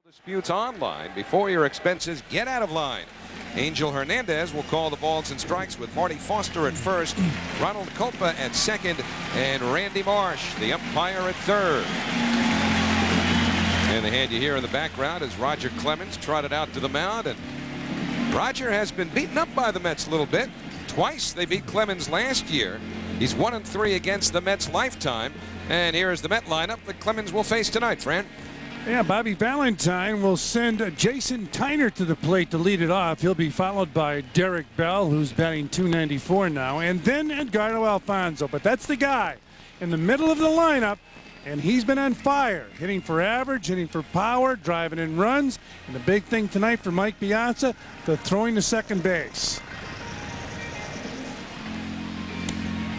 Disputes online before your expenses get out of line. Angel Hernandez will call the balls and strikes with Marty Foster at first, Ronald Culpa at second, and Randy Marsh, the umpire, at third. And the hand you hear in the background is Roger Clemens trotted out to the mound, and Roger has been beaten up by the Mets a little bit. Twice they beat Clemens last year. He's 1-3 against the Mets lifetime. And here is the Met lineup that Clemens will face tonight, Fran. Yeah, Bobby Valentine will send Jason Tyner to the plate to lead it off. He'll be followed by Derek Bell, who's batting .294 now, and then Edgardo Alfonso. But that's the guy in the middle of the lineup, and he's been on fire, hitting for average, hitting for power, driving in runs. And the big thing tonight for Mike Piazza, the throwing to second base.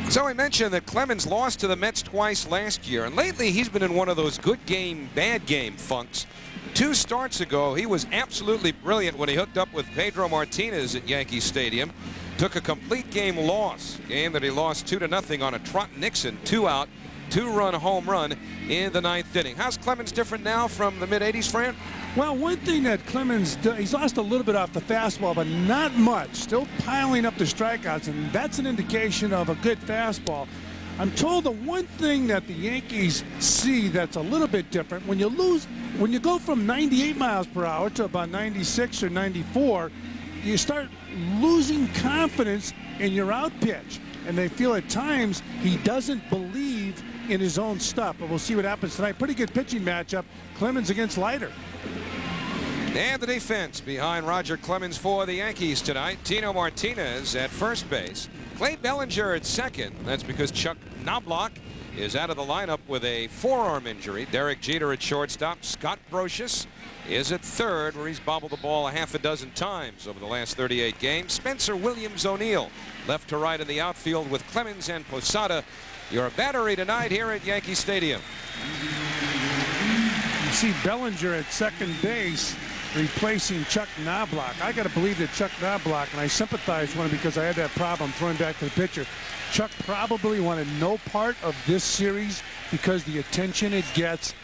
So I mentioned that Clemens lost to the Mets twice last year, and lately he's been in one of those good game, bad game funks. 2 starts ago, he was absolutely brilliant when he hooked up with Pedro Martinez at Yankee Stadium. Took a complete game loss, game that he lost 2-0 on a Trot Nixon 2-out, 2-run home run in the 9th inning. How's Clemens different now from the mid-'80s, Fran? Well, one thing that Clemens does, he's lost a little bit off the fastball, but not much. Still piling up the strikeouts, and that's an indication of a good fastball. I'm told the one thing that the Yankees see that's a little bit different, when you go from 98 miles per hour to about 96 or 94, you start losing confidence in your out pitch. And they feel at times he doesn't believe in his own stuff. But we'll see what happens tonight. Pretty good pitching matchup. Clemens against Leiter. And the defense behind Roger Clemens for the Yankees tonight. Tino Martinez at first base. Clay Bellinger at second. That's because Chuck Knobloch is out of the lineup with a forearm injury. Derek Jeter at shortstop. Scott Brocious is at third, where he's bobbled the ball a half a dozen times over the last 38 games. Spencer Williams O'Neill left to right in the outfield with Clemens and Posada. Your battery tonight here at Yankee Stadium. You see Bellinger at second base replacing Chuck Knobloch. I got to believe that Chuck Knobloch, and I sympathize with him because I had that problem throwing back to the pitcher. Chuck probably wanted no part of this series because the attention it gets.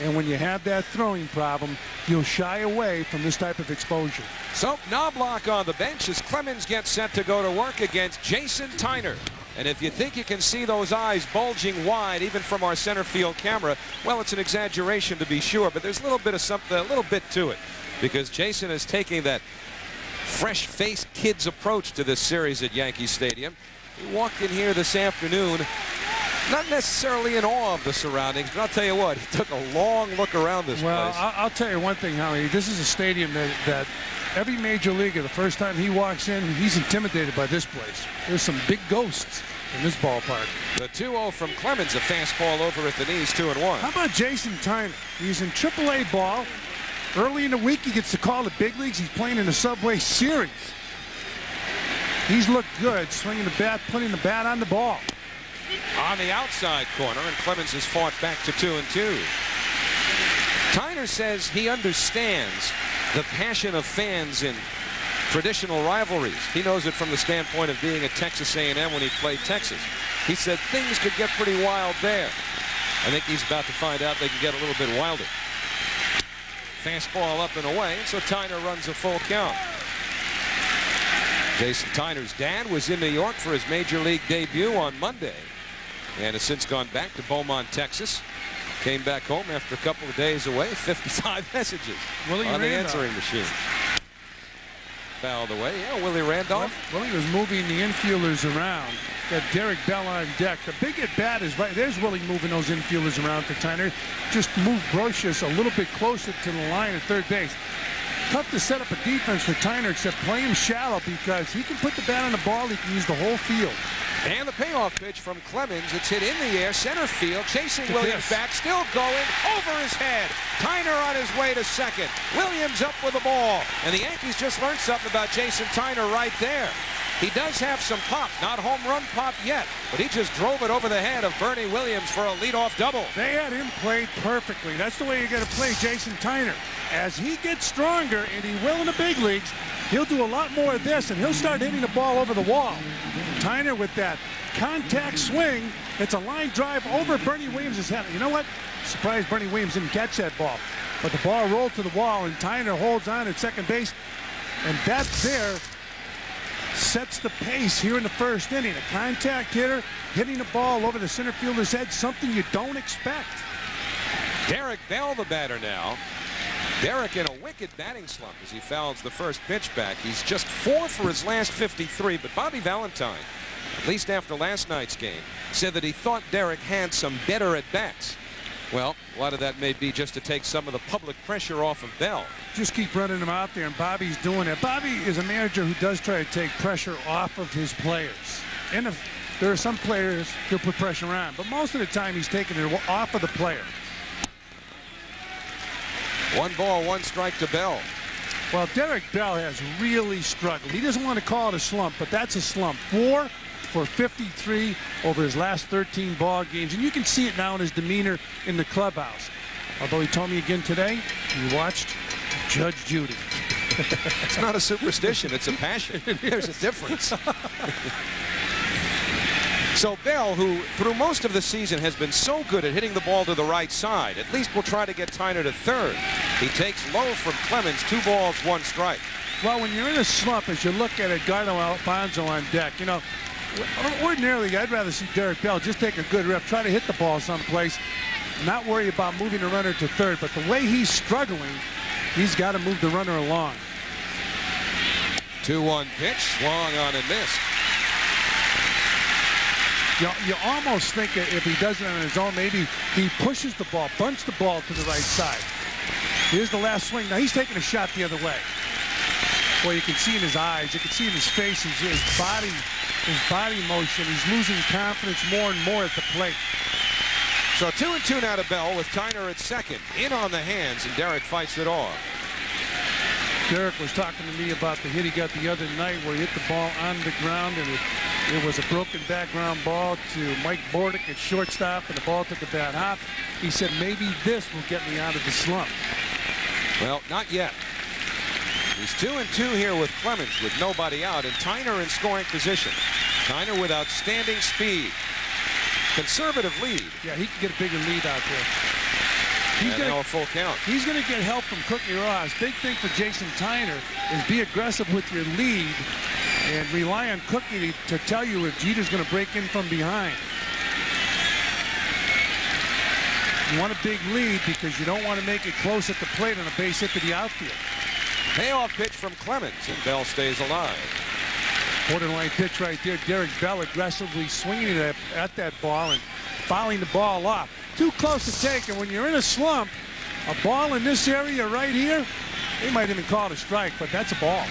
And when you have that throwing problem, you'll shy away from this type of exposure. So Knobloch on the bench as Clemens gets set to go to work against Jason Tyner. And if you think you can see those eyes bulging wide, even from our center field camera, well, it's an exaggeration to be sure, but there's a little bit of something, a little bit to it, because Jason is taking that fresh-faced kid's approach to this series at Yankee Stadium. He walked in here this afternoon, not necessarily in awe of the surroundings, but I'll tell you what, he took a long look around this place. Well, I'll tell you one thing, Howie. This is a stadium that every major leaguer, the first time he walks in, he's intimidated by this place. There's some big ghosts in this ballpark. The 2-0 from Clemens, a fastball over at the knees, 2-1. How about Jason Tyner? He's in AAA ball. Early in the week, he gets to call the big leagues. He's playing in the Subway Series. He's looked good, swinging the bat, putting the bat on the ball. On the outside corner, and Clemens has fought back to 2-2. Tyner says he understands the passion of fans in traditional rivalries. He knows it from the standpoint of being at Texas A&M when he played Texas. He said things could get pretty wild there. I think he's about to find out they can get a little bit wilder. Fastball up and away, so Tyner runs a full count. Jason Tyner's dad was in New York for his major league debut on Monday and has since gone back to Beaumont, Texas. Came back home after a couple of days away. 55 messages on the answering machine. Fouled away. Yeah, Willie Randolph. Willie was moving the infielders around. Got Derek Bell on deck. The big at bat is right. There's Willie moving those infielders around for Tyner. Just move Brocious a little bit closer to the line at third base. Tough to set up a defense for Tyner, except play him shallow because he can put the bat on the ball. He can use the whole field. And the payoff pitch from Clemens. It's hit in the air, center field, chasing Williams back, still going, over his head. Tyner on his way to second. Williams up with the ball. And the Yankees just learned something about Jason Tyner right there. He does have some pop, not home run pop yet, but he just drove it over the head of Bernie Williams for a leadoff double. They had him played perfectly. That's the way you got to play Jason Tyner. As he gets stronger, and he will in the big leagues, he'll do a lot more of this, and he'll start hitting the ball over the wall. Tyner with that contact swing, it's a line drive over Bernie Williams' head. You know what? Surprised Bernie Williams didn't catch that ball. But the ball rolled to the wall, and Tyner holds on at second base. And that there sets the pace here in the first inning. A contact hitter hitting the ball over the center fielder's head, something you don't expect. Derek Bell, the batter now. Derek in a wicked batting slump as he fouls the first pitch back. He's just 4 for his last 53, but Bobby Valentine, at least after last night's game, said that he thought Derek had some better at-bats. Well, a lot of that may be just to take some of the public pressure off of Bell. Just keep running him out there, and Bobby's doing it. Bobby is a manager who does try to take pressure off of his players. And if there are some players he'll put pressure on, but most of the time he's taking it off of the player. 1 ball, 1 strike to Bell. Well, Derek Bell has really struggled. He doesn't want to call it a slump, but that's a slump. 4 for 53 over his last 13 ball games, and you can see it now in his demeanor in the clubhouse. Although he told me again today, he watched Judge Judy. It's not a superstition, it's a passion. There's a difference. So Bell, who through most of the season has been so good at hitting the ball to the right side, at least will try to get Tyner to third. He takes low from Clemens, 2 balls, 1 strike. Well, when you're in a slump, as you look at Edgardo Alfonzo on deck, you know, ordinarily I'd rather see Derek Bell just take a good rip, try to hit the ball someplace, not worry about moving the runner to third. But the way he's struggling, he's got to move the runner along. 2-1 pitch, swung on and missed. You almost think that if he does it on his own, maybe he pushes the ball, bunts the ball to the right side. Here's the last swing. Now he's taking a shot the other way. Boy, you can see in his eyes, you can see in his face, his body motion. He's losing confidence more and more at the plate. So 2-2 now to Bell with Tyner at second. In on the hands, and Derek fights it off. Derek was talking to me about the hit he got the other night where he hit the ball on the ground, and it was a broken background ball to Mike Bordick at shortstop, and the ball took a bad hop. He said, maybe this will get me out of the slump. Well, not yet. He's 2-2 here with Clemens with nobody out, and Tyner in scoring position. Tyner with outstanding speed. Conservative lead. Yeah, he can get a bigger lead out there. He's going to a full count. He's going to get help from Cookie Ross. Big thing for Jason Tyner is be aggressive with your lead and rely on Cookie to tell you if Jeter's going to break in from behind. You want a big lead because you don't want to make it close at the plate on a base hit to the outfield. Payoff pitch from Clemens, and Bell stays alive. Borderline pitch right there. Derek Bell aggressively swinging at that ball and fouling the ball off. Too close to take, and when you're in a slump, a ball in this area right here, they might even call it a strike, but that's a ball.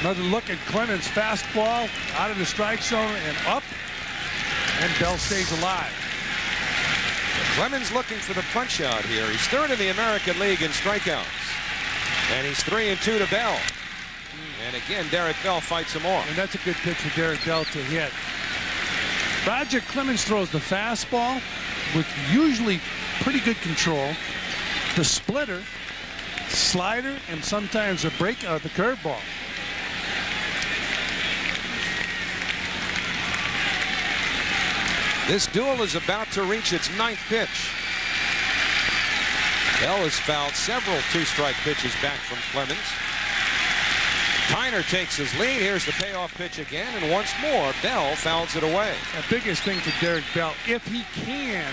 Another look at Clemens' fastball out of the strike zone and up, and Bell stays alive. Clemens looking for the punch out here. He's third in the American League in strikeouts, and he's 3-2 to Bell. And again, Derek Bell fights him off. And that's a good pitch for Derek Bell to hit. Roger Clemens throws the fastball with usually pretty good control, the splitter, slider, and sometimes the curveball. This duel is about to reach its 9th pitch. Bell has fouled several 2-strike pitches back from Clemens. Tyner takes his lead. Here's the payoff pitch again, and once more, Bell fouls it away. The biggest thing for Derek Bell, if he can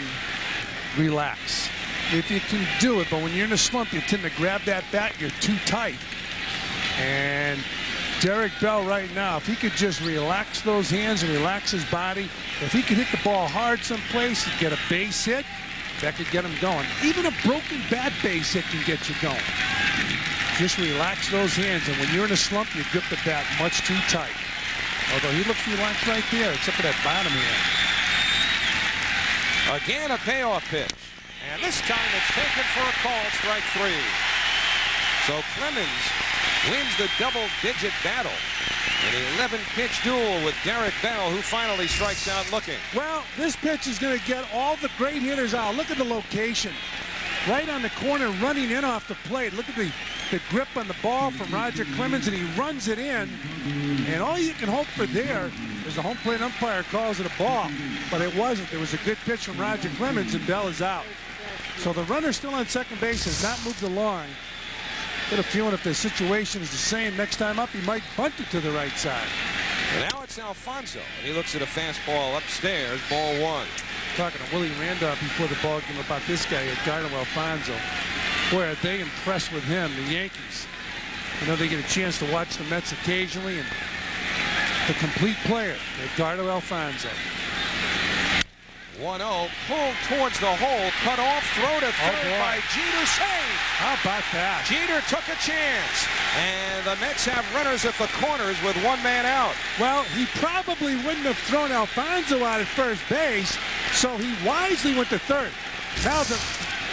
relax, if you can do it, but when you're in a slump, you tend to grab that bat, you're too tight. And Derek Bell right now, if he could just relax those hands and relax his body, if he could hit the ball hard someplace and get a base hit, that could get him going. Even a broken bat base hit can get you going. Just relax those hands, and when you're in a slump, you grip the bat much too tight. Although he looks relaxed right there, except for that bottom hand. Again, a payoff pitch. And this time it's taken for a call, strike 3. So Clemens wins the double-digit battle. An 11-pitch duel with Derek Bell, who finally strikes out looking. Well, this pitch is going to get all the great hitters out. Look at the location. Right on the corner, running in off the plate. Look at the grip on the ball from Roger Clemens, and he runs it in. And all you can hope for there is the home plate umpire calls it a ball. But it wasn't. There was a good pitch from Roger Clemens, and Bell is out. So the runner still on second base has not moved along. Get a feeling if the situation is the same next time up, he might bunt it to the right side. And now it's Alfonso. And he looks at a fastball upstairs, ball one. Talking to Willie Randolph before the ball game about this guy, Edgardo Alfonso. Boy, are they impressed with him, the Yankees. I know they get a chance to watch the Mets occasionally, and the complete player, Edgardo Alfonso. 1-0, pulled towards the hole, cut off, throw to third by Jeter, safe. How about that? Jeter took a chance, and the Mets have runners at the corners with one man out. Well, he probably wouldn't have thrown Alfonso out at first base, so he wisely went to third. Now,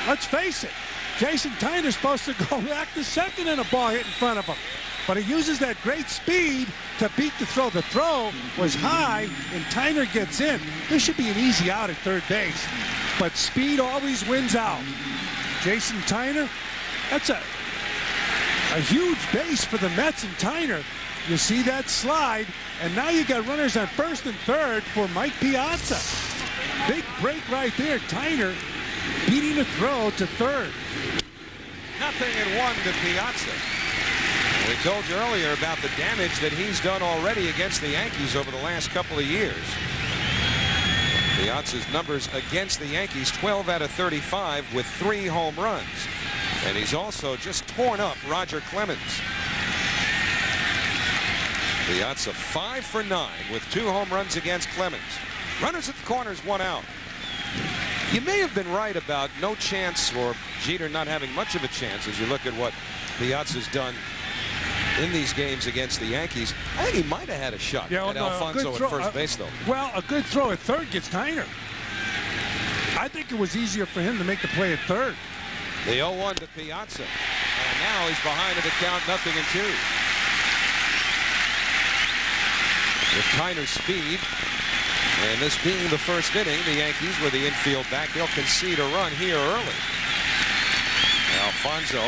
let's face it, Jason Tyner's supposed to go back to second and a ball hit in front of him. But he uses that great speed to beat the throw. The throw was high, and Tyner gets in. This should be an easy out at third base. But speed always wins out. Jason Tyner, that's a huge base for the Mets and Tyner. You see that slide, and now you got runners on first and third for Mike Piazza. Big break right there. Tyner beating the throw to third. 0-1 to Piazza. We told you earlier about the damage that he's done already against the Yankees over the last couple of years. Piazza's numbers against the Yankees, 12 out of 35 with 3 home runs. And he's also just torn up Roger Clemens. Piazza 5 for 9 with 2 home runs against Clemens. Runners at the corners, 1 out. You may have been right about no chance or Jeter not having much of a chance as you look at what Piazza's done in these games against the Yankees. I think he might have had a shot at Alfonso at first base, though. Well, a good throw at third gets Tyner. I think it was easier for him to make the play at third. The 0-1 to Piazza. And now he's behind at the count, 0-2. With Tyner's speed, and this being the first inning, the Yankees with the infield back, they'll concede a run here early. Alfonso,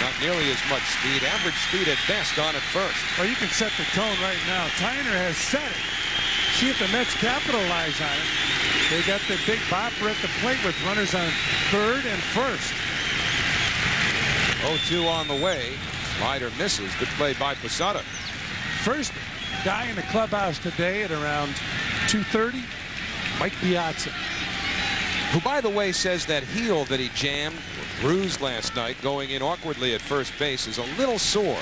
not nearly as much speed, average speed at best on at first. Well, you can set the tone right now. Tyner has set it. See if the Mets capitalize on it. They got the big bopper at the plate with runners on third and first. 0-2 on the way. Slider misses. Good play by Posada. First guy in the clubhouse today at around 2:30, Mike Piazza. Who, by the way, says that heel that he jammed, bruised last night, going in awkwardly at first base, is a little sore,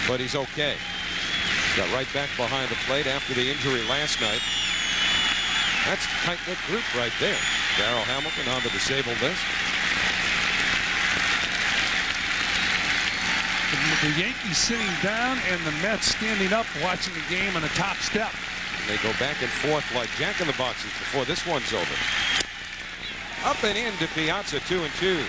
but he's okay. Got right back behind the plate after the injury last night. That's a tight-knit group right there. Darryl Hamilton on the disabled list. The Yankees sitting down and the Mets standing up watching the game on the top step. And they go back and forth like jack-in-the-boxes before this one's over. Up and in to Piazza, 2-2.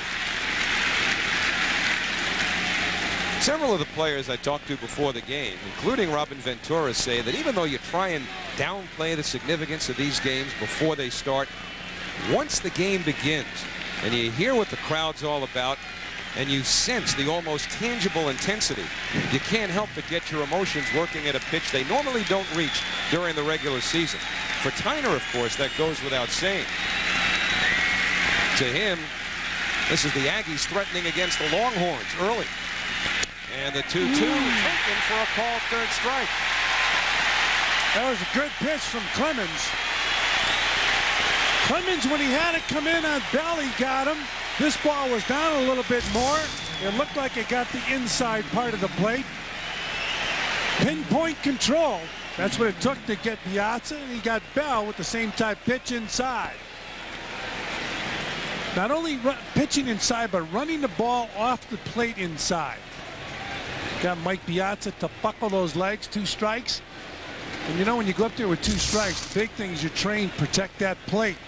Several of the players I talked to before the game, including Robin Ventura, say that even though you try and downplay the significance of these games before they start, once the game begins and you hear what the crowd's all about and you sense the almost tangible intensity, you can't help but get your emotions working at a pitch they normally don't reach during the regular season. For Tyner, of course, that goes without saying. To him, this is the Aggies threatening against the Longhorns early. And the 2-2 taken for a called third strike. That was a good pitch from Clemens. Clemens, when he had it come in on Bell, he got him. This ball was down a little bit more. It looked like it got the inside part of the plate. Pinpoint control. That's what it took to get Piazza, and he got Bell with the same type pitch inside. Not only pitching inside, but running the ball off the plate inside. Got Mike Piazza to buckle those legs, 2 strikes. And you know, when you go up there with 2 strikes, the big thing is you train, protect that plate.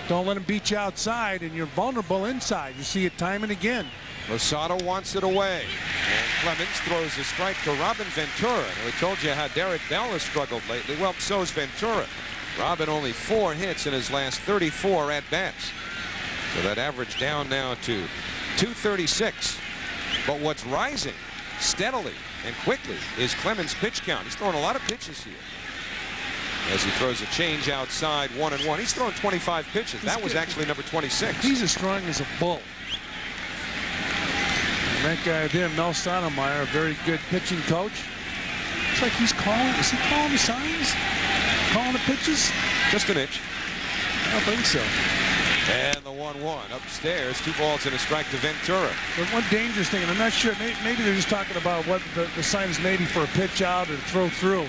Don't let him beat you outside, and you're vulnerable inside. You see it time and again. Posada wants it away. And Clemens throws a strike to Robin Ventura. And we told you how Derek Bell has struggled lately. Well, so has Ventura. Robin only 4 hits in his last 34 at-bats. So that average down now to 236. But what's rising steadily and quickly is Clemens' pitch count. He's throwing a lot of pitches here. as he throws a change outside 1-1. He's thrown 25 pitches. That was actually number 26. He's as strong as a bull. And that guy there, Mel Stottlemyre, a very good pitching coach. It's like he's calling. Is he calling the signs? Calling the pitches? Just an inch. I don't think so. And the 1-1 upstairs. 2 balls and a strike to Ventura. But one dangerous thing, and I'm not sure, maybe they're just talking about what the sign is maybe for a pitch out or throw through.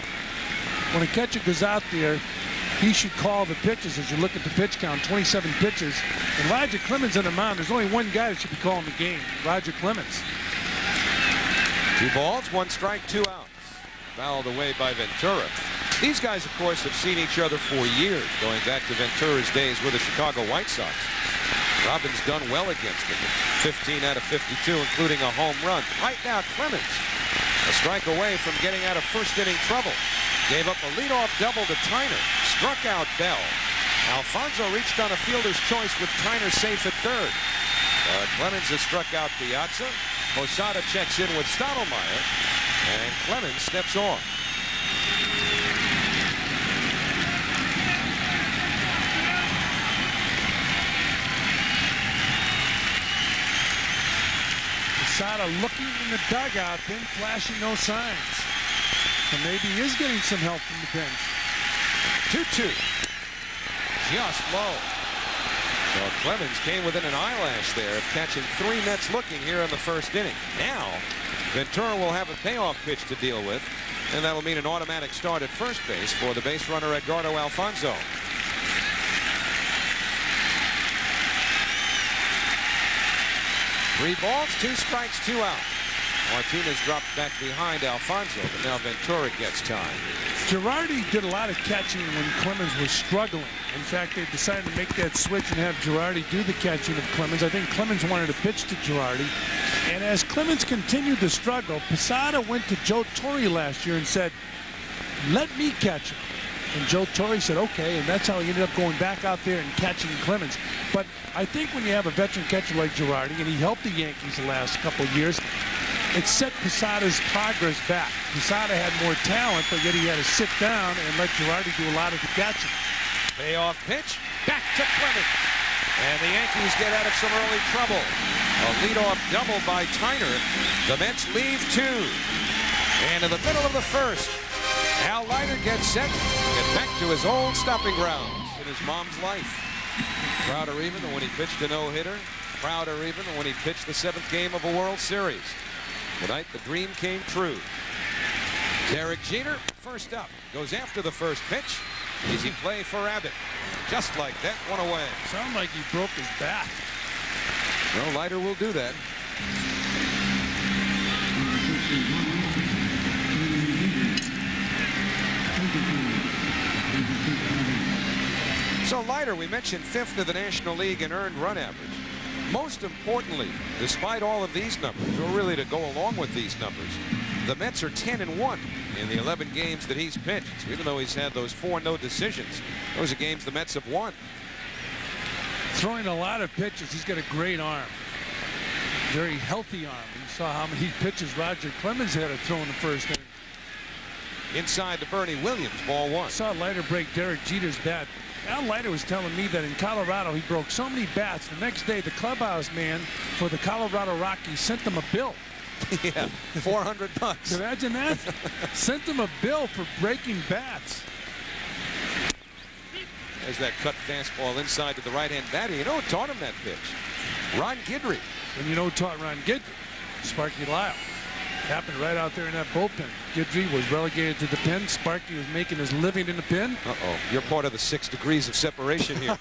When a catcher goes out there, he should call the pitches as you look at the pitch count, 27 pitches. And Roger Clemens on the mound, there's only one guy that should be calling the game, Roger Clemens. 2 balls, 1 strike, 2 outs. Fouled away by Ventura. These guys, of course, have seen each other for years, going back to Ventura's days with the Chicago White Sox. Robin's done well against him, 15 out of 52, including a home run. Right now, Clemens, a strike away from getting out of first-inning trouble. Gave up a leadoff double to Tyner. Struck out Bell. Alfonso reached on a fielder's choice with Tyner safe at third. Clemens has struck out Piazza. Posada checks in with Stottlemyre. And Clemens steps off. Posada looking in the dugout, then flashing no signs. So maybe he is getting some help from the bench. 2-2. Just low. So Clemens came within an eyelash there of catching 3 Mets looking here in the first inning. Now, Ventura will have a payoff pitch to deal with, and that'll mean an automatic start at first base for the base runner Edgardo Alfonso. Three balls, 2 strikes, 2 out. Martinez dropped back behind Alfonso, but now Ventura gets time. Girardi did a lot of catching when Clemens was struggling. In fact, they decided to make that switch and have Girardi do the catching of Clemens. I think Clemens wanted to pitch to Girardi. And as Clemens continued to struggle, Posada went to Joe Torre last year and said, let me catch him. And Joe Torre said, okay, and that's how he ended up going back out there and catching Clemens. But I think when you have a veteran catcher like Girardi, and he helped the Yankees the last couple of years, it set Posada's progress back. Posada had more talent, but yet he had to sit down and let Girardi do a lot of the catching. Payoff pitch, back to Clemens. And the Yankees get out of some early trouble. A leadoff double by Tyner. The Mets leave 2. And in the middle of the first, Al Leiter gets set to get back to his old stomping grounds in his mom's life. Prouder even than when he pitched a no-hitter. Prouder even than when he pitched the 7th game of a World Series. Tonight, the dream came true. Derek Jeter, first up, goes after the first pitch. Easy play for Abbott. Just like that, 1 away. Sounded like he broke his back. No, Leiter will do that. So Leiter, we mentioned 5th in the National League in earned run average. Most importantly, despite all of these numbers, or really to go along with these numbers, the Mets are 10-1 in the 11 games that he's pitched. So even though he's had those 4 no decisions, those are games the Mets have won. Throwing a lot of pitches. He's got a great arm. Very healthy arm. You saw how many pitches Roger Clemens had to throw in the first inning. Inside to Bernie Williams, ball 1. Saw Leiter break Derek Jeter's bat. Al Leiter was telling me that in Colorado he broke so many bats. The next day, the clubhouse man for the Colorado Rockies sent him a bill. Yeah, $400. Imagine that. Sent him a bill for breaking bats. There's that cut fastball inside to the right-hand batter. You know who taught him that pitch? Ron Guidry. And you know who taught Ron Guidry? Sparky Lyle. Happened right out there in that bullpen. Guidry was relegated to the pen. Sparky was making his living in the pen. Uh-oh. You're part of the 6 degrees of separation here.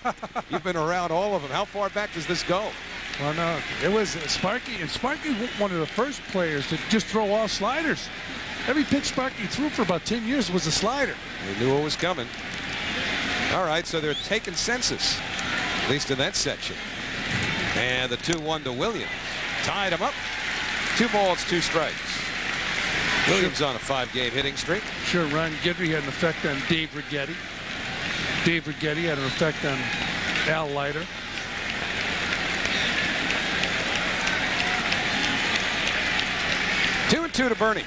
You've been around all of them. How far back does this go? Well, no. It was Sparky. And Sparky was one of the first players to just throw all sliders. Every pitch Sparky threw for about 10 years was a slider. They knew what was coming. All right, so they're taking census, at least in that section. And the 2-1 to Williams. Tied him up. 2 balls, 2 strikes. Williams on a 5-game hitting streak. Sure, Ron Guidry had an effect on Dave Righetti. Dave Righetti had an effect on Al Leiter. Two to Bernie.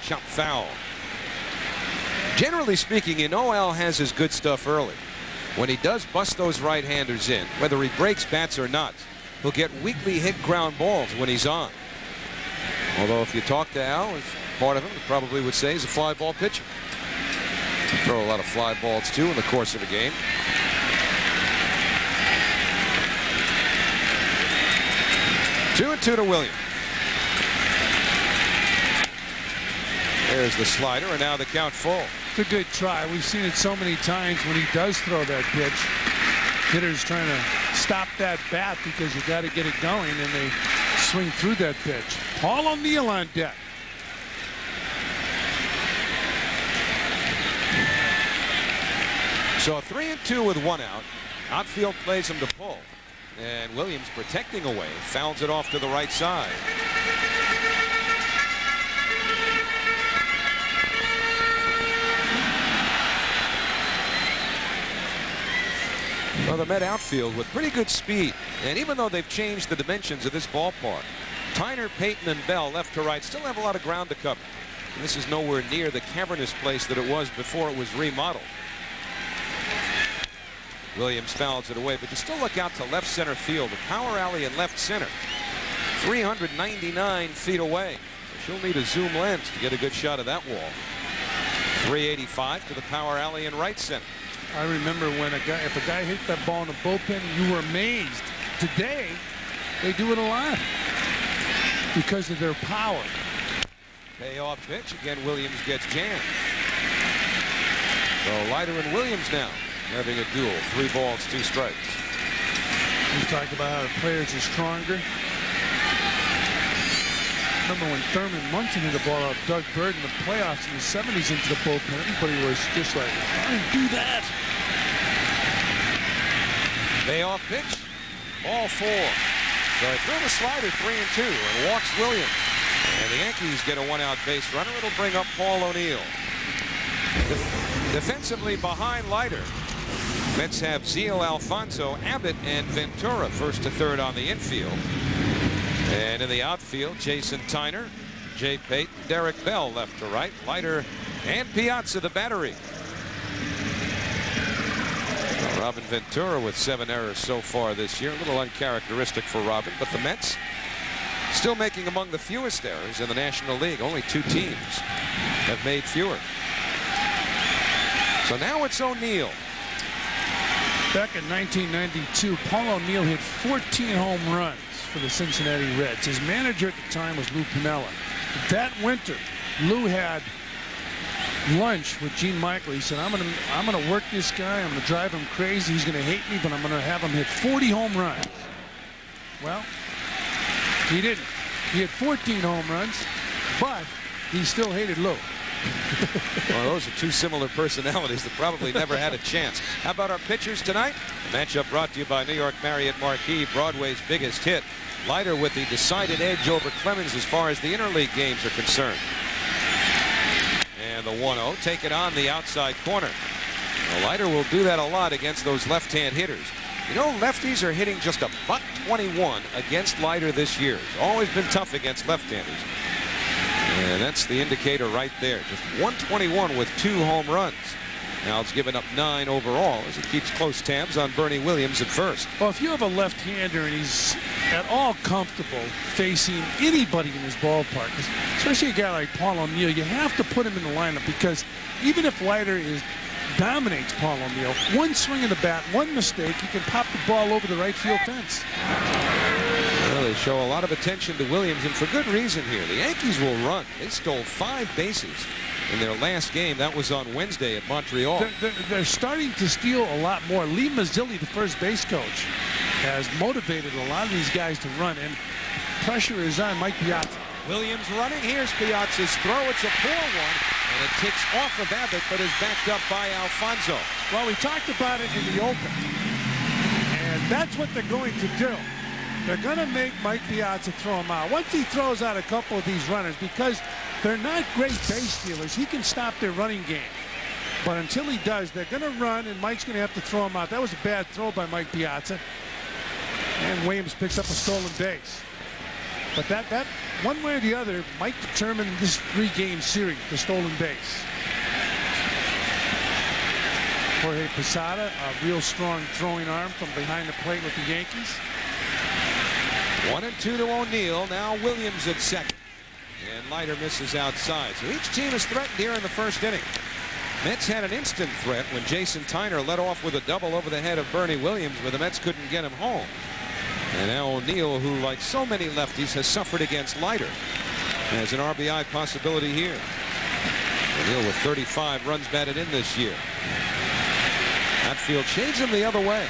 Chop foul. Generally speaking, you know Al has his good stuff early. When he does bust those right-handers in, whether he breaks bats or not, he'll get weakly hit ground balls when he's on. Although if you talk to Al, as part of him, he probably would say he's a fly ball pitcher. He'll throw a lot of fly balls too in the course of a game. Two and two to Williams. There's the slider, and now the count full. It's a good try. We've seen it so many times when he does throw that pitch. Hitters trying to stop that bat because you got to get it going, and they swing through that pitch. Paul O'Neill on deck. So 3-2 with one out. Outfield plays him to pull. And Williams protecting away, fouls it off to the right side. Well, the Met outfield with pretty good speed. And even though they've changed the dimensions of this ballpark, Tyner, Payton, and Bell left to right still have a lot of ground to cover. And this is nowhere near the cavernous place that it was before it was remodeled. Williams fouls it away, but you still look out to left center field. The power alley in left center, 399 feet away. So she'll need a zoom lens to get a good shot of that wall. 385 to the power alley in right center. I remember when if a guy hit that ball in the bullpen, you were amazed. Today, they do it a lot because of their power. Payoff pitch. Again, Williams gets jammed. So Leiter and Williams now having a duel. 3 balls, 2 strikes. We talked about how the players are stronger. Remember when Thurman Munson hit the ball out of Doug Bird in the playoffs in the 70s into the bullpen? Everybody was just like, I didn't do that. Payoff pitch. Ball 4. So he threw the slider 3-2 and walks Williams. And the Yankees get a 1-out base runner. It'll bring up Paul O'Neill. Defensively behind Leiter, Mets have Zeal, Alfonso, Abbott, and Ventura first to third on the infield. And in the outfield, Jason Tyner, Jay Payton, Derek Bell left to right, Leiter, and Piazza the battery. Robin Ventura with 7 errors so far this year. A little uncharacteristic for Robin, but the Mets still making among the fewest errors in the National League. Only 2 teams have made fewer. So now it's O'Neill. Back in 1992, Paul O'Neill hit 14 home runs for the Cincinnati Reds. His manager at the time was Lou Piniella. That winter, Lou had lunch with Gene Michael. He said, I'm gonna work this guy. I'm gonna drive him crazy. He's gonna hate me, but I'm gonna have him hit 40 home runs. Well, he didn't. He had 14 home runs, but he still hated Lou. Well, those are 2 similar personalities that probably never had a chance. How about our pitchers tonight? The matchup brought to you by New York Marriott Marquis, Broadway's biggest hit. Leiter with the decided edge over Clemens as far as the interleague games are concerned. And the 1-0, take it on the outside corner. Well, Leiter will do that a lot against those left-hand hitters. You know, lefties are hitting just a .21 against Leiter this year. It's always been tough against left-handers. And that's the indicator right there. Just 121 with 2 home runs. Now it's given up 9 overall as it keeps close tabs on Bernie Williams at first. Well, if you have a left-hander and he's at all comfortable facing anybody in his ballpark, especially a guy like Paul O'Neill, you have to put him in the lineup because even if Leiter dominates Paul O'Neill, one swing of the bat, one mistake, he can pop the ball over the right field fence. Well, they show a lot of attention to Williams, and for good reason here. The Yankees will run. They stole 5 bases in their last game. That was on Wednesday at Montreal. They're starting to steal a lot more. Lee Mazzilli, the first base coach, has motivated a lot of these guys to run, and pressure is on Mike Piazza. Williams running. Here's Piazza's throw. It's a poor one, and it kicks off of Abbott, but is backed up by Alfonso. Well, we talked about it in the open, and that's what they're going to do. They're going to make Mike Piazza throw him out. Once he throws out a couple of these runners, because they're not great base stealers, he can stop their running game. But until he does, they're going to run, and Mike's going to have to throw him out. That was a bad throw by Mike Piazza. And Williams picks up a stolen base. But that one way or the other might determine this 3-game series, the stolen base. Jorge Posada, a real strong throwing arm from behind the plate with the Yankees. 1-2 to O'Neill. Now Williams at second. And Leiter misses outside. So each team is threatened here in the first inning. Mets had an instant threat when Jason Tyner led off with a double over the head of Bernie Williams, but the Mets couldn't get him home. And now O'Neill, who like so many lefties has suffered against Leiter, has an RBI possibility here. O'Neill with 35 runs batted in this year. Outfield changed him the other way.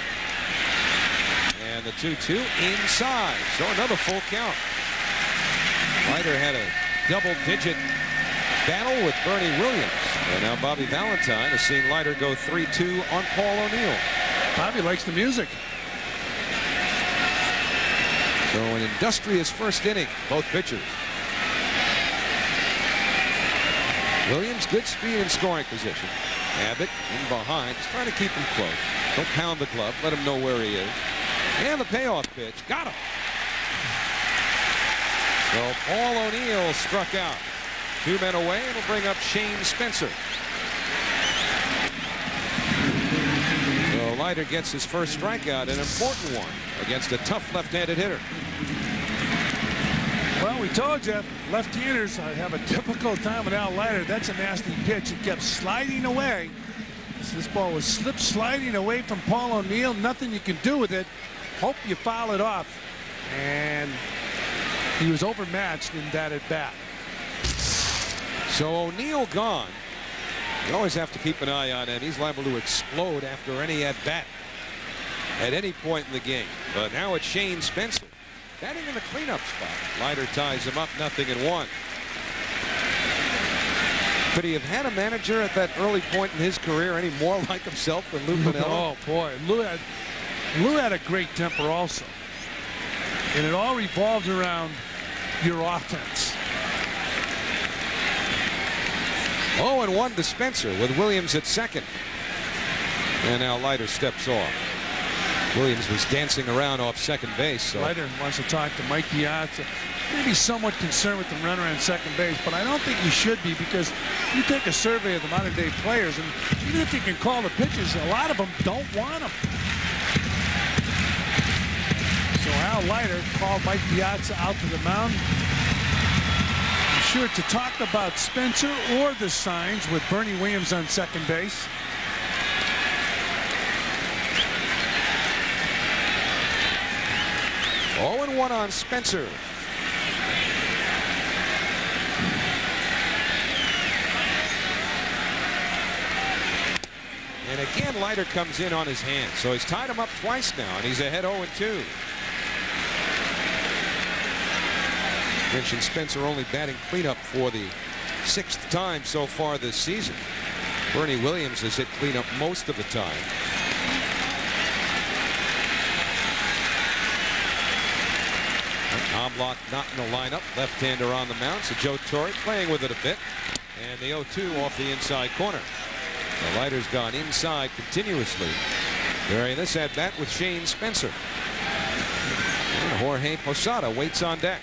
And the 2-2 inside. So another full count. Leiter had a double-digit battle with Bernie Williams. And now Bobby Valentine has seen Leiter go 3-2 on Paul O'Neill. Bobby likes the music. So an industrious first inning, both pitchers. Williams, good speed and scoring position. Abbott in behind, just trying to keep him close. Don't pound the glove, let him know where he is. And the payoff pitch, got him. So Paul O'Neill struck out. 2 men away, and will bring up Shane Spencer. So Leiter gets his first strikeout, an important one, against a tough left-handed hitter. Well, we told you, left-handers have a difficult time without Leiter. That's a nasty pitch. It kept sliding away. This ball was sliding away from Paul O'Neill. Nothing you can do with it. Hope you foul it off. And he was overmatched in that at bat. So O'Neill gone. You always have to keep an eye on him. He's liable to explode after any at bat at any point in the game. But now it's Shane Spencer batting in the cleanup spot. Leiter ties him up 0-1. Could he have had a manager at that early point in his career any more like himself than Lou Piniella? Oh boy, Lou had a great temper also, and it all revolved around your offense. 0-1 to Spencer with Williams at second. And now Leiter steps off. Williams was dancing around off second base. So Leiter wants to talk to Mike Piazza. Maybe somewhat concerned with the runner on second base, but I don't think you should be, because you take a survey of the modern day players, and even if you can call the pitches, a lot of them don't want them. So Al Leiter called Mike Piazza out to the mound. I'm sure to talk about Spencer or the signs with Bernie Williams on second base. Oh, 0-1 on Spencer. And again, Leiter comes in on his hand. So he's tied him up twice now, and he's ahead 0-2. Mentioned Spencer only batting cleanup for the 6th time so far this season. Bernie Williams has hit cleanup most of the time. Knobloch not in the lineup. Left-hander on the mound. So Joe Torre playing with it a bit. And the 0-2 off the inside corner. The Leiter's gone inside continuously during this at-bat with Shane Spencer. And Jorge Posada waits on deck.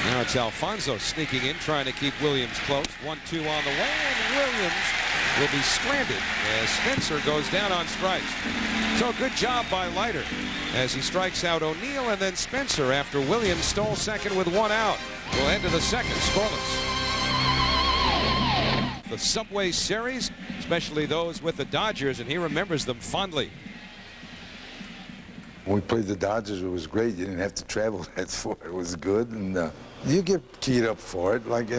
Now it's Alfonso sneaking in, trying to keep Williams close. 1-2 on the way, and Williams will be stranded as Spencer goes down on strikes. So good job by Leiter as he strikes out O'Neill, and then Spencer after Williams stole second with 1 out. We'll end to the second scoreless. The Subway Series, especially those with the Dodgers, and he remembers them fondly. When we played the Dodgers, it was great. You didn't have to travel that far. It was good, and you get keyed up for it, like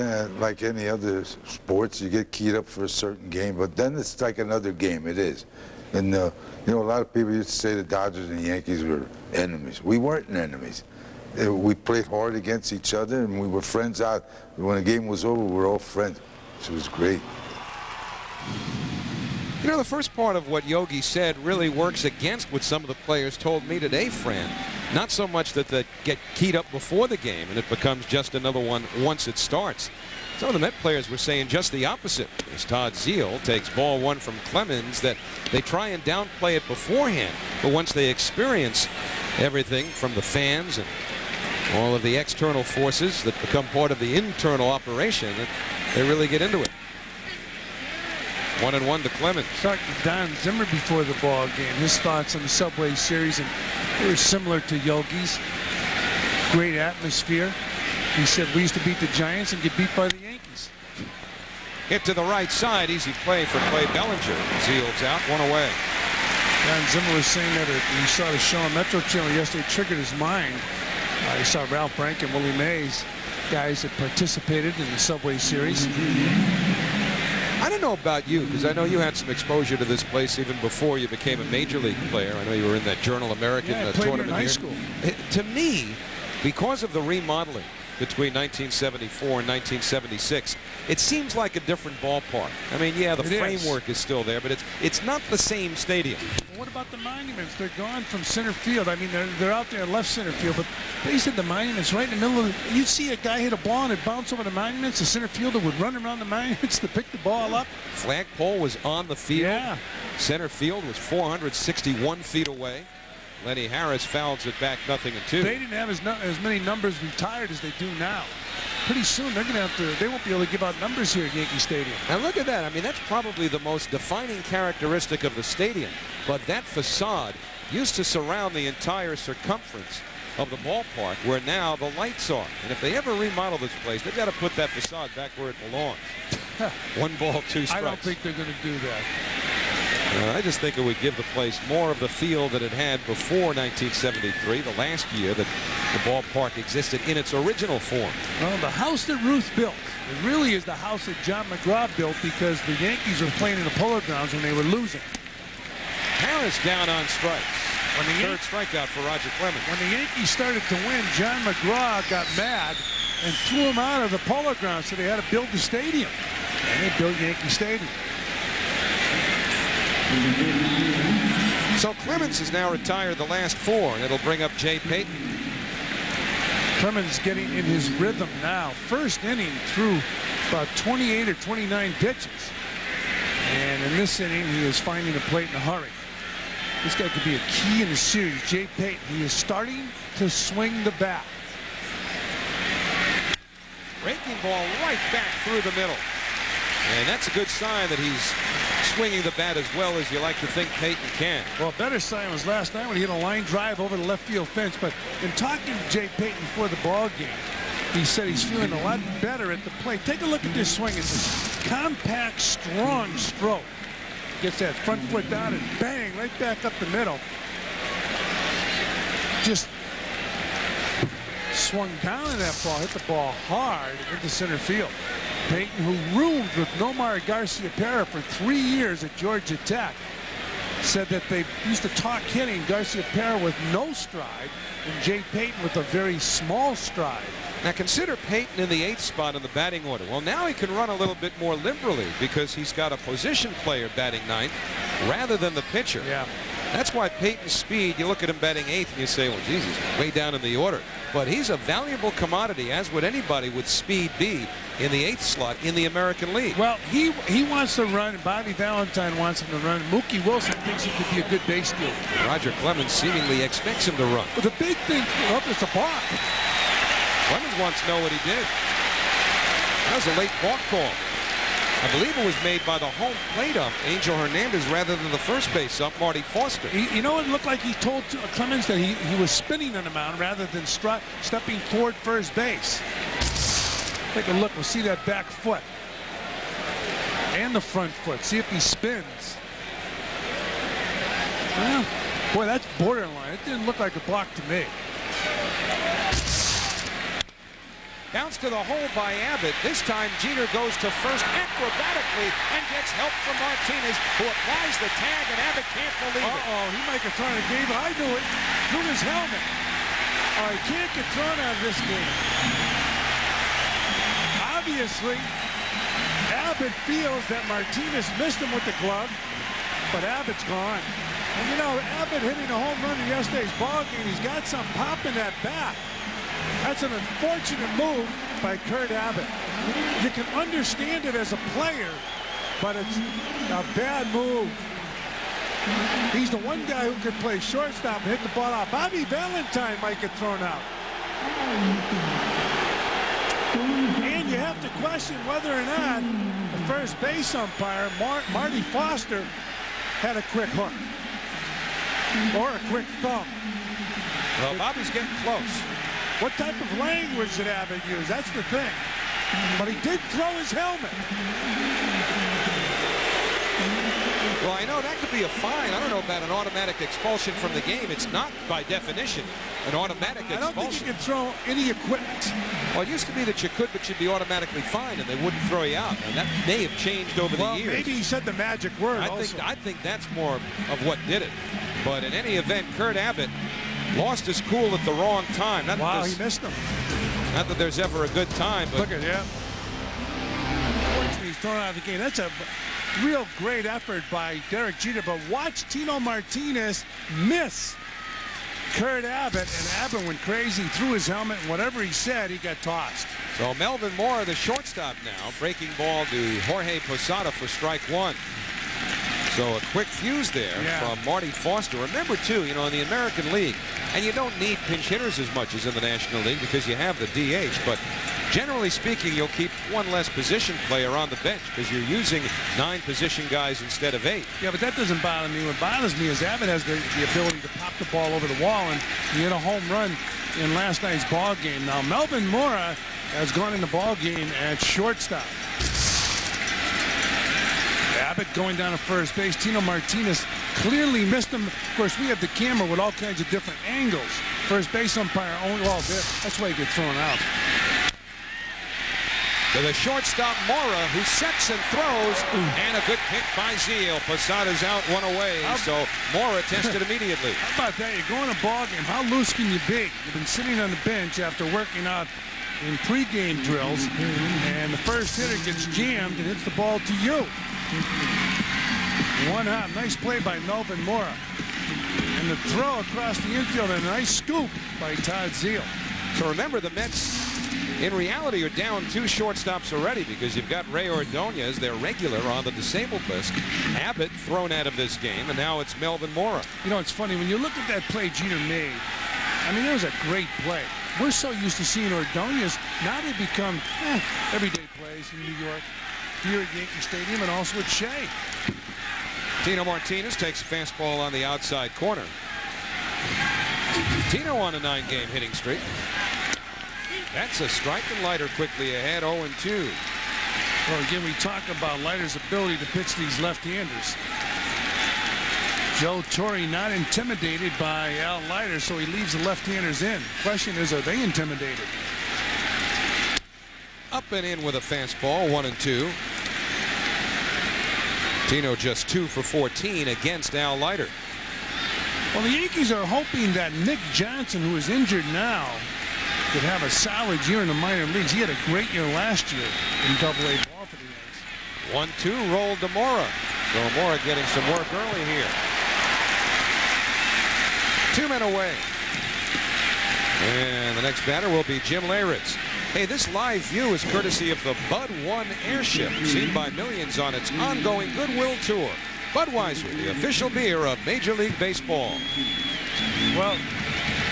any other sports. You get keyed up for a certain game, but then it's like another game. It is, and you know, a lot of people used to say the Dodgers and the Yankees were enemies. We weren't enemies. We played hard against each other, and we were friends out. When the game was over, we were all friends. So it was great. You know, the first part of what Yogi said really works against what some of the players told me today, Fran. Not so much that they get keyed up before the game and it becomes just another one once it starts. Some of the Met players were saying just the opposite. As Todd Zeal takes ball 1 from Clemens, that they try and downplay it beforehand. But once they experience everything from the fans and All of the external forces that become part of the internal operation, they really get into it. 1-1 to Clemens. Talked to Don Zimmer before the ball game. His thoughts on the Subway Series, and they were similar to Yogi's. Great atmosphere. He said we used to beat the Giants and get beat by the Yankees. Hit to the right side. Easy play for Clay Bellinger. Seals out, 1 away. Don Zimmer was saying that he saw the show on Metro Channel yesterday, triggered his mind. He saw Ralph Brank and Willie Mays, guys that participated in the Subway Series. I don't know about you, because I know you had some exposure to this place even before you became a major league player. I know you were in that Journal American tournament in high here. school. To me, because of the remodeling between 1974 and 1976, it seems like a different ballpark. I mean, yeah, the framework is still there, but it's not the same stadium. Well, what about the monuments? They're gone from center field. I mean, they're out there in left center field, but they said the monuments right in the middle of the, you'd see a guy hit a ball and it bounced over the monuments. The center fielder would run around the monuments to pick the ball up. Flagpole was on the field. Yeah. Center field was 461 feet away. Lenny Harris fouls it back 0-2. They didn't have as many numbers retired as they do now. Pretty soon they're going to have to, they won't be able to give out numbers here at Yankee Stadium. Now look at that. I mean, that's probably the most defining characteristic of the stadium. But that facade used to surround the entire circumference of the ballpark, where now the lights are. And if they ever remodel this place, they've got to put that facade back where it belongs. 1 ball, 2 strikes. I don't think they're going to do that. I just think it would give the place more of the feel that it had before 1973, the last year that the ballpark existed in its original form. Well, the house that Ruth built, it really is the house that John McGraw built, because the Yankees were playing in the Polo Grounds when they were losing. Harris down on strikes. Third strikeout for Roger Clemens. When the Yankees started to win, John McGraw got mad and threw him out of the Polo Grounds, so they had to build the stadium. And they built Yankee Stadium. So Clemens has now retired the last 4, and it'll bring up Jay Payton. Clemens getting in his rhythm now. First inning threw about 28 or 29 pitches. And in this inning, he is finding the plate in a hurry. This guy could be a key in the series. Jay Payton, he is starting to swing the bat. Breaking ball right back through the middle. And that's a good sign that he's swinging the bat as well as you like to think Payton can. Well, a better sign was last night when he hit a line drive over the left field fence. But in talking to Jay Payton before the ball game, he said he's feeling a lot better at the plate. Take a look at this swing. It's a compact, strong stroke. Gets that front foot down and bang, right back up the middle. Just swung down in that ball, hit the ball hard into center field. Payton, who roomed with Nomar Garcia-Pera for 3 years at Georgia Tech, said that they used to talk hitting, Garcia-Pera with no stride and Jay Payton with a very small stride. Now consider Payton in the 8th spot in the batting order. Well, now he can run a little bit more liberally because he's got a position player batting 9th rather than the pitcher. Yeah. That's why Payton's speed, you look at him batting 8th and you say, well, Jesus, way down in the order. But he's a valuable commodity, as would anybody with speed be in the 8th slot in the American League. Well, he wants to run, and Bobby Valentine wants him to run. Mookie Wilson thinks he could be a good base stealer. Roger Clemens seemingly expects him to run. But the big thing is the balk. Clemens wants to know what he did. That was a late balk call. I believe it was made by the home plate ump, Angel Hernandez, rather than the first base ump, Marty Foster. You know, it looked like he told Clemens that he was spinning on the mound rather than stepping toward first base. Take a look. We'll see that back foot and the front foot. See if he spins. Well, boy, that's borderline. It didn't look like a block to me. Bounce to the hole by Abbott. This time Jeter goes to first acrobatically and gets help from Martinez, who applies the tag, and Abbott can't believe it. He might get thrown a game. I knew it. Threw his helmet. He can't get thrown out of this game. Obviously, Abbott feels that Martinez missed him with the glove, but Abbott's gone. And you know, Abbott hitting a home run in yesterday's ball game. He's got some pop in that bat. That's an unfortunate move by Curt Abbott. You can understand it as a player, but it's a bad move. He's the one guy who can play shortstop and hit the ball out. Bobby Valentine might get thrown out. And you have to question whether or not the first base umpire, Marty Foster, had a quick hook or a quick thumb. Well, Bobby's getting close. What type of language did Abbott use? That's the thing. But he did throw his helmet. Well, I know that could be a fine. I don't know about an automatic expulsion from the game. It's not, by definition, an automatic expulsion. I don't think you can throw any equipment. Well, it used to be that you could, but you'd be automatically fined, and they wouldn't throw you out. And that may have changed over the years. Maybe he said the magic word I think that's more of what did it. But in any event, Curt Abbott lost his cool at the wrong time. Wow, he missed him. Not that there's ever a good time, but look at him. He's thrown out of the game. That's a real great effort by Derek Jeter, but watch Tino Martinez miss Curt Abbott, and Abbott went crazy, threw his helmet, and whatever he said, he got tossed. So Melvin Mora, the shortstop now, breaking ball to Jorge Posada for strike one. So a quick fuse there from Marty Foster. Remember, too, you know, in the American League, and you don't need pinch hitters as much as in the National League because you have the DH, but generally speaking, you'll keep one less position player on the bench because you're using 9 position guys instead of 8. Yeah, but that doesn't bother me. What bothers me is Abbott has the ability to pop the ball over the wall, and he hit a home run in last night's ball game. Now, Melvin Mora has gone in the ball game at shortstop. Abbott going down to first base. Tino Martinez clearly missed him. Of course, we have the camera with all kinds of different angles. First base umpire only, well, that's why he gets thrown out. To the shortstop, Mora, who sets and throws, and a good pick by Zeal. Posada's out, one away, so Mora tested immediately. How about that? You're going to a ball game. How loose can you be? You've been sitting on the bench after working out in pregame drills, and the first hitter gets jammed and hits the ball to you. One out. Nice play by Melvin Mora. And the throw across the infield, and a nice scoop by Todd Zeal. So remember, the Mets, in reality, are down 2 shortstops already because you've got Ray Ordonez, their regular, on the disabled list. Abbott thrown out of this game, and now it's Melvin Mora. You know, it's funny. When you look at that play Jeter made, I mean, it was a great play. We're so used to seeing Ordonez. Now they become everyday plays in New York, here at Yankee Stadium, and also at Shea. Tino Martinez takes a fastball on the outside corner. Tino on a 9-game hitting streak. That's a strike, and Leiter quickly ahead, 0-2. Well, again, we talk about Leiter's ability to pitch these left-handers. Joe Torre not intimidated by Al Leiter, so he leaves the left-handers in. Question is, are they intimidated? Up and in with a fastball, 1-2. Tino just 2 for 14 against Al Leiter. Well, the Yankees are hoping that Nick Johnson, who is injured now, could have a solid year in the minor leagues. He had a great year last year in Double-A ball for the Yankees. 1-2 rolled to Mora. So Mora getting some work early here. 2 men away. And the next batter will be Jim Leyritz. Hey, this live view is courtesy of the Bud One airship, seen by millions on its ongoing Goodwill tour. Budweiser, the official beer of Major League Baseball. Well,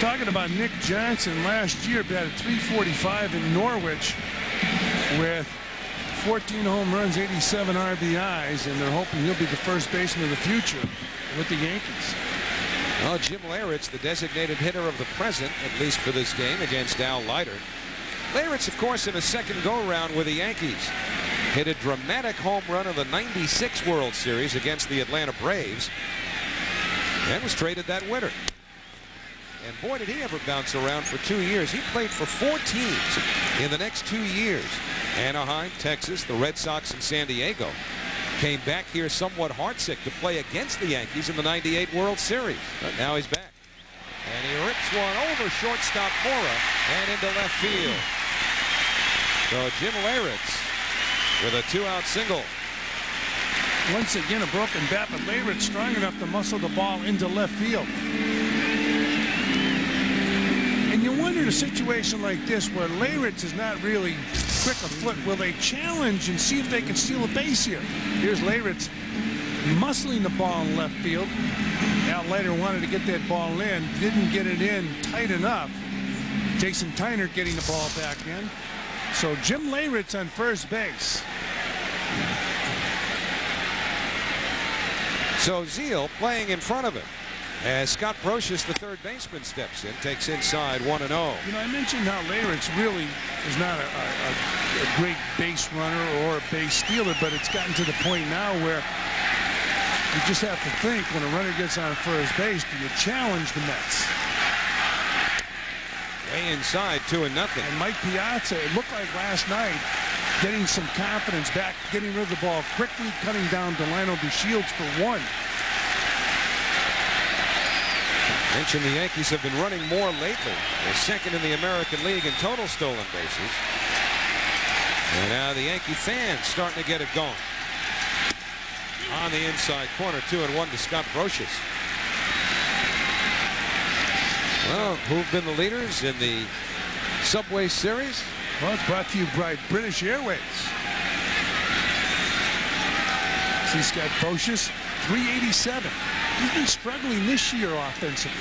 talking about Nick Johnson, last year batted .345 in Norwich with 14 home runs, 87 RBIs, and they're hoping he'll be the first baseman of the future with the Yankees. Well, Jim Leyritz, the designated hitter of the present, at least for this game, against Al Leiter. Leyritz, of course, in a second go-round with the Yankees, hit a dramatic home run in the '96 World Series against the Atlanta Braves, and was traded that winter. And boy, did he ever bounce around for 2 years. He played for 4 teams in the next 2 years. Anaheim, Texas, the Red Sox, and San Diego. Came back here somewhat heartsick to play against the Yankees in the '98 World Series. But now he's back. And he rips one over shortstop Mora and into left field. So Jim Leyritz with a 2-out single. Once again, a broken bat, but Leyritz strong enough to muscle the ball into left field. And you wonder in a situation like this where Leyritz is not really quick of foot, will they challenge and see if they can steal a base here? Here's Leyritz muscling the ball in left field. Al Leiter wanted to get that ball in, didn't get it in tight enough. Jason Tyner getting the ball back in. So Jim Leyritz on first base. So Zeal playing in front of him as Scott Brocious, the third baseman, steps in, takes inside 1-0. You know, I mentioned how Leyritz really is not a great base runner or a base stealer, but it's gotten to the point now where you just have to think, when a runner gets on first base, do you challenge the Mets? Way inside, 2-0. And Mike Piazza, it looked like last night, getting some confidence back, getting rid of the ball quickly, cutting down Delano DeShields for 1. Mentioned the Yankees have been running more lately. They're second in the American League in total stolen bases. And now the Yankee fans starting to get it going. On the inside corner, 2-1 to Scott Brocious. Well, who've been the leaders in the Subway Series? Well, it's brought to you by British Airways. See Scott Brocious, 387. He's been struggling this year offensively.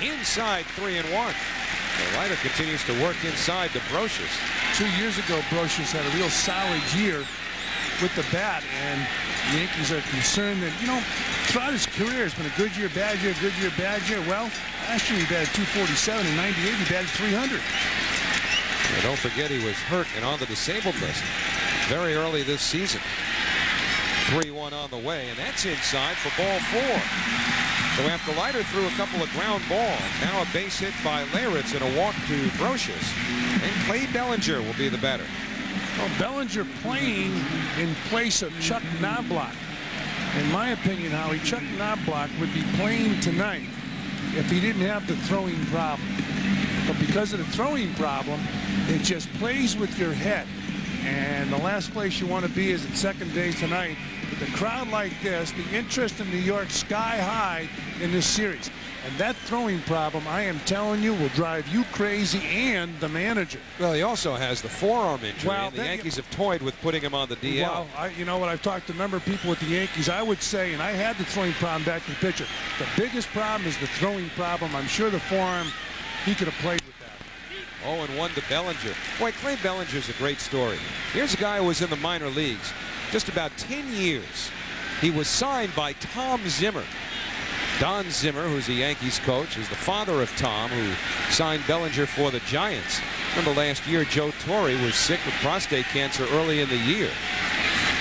Inside 3-1. The Leiter continues to work inside to Brocious. 2 years ago, Brocious had a real solid year with the bat, and the Yankees are concerned that, you know, throughout his career, it's been a good year, bad year, good year, bad year. Well, last year he batted 247, in '98 he batted 300. And don't forget he was hurt and on the disabled list very early this season. 3-1 on the way, and that's inside for ball 4. So after Leiter threw a couple of ground balls, now a base hit by Leyritz and a walk to Brocious, and Clay Bellinger will be the batter. Well, Bellinger playing in place of Chuck Knobloch. In my opinion, Howie, Chuck Knobloch would be playing tonight if he didn't have the throwing problem. But because of the throwing problem, it just plays with your head. And the last place you want to be is at second base tonight. With a crowd like this, the interest in New York sky high in this series. And that throwing problem, I am telling you, will drive you crazy and the manager. Well, he also has the forearm injury, Well, and the Yankees have toyed with putting him on the DL. Well, you know what, I've talked to a number of people with the Yankees. I would say, and I had the throwing problem back to the pitcher, the biggest problem is the throwing problem. I'm sure the forearm, he could have played with that. 0-1 to Bellinger. Boy, Clay Bellinger's a great story. Here's a guy who was in the minor leagues just about 10 years. He was signed by Tom Zimmer. Don Zimmer, who's the Yankees coach, is the father of Tom, who signed Bellinger for the Giants. Remember last year, Joe Torre was sick with prostate cancer early in the year.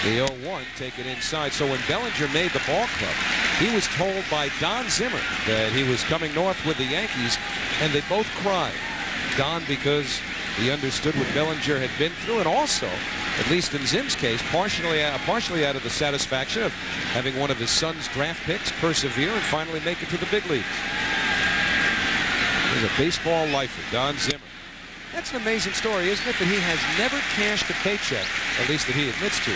The 0-1 take it inside. So when Bellinger made the ball club, he was told by Don Zimmer that he was coming north with the Yankees, and they both cried. Don, because he understood what Bellinger had been through, and also, at least in Zim's case, partially out of the satisfaction of having one of his son's draft picks persevere and finally make it to the big leagues. He's a baseball lifer, Don Zimmer. That's an amazing story, isn't it? That he has never cashed a paycheck, at least that he admits to,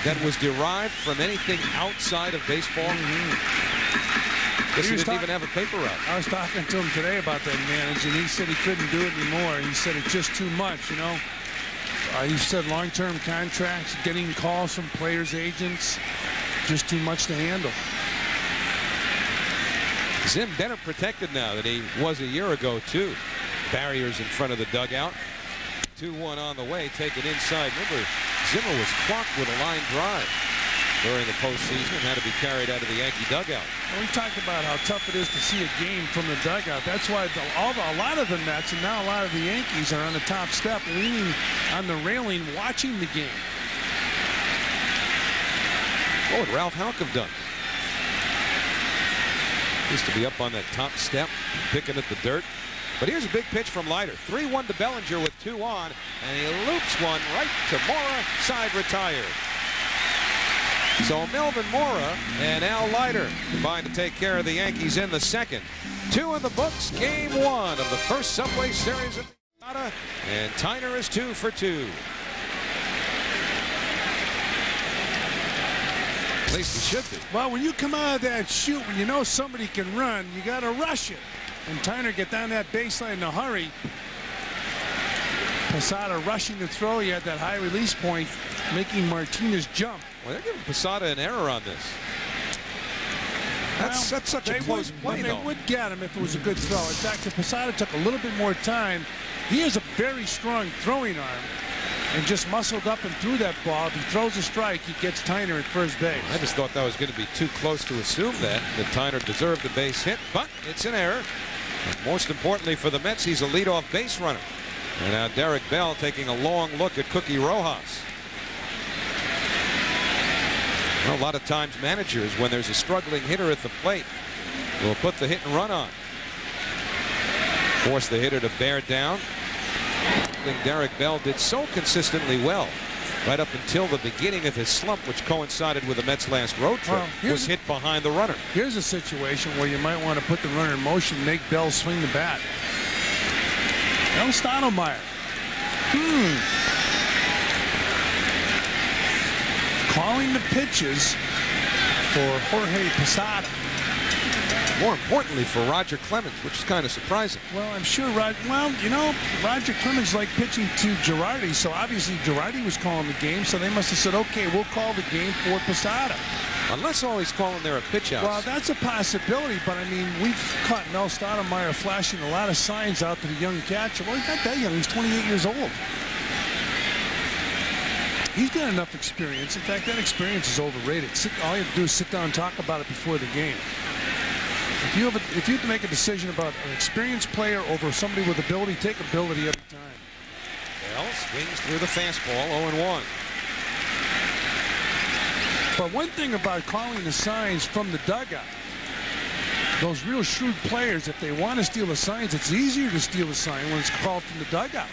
that was derived from anything outside of baseball. Guess he didn't even have a paper route. I was talking to him today about that manager, and he said he couldn't do it anymore. He said it's just too much, you know. He said long-term contracts, getting calls from players' agents, just too much to handle. Zim better protected now than he was a year ago, too. Barriers in front of the dugout. 2-1 on the way, take it inside. Remember, Zimmer was clocked with a line drive during the postseason and had to be carried out of the Yankee dugout. Well, we talked about how tough it is to see a game from the dugout. That's why a lot of the Mets and now a lot of the Yankees are on the top step, leaning on the railing, watching the game. What would Ralph Halcom done? Used to be up on that top step, picking at the dirt. But here's a big pitch from Leiter. 3-1 to Bellinger with 2 on, and he loops one right to Mora, side retired. So Melvin Mora and Al Leiter combined to take care of the Yankees in the second. 2 in the books, game 1 of the first Subway Series at the and Tyner is 2 for 2. At least he should be. Well, when you come out of that shoot, when you know somebody can run, you got to rush it. And Tyner get down that baseline in a hurry. Posada rushing the throw. He had that high release point, making Martinez jump. Well, they're giving Posada an error on this. That's such a close play, They would get him if it was a good throw. In fact, if Posada took a little bit more time, he has a very strong throwing arm and just muscled up and threw that ball. If he throws a strike, he gets Tyner at first base. I just thought that was going to be too close to assume that Tyner deserved the base hit, but it's an error. And most importantly for the Mets, he's a leadoff base runner. And now Derek Bell taking a long look at Cookie Rojas. Well, a lot of times managers, when there's a struggling hitter at the plate, will put the hit and run on. Force the hitter to bear down. I think Derek Bell did so consistently well right up until the beginning of his slump, which coincided with the Mets' last road trip, was hit behind the runner. Here's a situation where you might want to put the runner in motion, make Bell swing the bat. El Stottlemyre. Calling the pitches for Jorge Posada. More importantly for Roger Clemens, which is kind of surprising. Well, I'm sure Roger Clemens liked pitching to Girardi, so obviously Girardi was calling the game, so they must have said, okay, we'll call the game for Posada. Unless all he's calling there are pitch outs. Well, that's a possibility, but I mean, we've caught Mel Stottlemyre flashing a lot of signs out to the young catcher. Well, he's not that young. He's 28 years old. He's got enough experience. In fact, that experience is overrated. All you have to do is sit down and talk about it before the game. If you have to make a decision about an experienced player over somebody with ability, take ability every time. Bell swings through the fastball, 0-1. But one thing about calling the signs from the dugout, those real shrewd players, if they want to steal the signs, it's easier to steal a sign when it's called from the dugout.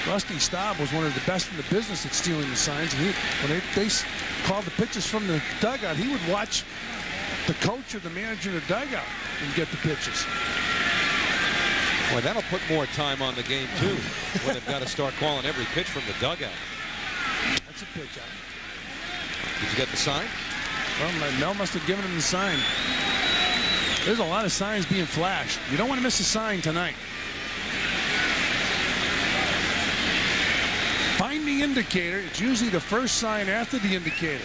Rusty Staub was one of the best in the business at stealing the signs. And when they called the pitches from the dugout, he would watch the coach or the manager in the dugout and get the pitches. Boy, that'll put more time on the game, too, when they've got to start calling every pitch from the dugout. That's a pitch out. Did you get the sign? Well, Mel must have given him the sign. There's a lot of signs being flashed. You don't want to miss a sign tonight. Find the indicator. It's usually the first sign after the indicator.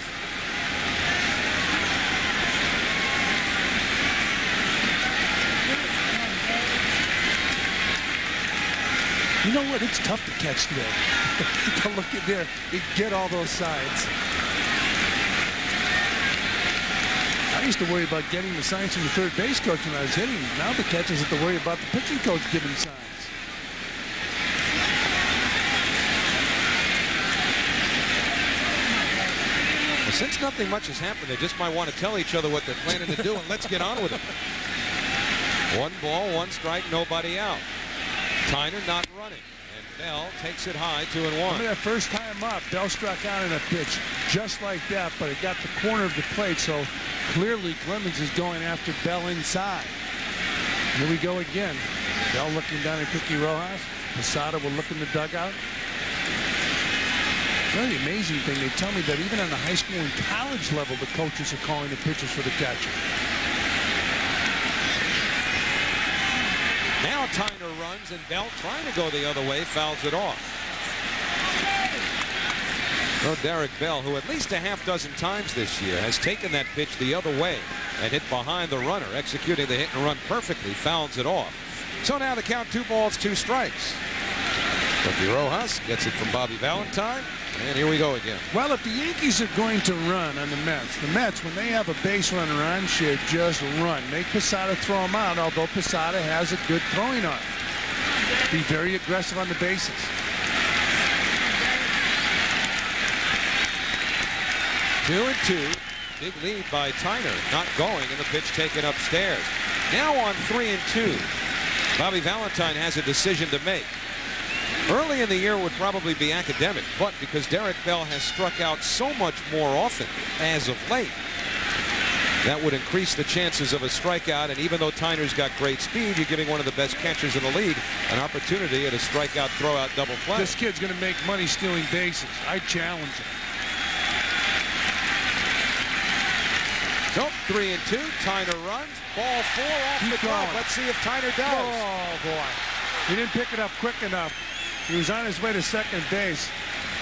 You know what? It's tough to catch today. Look at there. You get all those signs. I used to worry about getting the signs from the third base coach when I was hitting. Now the catchers have to worry about the pitching coach giving signs. Well, since nothing much has happened, they just might want to tell each other what they're planning to do, and let's get on with it. 1 ball, 1 strike, nobody out. Tyner not running, and Bell takes it high, 2-1. Remember that first time up, Bell struck out in a pitch just like that, but it got the corner of the plate, so clearly Clemens is going after Bell inside. Here we go again. Bell looking down at Cookie Rojas. Posada will look in the dugout. Really amazing thing, they tell me that even on the high school and college level, the coaches are calling the pitches for the catcher. Now Tyner runs, and Bell trying to go the other way, fouls it off. Well, Derek Bell, who at least a half dozen times this year has taken that pitch the other way and hit behind the runner, executing the hit and run perfectly, fouls it off. So now the count 2 balls, 2 strikes. Cookie Rojas gets it from Bobby Valentine, and here we go again. Well, if the Yankees are going to run on the Mets, when they have a base runner on, should just run. Make Posada throw him out, although Posada has a good throwing arm. Be very aggressive on the bases. Two and 2. Big lead by Tyner. Not going, and the pitch taken upstairs. Now on 3 and 2. Bobby Valentine has a decision to make. Early in the year would probably be academic, but because Derek Bell has struck out so much more often as of late, that would increase the chances of a strikeout. And even though Tyner's got great speed, you're giving one of the best catchers in the league an opportunity at a strikeout, throw-out, double play. This kid's going to make money stealing bases. I challenge him. So 3 and 2. Tyner runs. Ball 4 off the glove. Let's see if Tyner does. Oh, boy. He didn't pick it up quick enough. He was on his way to second base.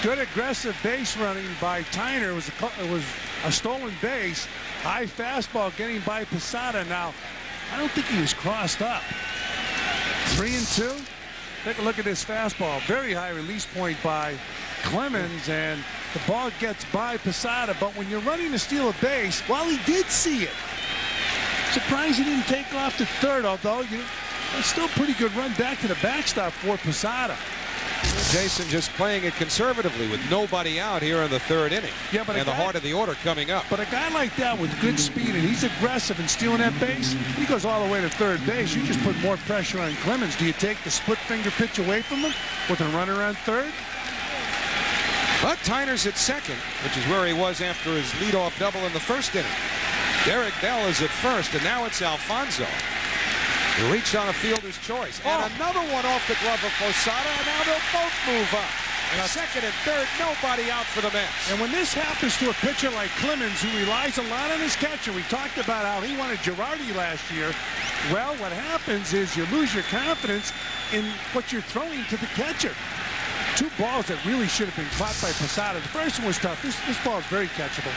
Good aggressive base running by Tyner. It was a stolen base. High fastball getting by Posada. Now, I don't think he was crossed up. 3-2. Take a look at this fastball. Very high release point by Clemens, and the ball gets by Posada. But when you're running to steal a base, while he did see it, surprised he didn't take off to third, although it's still a pretty good run back to the backstop for Posada. Jason just playing it conservatively with nobody out here in the third inning. Yeah, but and the heart of the order coming up. But a guy like that with good speed, and he's aggressive in stealing that base, he goes all the way to third base. You just put more pressure on Clemens. Do you take the split finger pitch away from him with a runner on third? But Tyner's at second, which is where he was after his leadoff double in the first inning. Derek Bell is at first, and now it's Alfonso. He reached on a fielder's choice. And another one off the glove of Posada, and now they'll both move up. And second and third, nobody out for the Mets. And when this happens to a pitcher like Clemens, who relies a lot on his catcher, we talked about how he wanted Girardi last year. Well, what happens is you lose your confidence in what you're throwing to the catcher. Two balls that really should have been caught by Posada. The first one was tough. This ball is very catchable.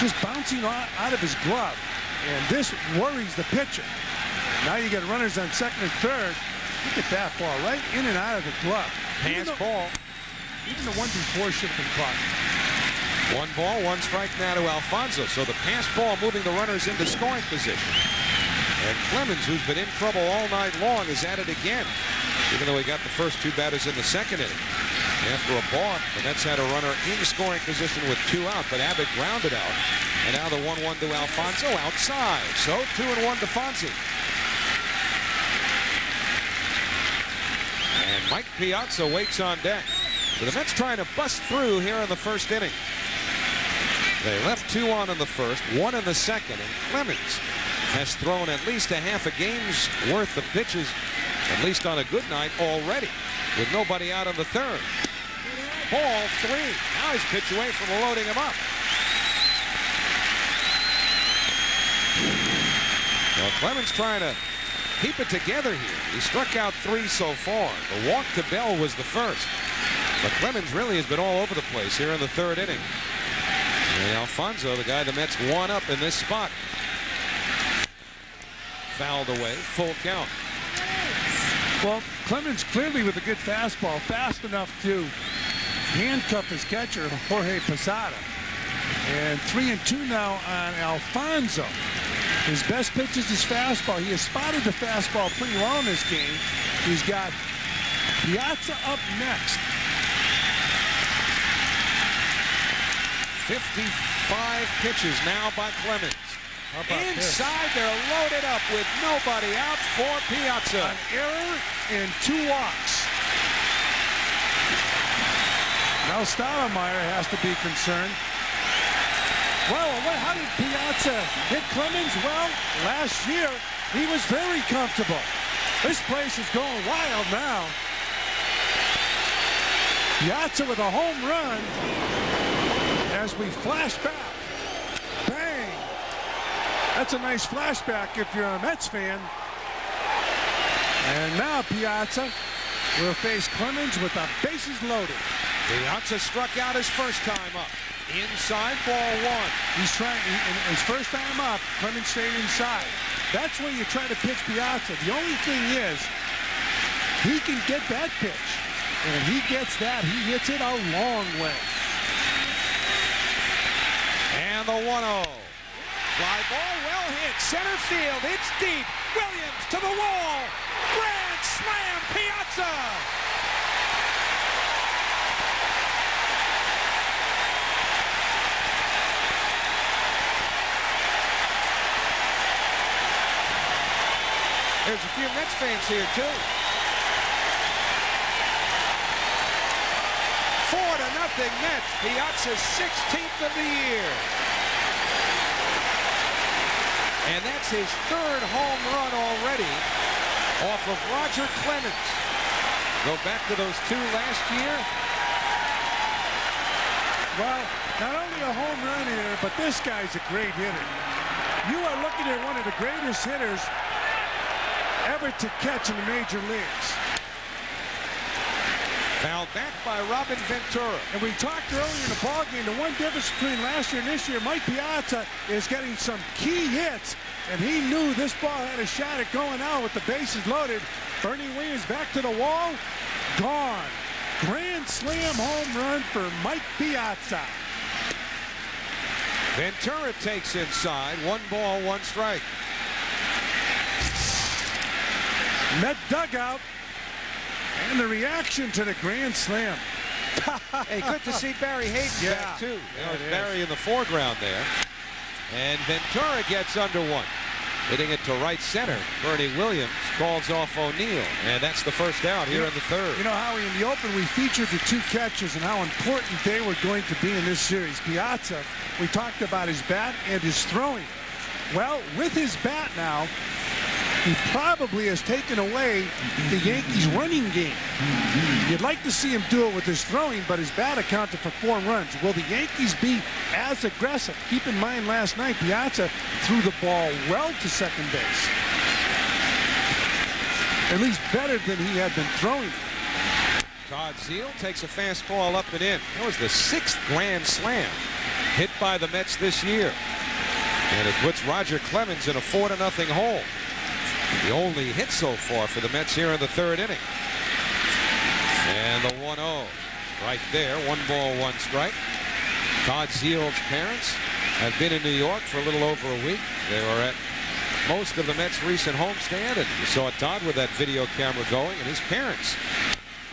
Just bouncing out of his glove. And this worries the pitcher. Now you get runners on second and third. Look at that ball right in and out of the glove. Pass ball. Even the one before should have been caught. 1 ball, 1 strike now to Alfonso. So the pass ball moving the runners into scoring position. And Clemens, who's been in trouble all night long, is at it again. Even though he got the first 2 batters in the second inning. After a balk, the Mets had a runner in scoring position with 2 out, but Abbott grounded out. And now the 1-1 to Alfonso outside. So 2-1 to Fonzie. And Mike Piazza waits on deck. So the Mets trying to bust through here in the first inning. They left 2 on in the first, 1 in the second, and Clemens has thrown at least a half a game's worth of pitches, at least on a good night already, with nobody out in the third. Ball 3. Now he's pitched away from loading him up. Well, Clemens trying to keep it together here. He struck out 3 so far. The walk to Bell was the first. But Clemens really has been all over the place here in the third inning. And Alfonso, the guy the Mets won up in this spot. Fouled away, full count. Well, Clemens clearly with a good fastball, fast enough to handcuff his catcher, Jorge Posada. And 3-2 now on Alfonso. His best pitch is his fastball. He has spotted the fastball pretty well in this game. He's got Piazza up next. 55 pitches now by Clemens. Inside, they're loaded up with nobody out for Piazza. An error and 2 walks. Now Stoudemire has to be concerned. Well, how did Piazza hit Clemens? Well, last year, he was very comfortable. This place is going wild now. Piazza with a home run as we flash back. Bang! That's a nice flashback if you're a Mets fan. And now Piazza will face Clemens with the bases loaded. Piazza struck out his first time up. Inside, ball 1. He's trying, his first time up, Clemens stayed inside. That's where you try to pitch Piazza. The only thing is, he can get that pitch. And if he gets that, he hits it a long way. And the 1-0. Fly ball, well hit. Center field, it's deep. Williams to the wall. Grand slam, Piazza. There's a few Mets fans here, too. 4-0 Mets. Piazza's 16th of the year. And that's his 3rd home run already off of Roger Clemens. Go back to those 2 last year. Well, not only a home run here, but this guy's a great hitter. You are looking at one of the greatest hitters ever to catch in the major leagues. Fouled back by Robin Ventura. And we talked earlier in the ballgame, the one difference between last year and this year, Mike Piazza is getting some key hits, and he knew this ball had a shot at going out with the bases loaded. Bernie Williams back to the wall, gone. Grand slam home run for Mike Piazza. Ventura takes inside. 1 ball, 1 strike. Met dugout. And the reaction to the grand slam. Hey, good to see Barry Hayden back, too. Barry in the foreground there. And Ventura gets under 1. Hitting it to right center. Bernie Williams calls off O'Neill. And that's the first out here in the 3rd. You know, Howie, in the open, we featured the 2 catches and how important they were going to be in this series. Piazza, we talked about his bat and his throwing. Well, with his bat now, he probably has taken away the Yankees' running game. You'd like to see him do it with his throwing, but his bat accounted for 4 runs. Will the Yankees be as aggressive? Keep in mind, last night, Piazza threw the ball well to second base. At least better than he had been throwing. Todd Zeile takes a fastball up and in. That was the 6th grand slam hit by the Mets this year. And it puts Roger Clemens in a 4-0 hole. The only hit so far for the Mets here in the 3rd inning. And the 1-0 right there. 1 ball, 1 strike. Todd Zeile's parents have been in New York for a little over a week. They were at most of the Mets' recent homestand, and you saw Todd with that video camera going, and his parents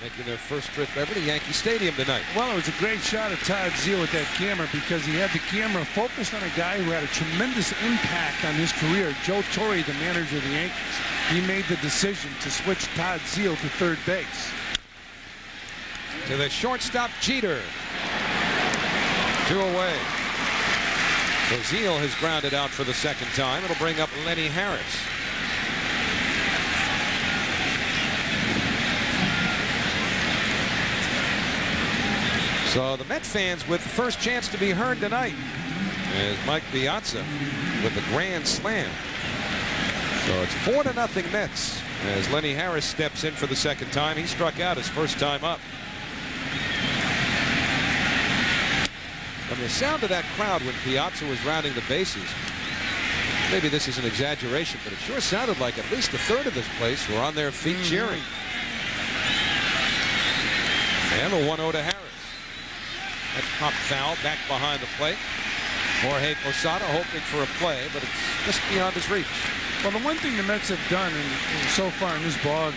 making their first trip ever to Yankee Stadium tonight. Well, it was a great shot of Todd Zeile with that camera because he had the camera focused on a guy who had a tremendous impact on his career, Joe Torre, the manager of the Yankees. He made the decision to switch Todd Zeile to 3rd base. To the shortstop, Jeter. 2 away. So Zeile has grounded out for the 2nd time. It'll bring up Lenny Harris. So the Met fans with the first chance to be heard tonight is Mike Piazza with the grand slam. So it's 4-0 Mets as Lenny Harris steps in for the 2nd time. He struck out his first time up. From the sound of that crowd when Piazza was rounding the bases, maybe this is an exaggeration, but it sure sounded like at least a 1/3 of this place were on their feet cheering. And the 1-0 to Harris. That's popped foul back behind the plate. Jorge Posada hoping for a play, but it's just beyond his reach. Well, the one thing the Mets have done so far in this ballgame,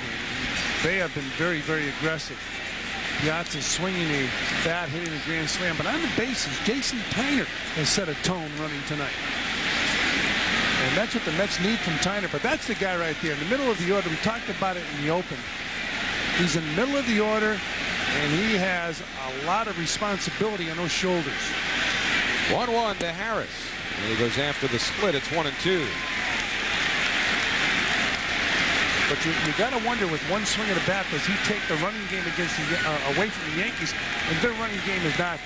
they have been very, very aggressive. Piazza swinging a bat, hitting a grand slam, but on the bases, Jason Tyner has set a tone running tonight. And that's what the Mets need from Tyner, but that's the guy right there in the middle of the order. We talked about it in the open. He's in the middle of the order, and he has a lot of responsibility on those shoulders. 1-1 to Harris. And he goes after the split. It's 1-2. But you got to wonder, with one swing of the bat, does he take the running game against away from the Yankees? And their running game is not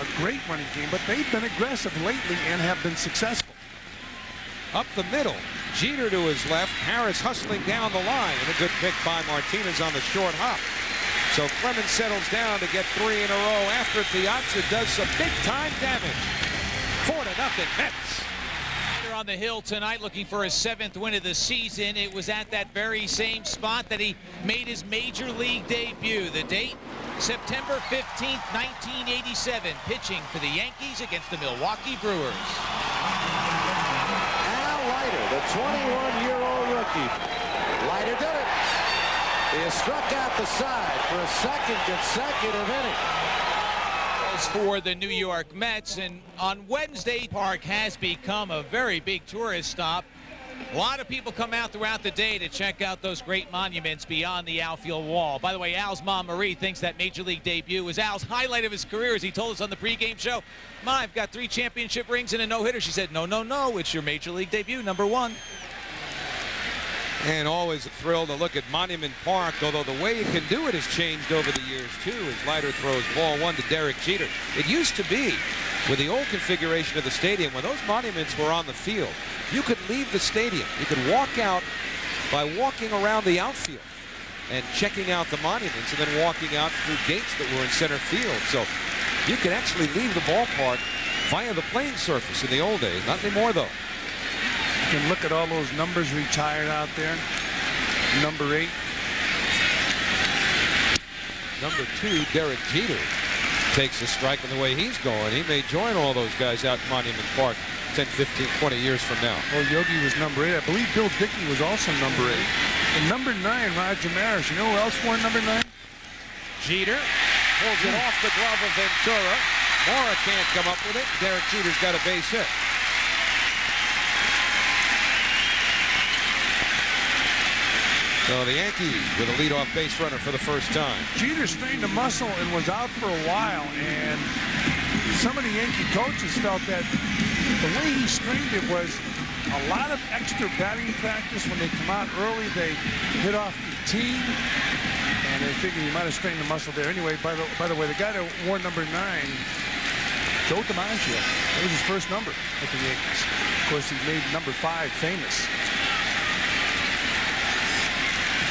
a great running game, but they've been aggressive lately and have been successful. Up the middle, Jeter to his left, Harris hustling down the line, and a good pick by Martinez on the short hop. So Clemens settles down to get 3 in a row after Piazza does some big-time damage. 4-0 Mets. On the hill tonight looking for his 7th win of the season. It was at that very same spot that he made his major league debut. The date, September 15th, 1987, pitching for the Yankees against the Milwaukee Brewers. Al Leiter, the 21-year-old rookie. Leiter did it. He has struck out the side for a 2nd consecutive inning. For the New York Mets, and on Wednesday, Park has become a very big tourist stop. A lot of people come out throughout the day to check out those great monuments beyond the outfield wall. By the way, Al's mom, Marie, thinks that major league debut was Al's highlight of his career, as he told us on the pregame show. Ma, I've got 3 championship rings and a no-hitter. She said, no, no, no, it's your major league debut, #1. And always a thrill to look at Monument Park, although the way you can do it has changed over the years, too, as Leiter throws ball 1 to Derek Jeter. It used to be, with the old configuration of the stadium, when those monuments were on the field, you could leave the stadium. You could walk out by walking around the outfield. and checking out the monuments and then walking out through gates that were in center field. So you could actually leave the ballpark via the playing surface in the old days. Not anymore, though. You can look at all those numbers retired out there. Number 8. Number 2, Derek Jeter, takes a strike, and the way he's going, he may join all those guys out in Monument Park 10, 15, 20 years from now. Well, Yogi was number 8. I believe Bill Dickey was also number 8. And number 9, Roger Maris. You know who else wore number 9? Jeter pulls it off the glove of Ventura. Mora can't come up with it. Derek Jeter's got a base hit. So the Yankees with a leadoff base runner for the first time. Jeter strained a muscle and was out for a while, and some of the Yankee coaches felt that the way he strained it was a lot of extra batting practice. When they come out early, they hit off the tee, and they figured he might have strained the muscle there. Anyway, by the way, the guy that wore number 9, Joe DiMaggio, that was his first number at the Yankees. Of course, he made number 5 famous.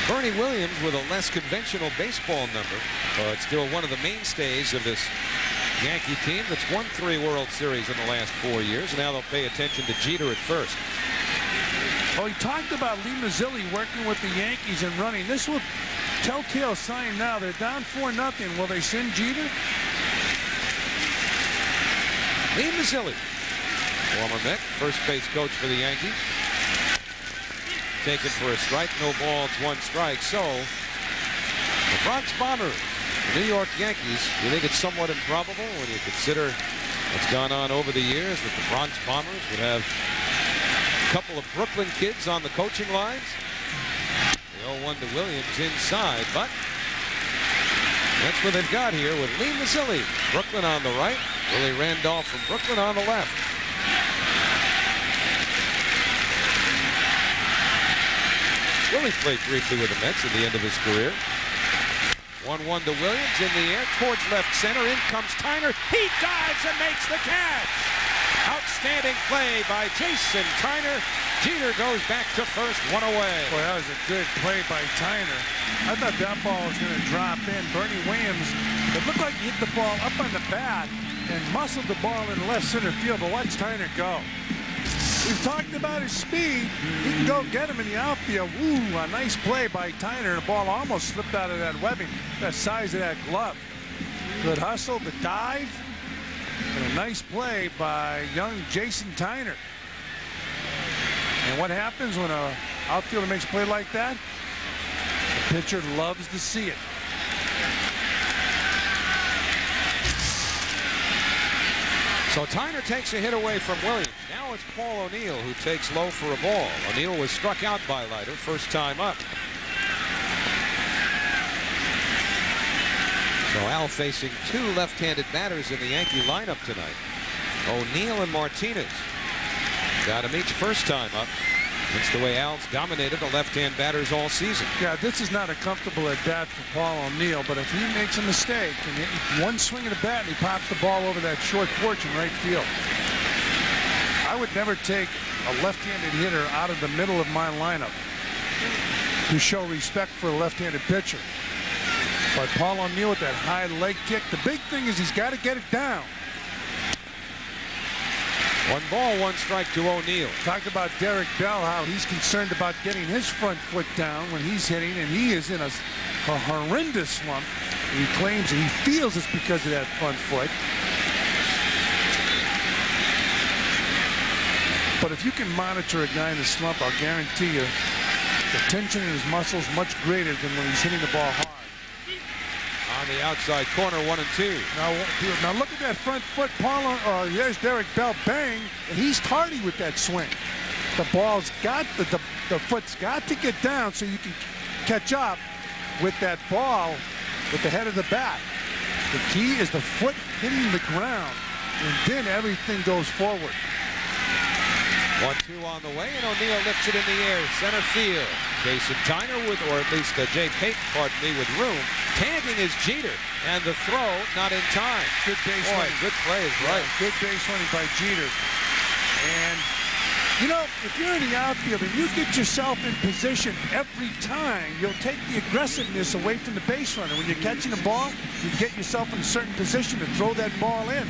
Bernie Williams with a less conventional baseball number, but still one of the mainstays of this Yankee team that's won 3 World Series in the last 4 years. Now they'll pay attention to Jeter at first. Well, he talked about Lee Mazzilli working with the Yankees and running. This will telltale sign now. They're down 4-0. Will they send Jeter? Lee Mazzilli, former Met, first base coach for the Yankees. Taken for a strike, no balls, 1 strike. So the Bronx Bombers, the New York Yankees, you think it's somewhat improbable when you consider what's gone on over the years that the Bronx Bombers would have a couple of Brooklyn kids on the coaching lines. The 0-1 to Williams inside, but that's what they've got here with Lee Mazzilli. Brooklyn on the right, Willie Randolph from Brooklyn on the left. Willie played briefly with the Mets at the end of his career. 1-1 to Williams in the air towards left center. In comes Tyner. He dives and makes the catch. Outstanding play by Jason Tyner. Jeter goes back to first, 1 away. Boy, that was a good play by Tyner. I thought that ball was going to drop in. Bernie Williams, it looked like he hit the ball up on the bat and muscled the ball in left center field, but watch Tyner go. We've talked about his speed. He can go get him in the outfield. Woo, a nice play by Tyner. The ball almost slipped out of that webbing, that size of that glove. Good hustle, the dive, and a nice play by young Jason Tyner. And what happens when an outfielder makes a play like that? The pitcher loves to see it. So Tyner takes a hit away from Williams. Now it's Paul O'Neill who takes low for a ball. O'Neill was struck out by Leiter first time up. So Al facing 2 left-handed batters in the Yankee lineup tonight. O'Neill and Martinez. Got him each first time up. That's the way Al's dominated the left-hand batters all season. Yeah, this is not a comfortable at bat for Paul O'Neill, but if he makes a mistake and one swing of the bat and he pops the ball over that short porch in right field, I would never take a left-handed hitter out of the middle of my lineup to show respect for a left-handed pitcher. But Paul O'Neill with that high leg kick, the big thing is he's got to get it down. 1 ball, 1 strike to O'Neill. Talked about Derek Bell, how he's concerned about getting his front foot down when he's hitting, and he is in a horrendous slump. He claims he feels it's because of that front foot. But if you can monitor a guy in a slump, I'll guarantee you the tension in his muscles much greater than when he's hitting the ball hard. On the outside corner, 1 and 2. Now look at that front foot. There's Derek Bell, bang, and he's tardy with that swing. The ball's got the foot's got to get down so you can catch up with that ball with the head of the bat. The key is the foot hitting the ground, and then everything goes forward. 1-2 on the way, and O'Neill lifts it in the air, center field. Jason Tyner with, or at least Jay Payton, pardon me, with room. Tagging is Jeter, and the throw not in time. Good base running. running. Good plays, right. Good base running by Jeter. And You know, if you're in the outfield and you get yourself in position every time, you'll take the aggressiveness away from the base runner. When you're catching the ball, you get yourself in a certain position to throw that ball in.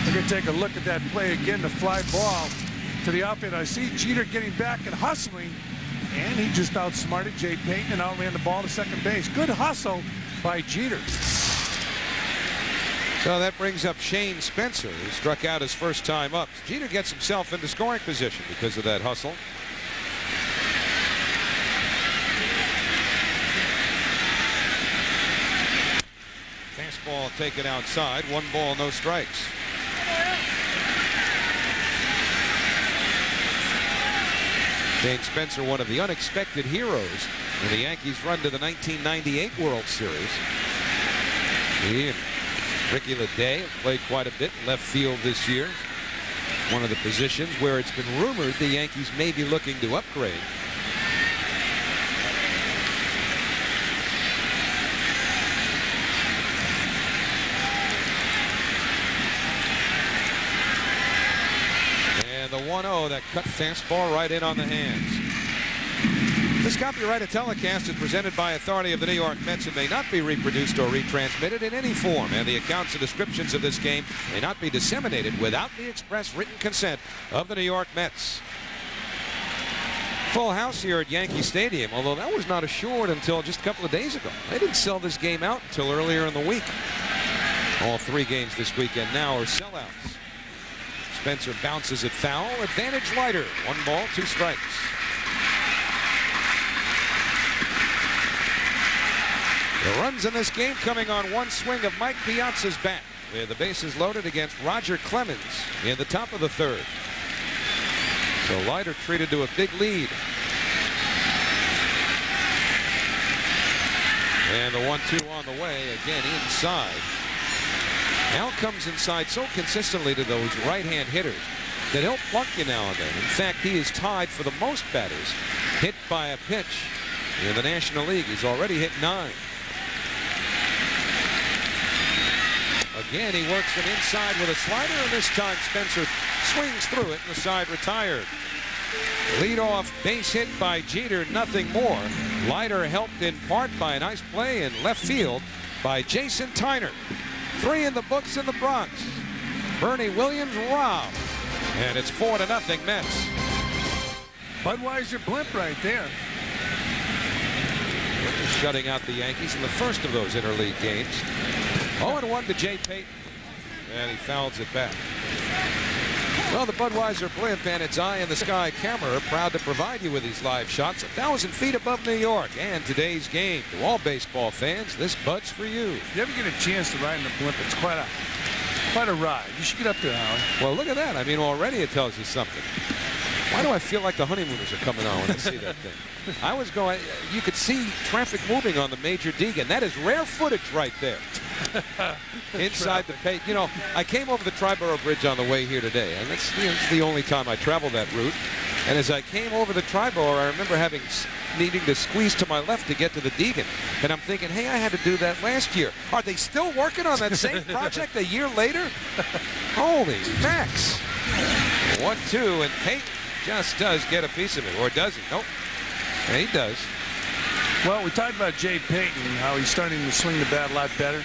We're going to take a look at that play again, the fly ball to the outfield. I see Jeter getting back and hustling, and he just outsmarted Jay Payton and outran the ball to second base. Good hustle by Jeter. So that brings up Shane Spencer, who struck out his first time up. Jeter gets himself into scoring position because of that hustle. Fastball taken outside. 1 ball, no strikes. Shane Spencer, one of the unexpected heroes in the Yankees' run to the 1998 World Series. He and Ricky Leday have played quite a bit in left field this year. One of the positions where it's been rumored the Yankees may be looking to upgrade. And the 1-0, that cut fastball right in on the hands. This copyrighted telecast is presented by authority of the New York Mets and may not be reproduced or retransmitted in any form, and the accounts and descriptions of this game may not be disseminated without the express written consent of the New York Mets. Full house here at Yankee Stadium, although that was not assured until just a couple of days ago. They didn't sell this game out until earlier in the week. All 3 games this weekend now are sellouts. Spencer bounces it foul. Advantage Leiter. 1 ball, 2 strikes. The runs in this game coming on 1 swing of Mike Piazza's bat, with the bases loaded against Roger Clemens in the top of the 3rd. So Leiter treated to a big lead. And the 1-2 on the way, again inside. Al comes inside so consistently to those right-hand hitters that he'll plunk you now and then. In fact, he is tied for the most batters hit by a pitch in the National League. He's already hit 9. Again, he works it inside with a slider, and this time Spencer swings through it, and the side retired. Leadoff base hit by Jeter, nothing more. Leiter helped in part by a nice play in left field by Jason Tyner. 3 in the books in the Bronx. Bernie Williams robbed, and it's 4-0 Mets. Budweiser blimp right there. Shutting out the Yankees in the first of those interleague games. 0-1 to Jay Payton, and he fouls it back. Well, the Budweiser blimp and its eye in the sky camera are proud to provide you with these live shots 1,000 feet above New York. And today's game, to all baseball fans, this Bud's for you. If you ever get a chance to ride in the blimp, it's quite a ride. You should get up there, Howie. Well, look at that. I mean, already it tells you something. Why do I feel like the honeymooners are coming on when I see that thing? I was going, you could see traffic moving on the Major Deegan. That is rare footage right there. Inside the pay. You know, I came over the Triborough Bridge on the way here today, and it's the only time I travel that route. And as I came over the Triborough, I remember needing to squeeze to my left to get to the Deegan. And I'm thinking, hey, I had to do that last year. Are they still working on that same project a year later? Holy Max. 1-2, and Payton just does get a piece of it, or does he? Nope. Yeah, he does. Well, we talked about Jay Payton, how he's starting to swing the bat a lot better.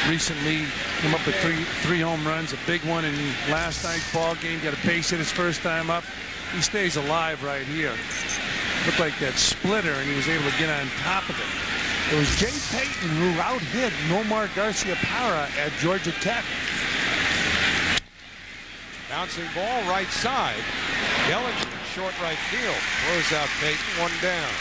Recently, came up with three home runs, a big one in last night's ball game. Got a base hit his first time up. He stays alive right here. Looked like that splitter, and he was able to get on top of it. It was Jay Payton who out-hit Nomar Garcia-Parra at Georgia Tech. Bouncing ball right side. Bellinger in short right field. Throws out Payton, 1 down.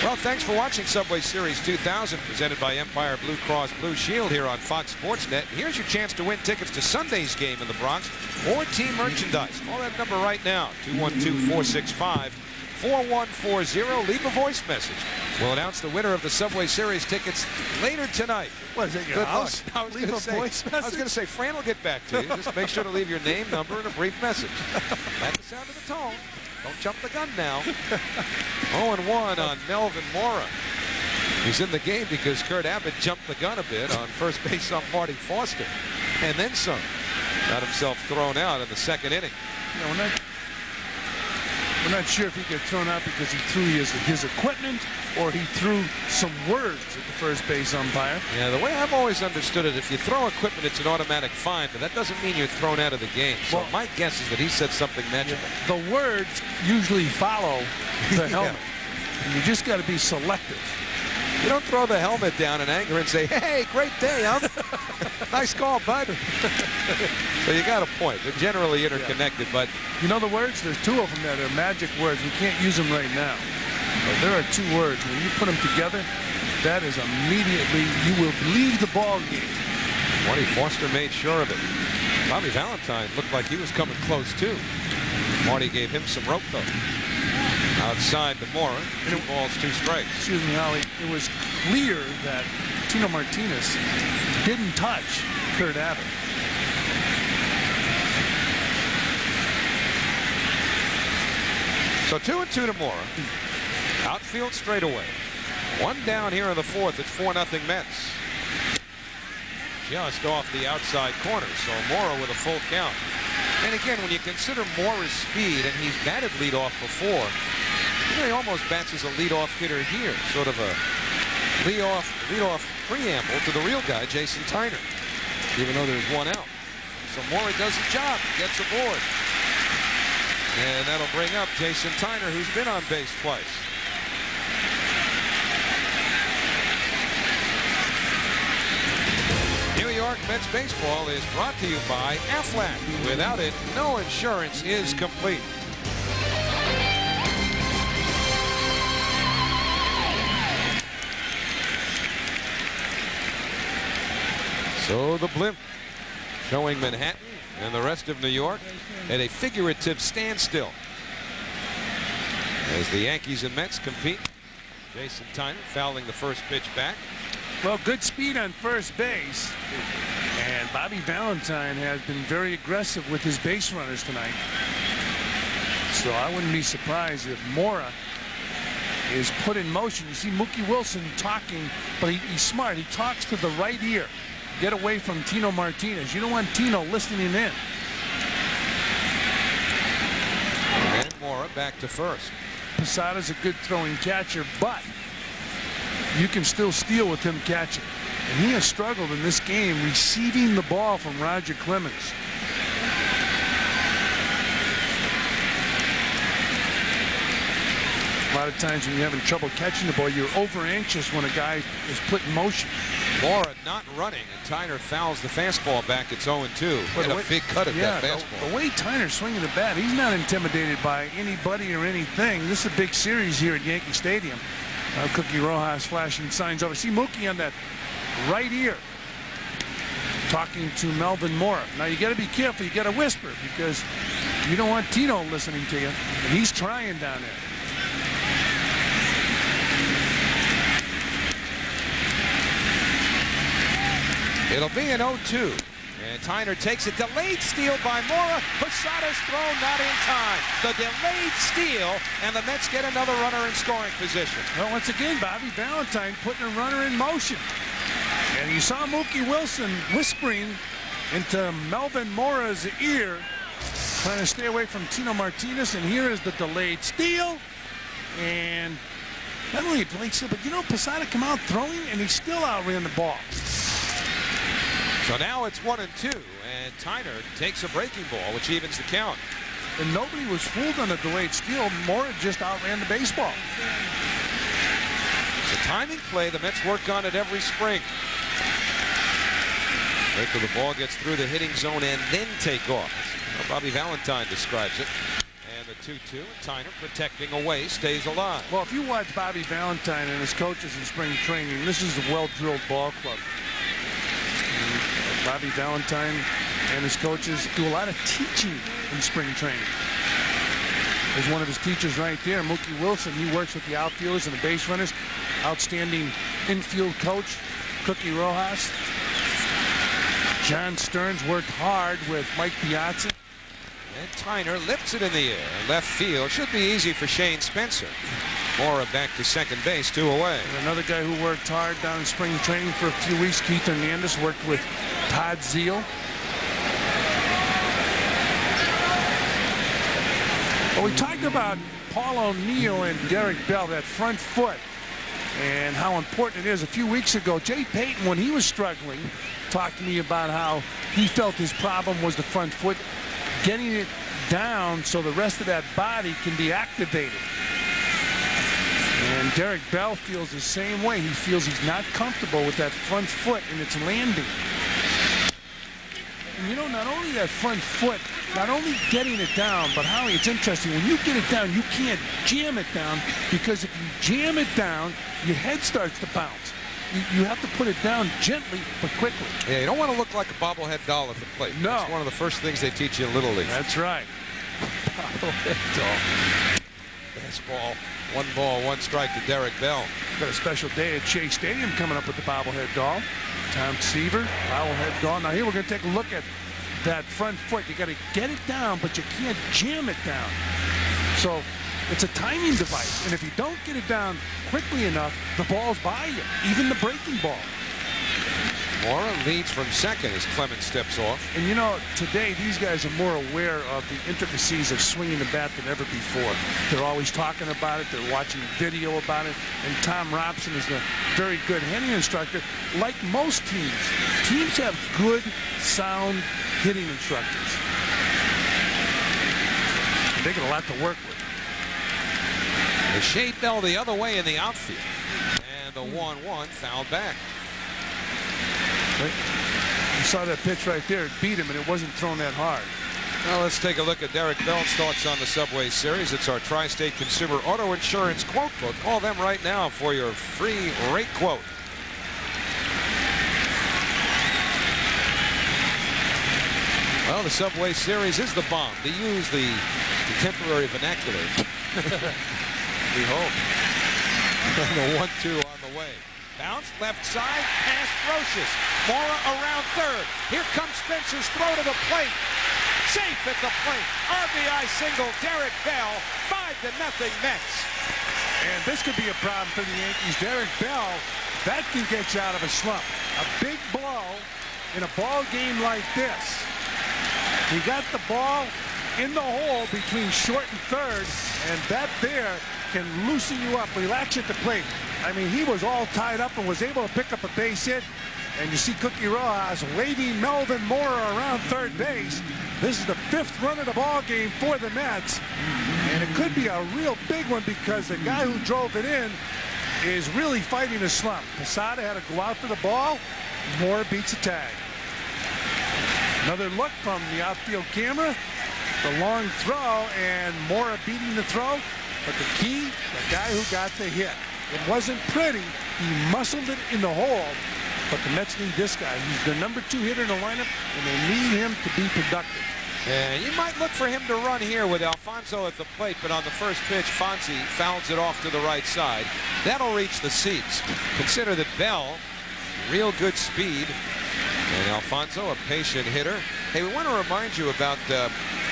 Well, thanks for watching Subway Series 2000, presented by Empire Blue Cross Blue Shield here on Fox Sports Net. Here's your chance to win tickets to Sunday's game in the Bronx or team merchandise. Call that number right now, 212-465-4140. Leave a voice message. We'll announce the winner of the Subway Series tickets later tonight. What is it, your Good house? luck. I was Leave a voice message? I was going to say, Fran will get back to you. Just make sure to leave your name, number, and a brief message. Like the sound of the tone. Don't jump the gun now. 0-1 on Melvin Mora. He's in the game because Curt Abbott jumped the gun a bit on first base on Marty Foster. And then some. Got himself thrown out in the second inning. Yeah, we're not sure if he got thrown out because he threw his equipment or he threw some words at the first base umpire. Yeah, the way I've always understood it, if you throw equipment, it's an automatic fine, but that doesn't mean you're thrown out of the game. So Well, my guess is that he said something magical. The words usually follow the helmet. And you just got to be selective. You don't throw the helmet down in anger and say, hey, great day, nice call, bud. So you got a point. They're generally interconnected, but You know the words? There's two of them that are magic words. We can't use them right now. But there are two words. When you put them together, that is immediately, you will leave the ball game. Marty Foster made sure of it. Bobby Valentine looked like he was coming close, too. Marty gave him some rope, though. Outside to Mora, 2 balls, 2 strikes. Excuse me, Howie. It was clear that Tino Martinez didn't touch Curt Abbott. So 2-2 to Mora. Outfield straightaway. 1 down here in the 4th. It's 4-0 Mets. Just off the outside corner. So Mora with a full count. And again, when you consider Mora's speed, and he's batted leadoff before, he almost bats as a leadoff hitter here. Sort of a leadoff preamble to the real guy, Jason Tyner, even though there's 1 out. So Mora does his job, gets aboard. And that'll bring up Jason Tyner, who's been on base twice. New York Mets baseball is brought to you by Aflac. Without it, no insurance is complete. So the blimp showing Manhattan and the rest of New York at a figurative standstill as the Yankees and Mets compete. Jason Tyner fouling the first pitch back. Well, good speed on first base. And Bobby Valentine has been very aggressive with his base runners tonight. So I wouldn't be surprised if Mora is put in motion. You see Mookie Wilson talking, but he's smart. He talks to the right ear. Get away from Tino Martinez. You don't want Tino listening in. And Mora back to first. Posada's a good throwing catcher, but you can still steal with him catching. And he has struggled in this game receiving the ball from Roger Clemens. A lot of times when you're having trouble catching the ball, you're over anxious when a guy is put in motion. Mora not running, and Tyner fouls the fastball back. It's 0-2. Hit a big cut at that fastball. The way Tyner's swinging the bat, he's not intimidated by anybody or anything. This is a big series here at Yankee Stadium. Cookie Rojas flashing signs over. See Mookie on that right ear talking to Melvin Mora. Now you got to be careful. You got to whisper because you don't want Tino listening to you. And he's trying down there. It'll be an 0-2. And Tyner takes it. Delayed steal by Mora. Posada's thrown not in time. The delayed steal, and the Mets get another runner in scoring position. Well, once again, Bobby Valentine putting a runner in motion. And you saw Mookie Wilson whispering into Melvin Mora's ear, trying to stay away from Tino Martinez. And here is the delayed steal. And not only a delayed steal, but you know, Posada come out throwing, and he still outran the ball. So now it's 1-2, and Tyner takes a breaking ball, which evens the count. And nobody was fooled on the delayed steal. Mora just outran the baseball. It's a timing play the Mets work on it every spring. Wait till the ball gets through the hitting zone and then take off. That's how Bobby Valentine describes it. And the 2-2, and Tyner protecting away, stays alive. Well, if you watch Bobby Valentine and his coaches in spring training, this is a well-drilled ball club. Bobby Valentine and his coaches do a lot of teaching in spring training. There's one of his teachers right there, Mookie Wilson. He works with the outfielders and the base runners. Outstanding infield coach, Cookie Rojas. John Stearns worked hard with Mike Piazza. And Tyner lifts it in the air. Left field should be easy for Shane Spencer. Mora back to second base, 2 away. And another guy who worked hard down in spring training for a few weeks, Keith Hernandez, worked with Todd Zeal. Well, we talked about Paul O'Neill and Derek Bell, that front foot, and how important it is. A few weeks ago, Jay Payton, when he was struggling, talked to me about how he felt his problem was the front foot, getting it down so the rest of that body can be activated. And Derek Bell feels the same way. He feels he's not comfortable with that front foot and its landing. And you know, not only that front foot, not only getting it down, but Howie, it's interesting. When you get it down, you can't jam it down, because if you jam it down, your head starts to bounce. You have to put it down gently but quickly. Yeah, you don't want to look like a bobblehead doll at the plate. No. That's one of the first things they teach you in Little League. That's right. Bobblehead doll. Fastball, 1 ball, 1 strike to Derek Bell. Got a special day at Yankee Stadium coming up with the bobblehead doll. Tom Seaver, bobblehead doll. Now here we're going to take a look at that front foot. You got to get it down, but you can't jam it down. So it's a timing device, and if you don't get it down quickly enough, the ball's by you, even the breaking ball. Mora leads from second as Clemens steps off. And you know, today these guys are more aware of the intricacies of swinging the bat than ever before. They're always talking about it. They're watching video about it. And Tom Robson is a very good hitting instructor. Like most teams have good, sound hitting instructors. And they got a lot to work with. The shade Bell the other way in the outfield. And the 1-1 fouled back. You saw that pitch right there. It beat him, and it wasn't thrown that hard. Now let's take a look at Derek Bell's thoughts on the Subway Series. It's our Tri-State Consumer Auto Insurance Quote Book. Call them right now for your free rate quote. Well, the Subway Series is the bomb, to use the contemporary vernacular. We hope. The 1-2 on the way. Bounce left side, pass Brocious. Mora around third. Here comes Spencer's throw to the plate. Safe at the plate. RBI single, Derek Bell. 5-0 Mets. And this could be a problem for the Yankees. Derek Bell, that can get you out of a slump. A big blow in a ball game like this. He got the ball in the hole between short and third, and that there can loosen you up, relax at the plate. I mean, he was all tied up and was able to pick up a base hit. And you see Cookie Rojas waving Melvin Mora around third base. This is the 5th run of the ball game for the Mets. And it could be a real big one, because the guy who drove it in is really fighting a slump. Posada had to go out for the ball. Mora beats a tag. Another look from the outfield camera. The long throw, and Mora beating the throw. But the key, the guy who got the hit. It wasn't pretty. He muscled it in the hole. But the Mets need this guy. He's the number 2 hitter in the lineup, and they need him to be productive. And you might look for him to run here with Alfonso at the plate, but on the first pitch, Fonzie fouls it off to the right side. That'll reach the seats. Consider that Bell, real good speed, and Alfonso, a patient hitter. Hey, we want to remind you about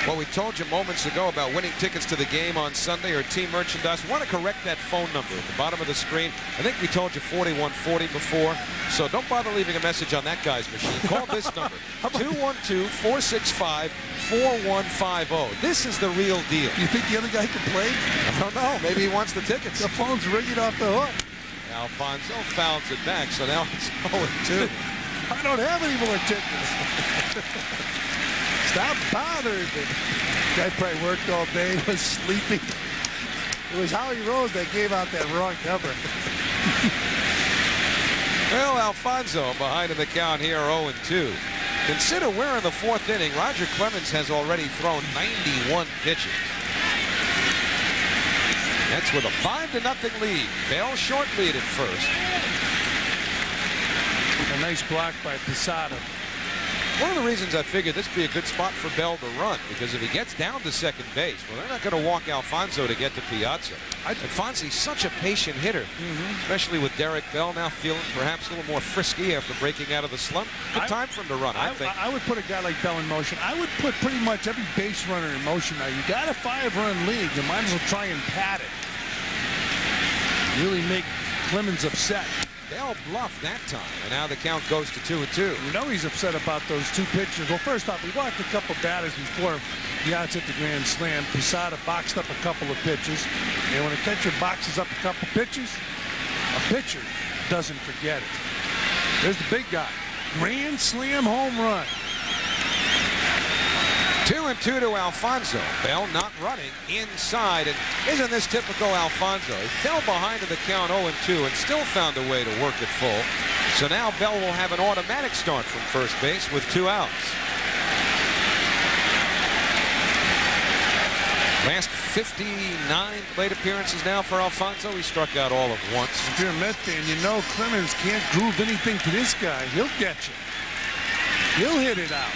what we told you moments ago about winning tickets to the game on Sunday or team merchandise. We want to correct that phone number at the bottom of the screen. I think we told you 4140 before, so don't bother leaving a message on that guy's machine. Call this number, 212-465-4150. This is the real deal. You think the other guy can play? I don't know. Maybe he wants the tickets. The phone's ringing off the hook. Alfonso fouls it back, so now it's 0-2. I don't have any more tickets. Stop bothering me. Guy probably worked all day, was sleeping. It was Howie Rose that gave out that wrong number. Well, Alfonso behind in the count here, 0-2. Consider we're in the 4th inning. Roger Clemens has already thrown 91 pitches. That's with a 5-0 lead. Bell short lead at first. A nice block by Posada. One of the reasons I figured this would be a good spot for Bell to run, because if he gets down to second base, well, they're not going to walk Alfonso to get to Piazza. And Fonzie's such a patient hitter, especially with Derek Bell now feeling perhaps a little more frisky after breaking out of the slump. Good time for him to run, I think. I would put a guy like Bell in motion. I would put pretty much every base runner in motion now. You got a 5-run league. You might as well try and pad it. really make Clemens upset. Bell bluffed that time, and now the count goes to 2-2. You know he's upset about those two pitchers. Well, first off, he walked a couple batters before the outs at the grand slam. Posada boxed up a couple of pitches. And when a catcher boxes up a couple pitches, a pitcher doesn't forget it. There's the big guy. Grand slam home run. 2-2 to Alfonso. Bell not running inside. And isn't this typical Alfonso? He fell behind in the count 0-2 and still found a way to work it full. So now Bell will have an automatic start from first base with 2 outs. Last 59 plate appearances now for Alfonso. He struck out all of once. If you're a Met fan, you know Clemens can't groove anything to this guy. He'll get you. He'll hit it out.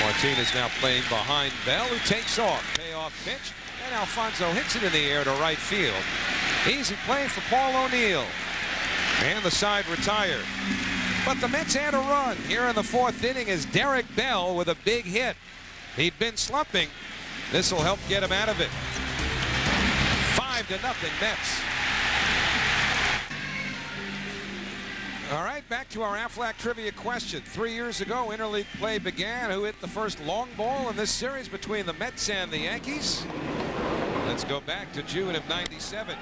Martinez now playing behind Bell, who takes off. Payoff pitch, and Alfonso hits it in the air to right field. Easy play for Paul O'Neill. And the side retired. But the Mets had a run here in the 4th inning as Derek Bell with a big hit. He'd been slumping. This will help get him out of it. 5-0 Mets. All right, back to our Aflac trivia question. 3 years ago, interleague play began. Who hit the first long ball in this series between the Mets and the Yankees? Let's go back to June of '97.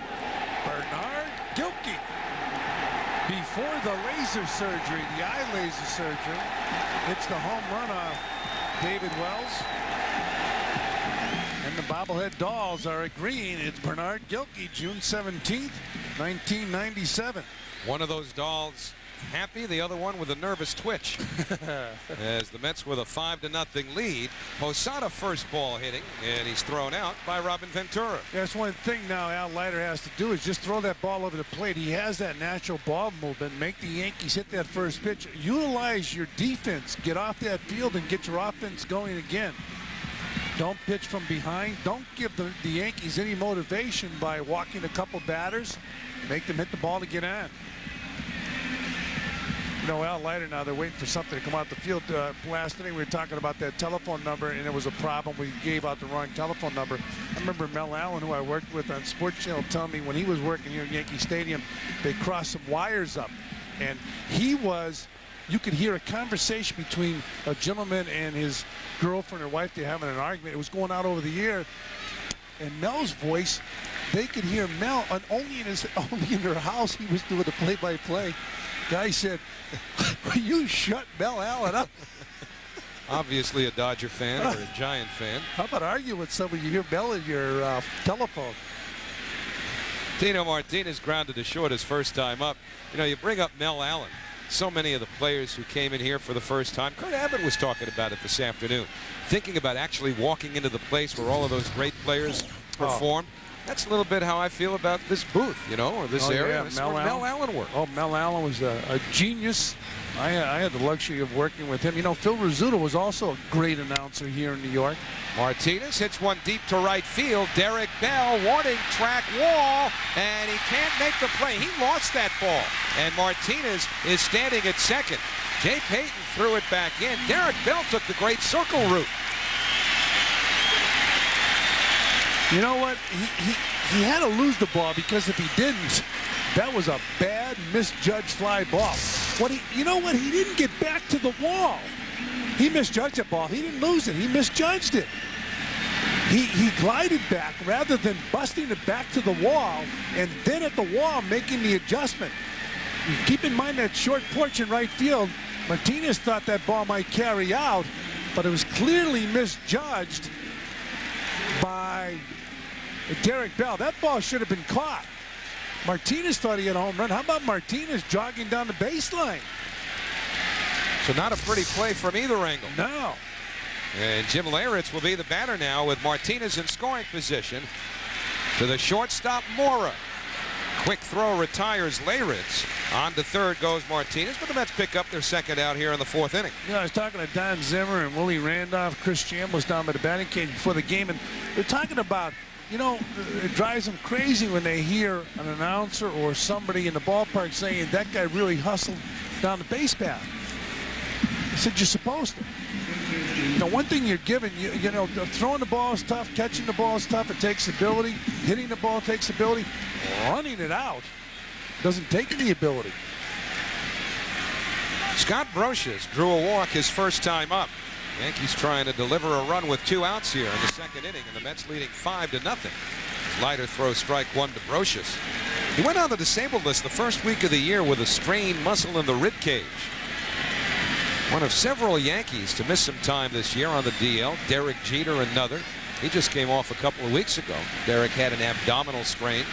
Bernard Gilkey. Before the laser surgery, the eye laser surgery, hits the home run off David Wells. And the bobblehead dolls are agreeing it's Bernard Gilkey, June 17th, 1997. One of those dolls happy, the other one with a nervous twitch. As the Mets with a 5-0 lead. Posada first ball hitting, and he's thrown out by Robin Ventura. That's one thing now Al Leiter has to do is just throw that ball over the plate. He has that natural ball movement. Make the Yankees hit that first pitch. Utilize your defense. Get off that field and get your offense going again. Don't pitch from behind. Don't give the Yankees any motivation by walking a couple batters. Make them hit the ball to get on. You know, Al Leiter now, they're waiting for something to come out the field. Last inning, we were talking about that telephone number, and it was a problem. We gave out the wrong telephone number. I remember Mel Allen, who I worked with on Sports Channel, telling me when he was working here at Yankee Stadium, they crossed some wires up. And you could hear a conversation between a gentleman and his girlfriend or wife. They're having an argument. It was going out over the air. And Mel's voice, they could hear Mel, and only in their house he was doing the play-by-play. Guy said, will you shut Mel Allen up? Obviously a Dodger fan or a Giant fan. How about arguing with somebody? You hear Mel in your telephone. Tino Martinez grounded to short his first time up. You know, you bring up Mel Allen. So many of the players who came in here for the first time. Kurt Abbott was talking about it this afternoon. Thinking about actually walking into the place where all of those great players performed. That's a little bit how I feel about this booth, you know, or this area. Yeah, this is where Mel Allen worked. Oh, Mel Allen was a genius. I had the luxury of working with him. You know, Phil Rizzuto was also a great announcer here in New York. Martinez hits one deep to right field. Derek Bell, warning track wall, and he can't make the play. He lost that ball, and Martinez is standing at second. Jay Payton threw it back in. Derek Bell took the great circle route. You know what? He had to lose the ball, because if he didn't, that was a bad, misjudged fly ball. You know what? He didn't get back to the wall. He misjudged that ball. He didn't lose it. He misjudged it. He glided back rather than busting it back to the wall, and then at the wall making the adjustment. Keep in mind that short porch in right field. Martinez thought that ball might carry out, but it was clearly misjudged by Derek Bell. That ball should have been caught. Martinez thought he had a home run. How about Martinez jogging down the baseline? So not a pretty play from either angle. No. And Jim Leyritz will be the batter now with Martinez in scoring position. To the shortstop, Mora. Quick throw retires Leyritz. On to third goes Martinez, but the Mets pick up their second out here in the 4th inning. You know, I was talking to Don Zimmer and Willie Randolph. Chris Chambliss down by the batting cage before the game, and they're talking about, you know, it drives them crazy when they hear an announcer or somebody in the ballpark saying that guy really hustled down the base path. I said, you're supposed to. Now, one thing you're given, you know, throwing the ball is tough, catching the ball is tough. It takes ability. Hitting the ball takes ability. Running it out doesn't take any ability. Scott Brocious drew a walk his first time up. Yankees trying to deliver a run with 2 outs here in the second inning, and the Mets leading 5-0. Leiter throws strike 1 to Brocious. He went on the disabled list the first week of the year with a strained muscle in the rib cage. One of several Yankees to miss some time this year on the DL. Derek Jeter, another. He just came off a couple of weeks ago. Derek had an abdominal strain.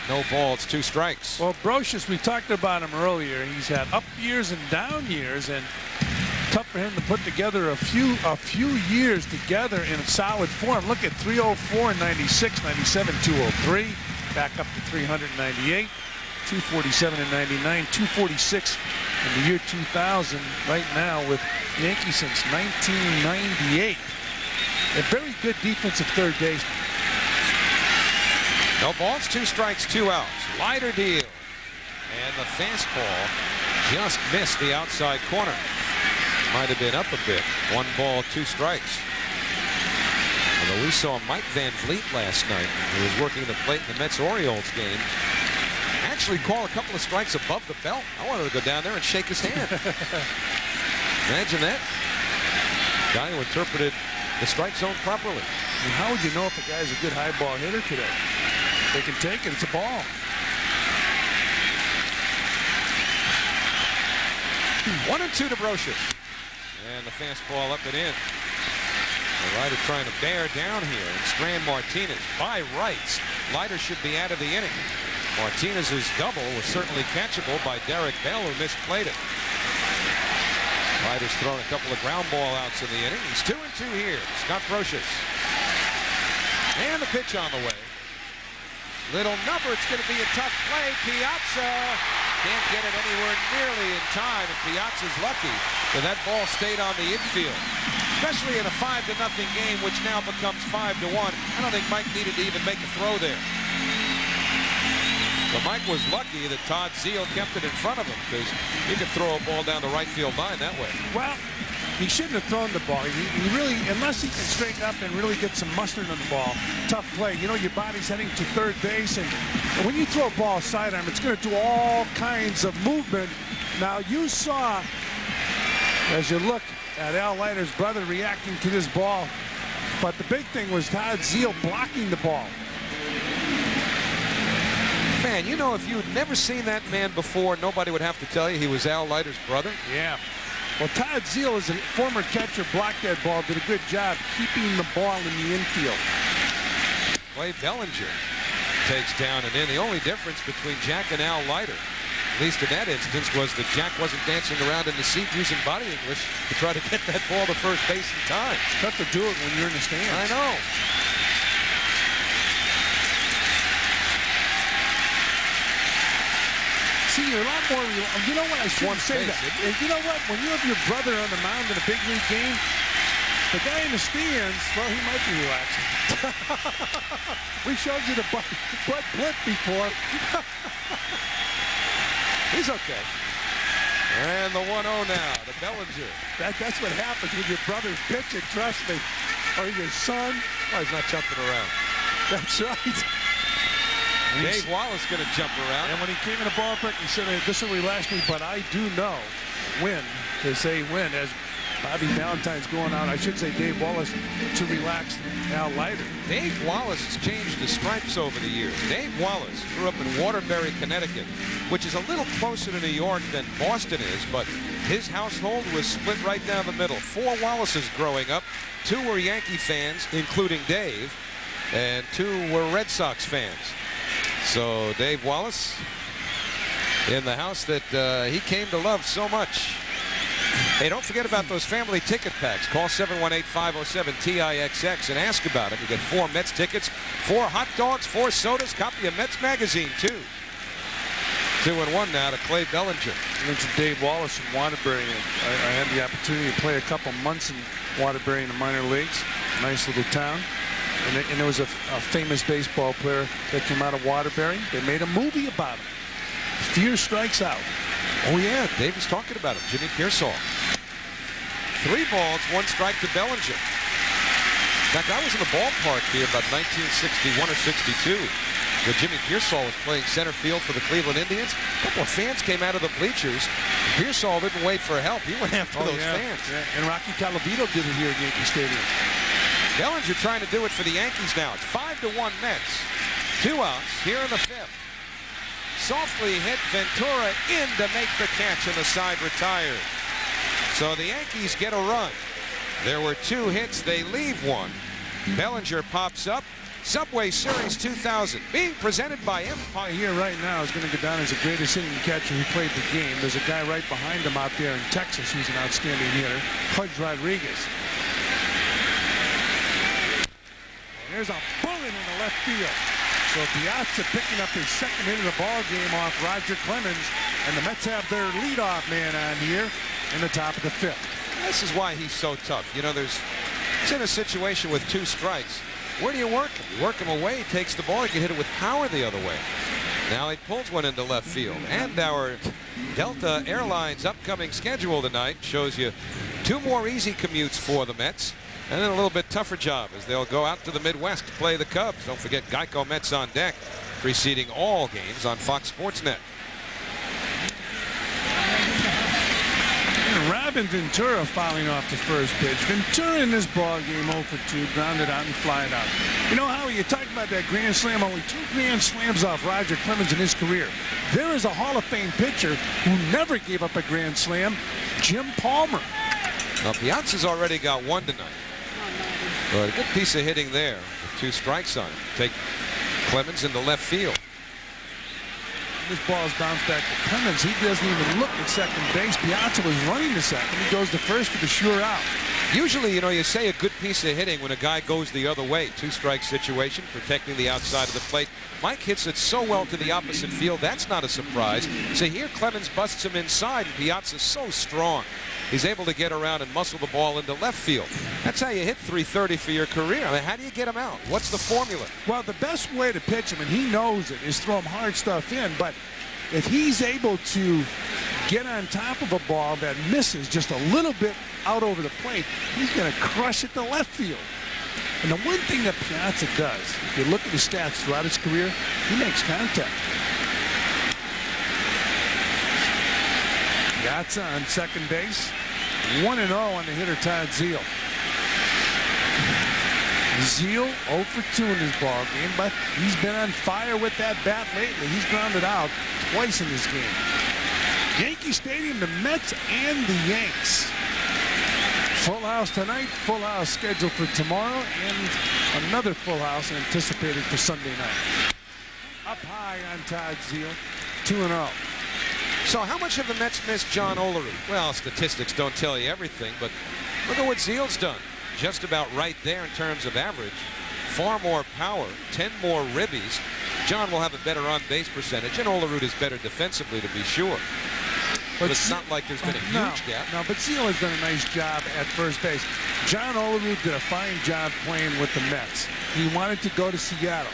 No ball, it's 2 strikes. Well, Brocious, we talked about him earlier. He's had up years and down years, and tough for him to put together a few years together in solid form. Look at 304 in 96, 97, 203, back up to 398, 247 in 99, 246 in the year 2000. Right now with Yankees since 1998. A very good defensive third baseman. No balls, 2 strikes, 2 outs. Leiter deal. And the fastball just missed the outside corner. Might have been up a bit. 1 ball, 2 strikes. Although we saw Mike Van Vliet last night, who was working the plate in the Mets-Orioles game, actually call a couple of strikes above the belt. I wanted to go down there and shake his hand. Imagine that. Guy who interpreted the strike zone properly. I mean, how would you know if a guy's a good high ball hitter today? They can take it. It's a ball. 1-2 to Brocious. And the fastball up and in. The Leiter trying to bear down here. And Strand Martinez by rights. Leiter should be out of the inning. Martinez's double was certainly catchable by Derek Bell, who misplayed it. Leiter's thrown a couple of ground ball outs in the inning. He's 2-2 here. Scott Brocious. And the pitch on the way. Little number. It's going to be a tough play. Piazza can't get it anywhere nearly in time, and Piazza's lucky that that ball stayed on the infield. Especially in a 5-0 game, which now becomes 5-1. I don't think Mike needed to even make a throw there. But Mike was lucky that Todd Zeile kept it in front of him, because he could throw a ball down the right field line that way. Well, he shouldn't have thrown the ball. He really, unless he can straighten up and really get some mustard on the ball, tough play. You know, your body's heading to third base, and when you throw a ball sidearm, it's going to do all kinds of movement. Now, you saw, as you look at Al Leiter's brother reacting to this ball, but the big thing was Todd Zeile blocking the ball. Man, you know, if you had never seen that man before, nobody would have to tell you he was Al Leiter's brother. Yeah. Well, Todd Zeile, as a former catcher, blocked that ball, did a good job keeping the ball in the infield. Wade Bellinger takes down and in. The only difference between Jack and Al Leiter, at least in that instance, was that Jack wasn't dancing around in the seat using body English to try to get that ball to first base in time. It's tough to do it when you're in the stands. I know. See, you're a lot more, you know what, I shouldn't say that. You know what, when you have your brother on the mound in a big league game, the guy in the stands, well, he might be relaxing. We showed you the butt blip before. He's okay. And the 1-0 now, the Bellinger. That's what happens when your brother's pitching, trust me. Or your son. Oh, he's not jumping around. That's right. Dave Wallace going to jump around. And when he came in the ballpark, he said, this will relax me, but I do know when to say when, as Bobby Valentine's going out, I should say Dave Wallace, to relax Al Leiter. Dave Wallace has changed his stripes over the years. Dave Wallace grew up in Waterbury, Connecticut, which is a little closer to New York than Boston is, but his household was split right down the middle. 4 Wallaces growing up. 2 were Yankee fans, including Dave, and 2 were Red Sox fans. So Dave Wallace in the house that he came to love so much. Hey, don't forget about those family ticket packs. Call 718-507-TIXX and ask about it. You get 4 Mets tickets, 4 hot dogs, 4 sodas, copy of Mets magazine too. 2-1 now to Clay Bellinger. You mentioned Dave Wallace in Waterbury. I had the opportunity to play a couple months in Waterbury in the minor leagues. Nice little town. And there was a famous baseball player that came out of Waterbury. They made a movie about him. Fear Strikes Out. Oh, yeah, Dave's talking about him. Jimmy Pearsall. 3 balls, 1 strike to Bellinger. In fact, I was in the ballpark here about 1961 or 62 when Jimmy Pearsall was playing center field for the Cleveland Indians. A couple of fans came out of the bleachers. Pearsall didn't wait for help. He went after those fans. Yeah. And Rocky Calavito did it here at Yankee Stadium. Bellinger trying to do it for the Yankees now. It's 5-1 Mets. 2 outs here in the 5th. Softly hit Ventura in to make the catch, and the side retired. So the Yankees get a run. There were 2 hits. They leave 1. Bellinger pops up. Subway Series 2000 being presented by Empire. Here right now is going to go down as the greatest hitting catcher who played the game. There's a guy right behind him out there in Texas who's an outstanding hitter, Pudge Rodriguez. And there's a bullet in the left field. So Piazza picking up his 2nd hit of the ball game off Roger Clemens, and the Mets have their leadoff man on here in the top of the 5th. This is why he's so tough. You know, he's in a situation with 2 strikes. Where do you work him? You work him away, he takes the ball, you can hit it with power the other way. Now he pulls one into left field. And our Delta Airlines upcoming schedule tonight shows you 2 more easy commutes for the Mets, and then a little bit tougher job as they'll go out to the Midwest to play the Cubs. Don't forget Geico Mets on deck, preceding all games on Fox Sports Net. Robin Ventura fouling off the first pitch. Ventura in this ball game 0 for 2, grounded out and flying out. You know, Howie, you talked about that grand slam, only 2 grand slams off Roger Clemens in his career. There is a Hall of Fame pitcher who never gave up a grand slam, Jim Palmer. Now Piazza's already got 1 tonight. But a good piece of hitting there with 2 strikes on it. Take Clemens into left field. This ball's bounced back to Clemens. He doesn't even look at second base. Piazza was running to second. He goes to first for the sure out. Usually, you know, you say a good piece of hitting when a guy goes the other way. 2-strike situation, protecting the outside of the plate. Mike hits it so well to the opposite field, that's not a surprise. So here Clemens busts him inside, and Piazza's so strong. He's able to get around and muscle the ball into left field. That's how you hit 330 for your career. I mean, how do you get him out? What's the formula? Well, the best way to pitch him, and he knows it, is throw him hard stuff in. But if he's able to get on top of a ball that misses just a little bit out over the plate, he's going to crush it to left field. And the one thing that Piazza does, if you look at his stats throughout his career, he makes contact. Piazza on second base. 1-0 on the hitter Todd Zeile. Zeile 0 for 2 in his ball game, but he's been on fire with that bat lately. He's grounded out twice in this game. Yankee Stadium, the Mets and the Yanks. Full house tonight, full house scheduled for tomorrow, and another full house anticipated for Sunday night. Up high on Todd Zeile, 2-0. So how much have the Mets missed John Olerud? Well, statistics don't tell you everything, but look at what Zeile's done. Just about right there in terms of average. Far more power, 10 more ribbies. John will have a better on-base percentage, and Olerud is better defensively, to be sure. But it's not like there's been a huge gap. No, but Zeile has done a nice job at first base. John Olerud did a fine job playing with the Mets. He wanted to go to Seattle.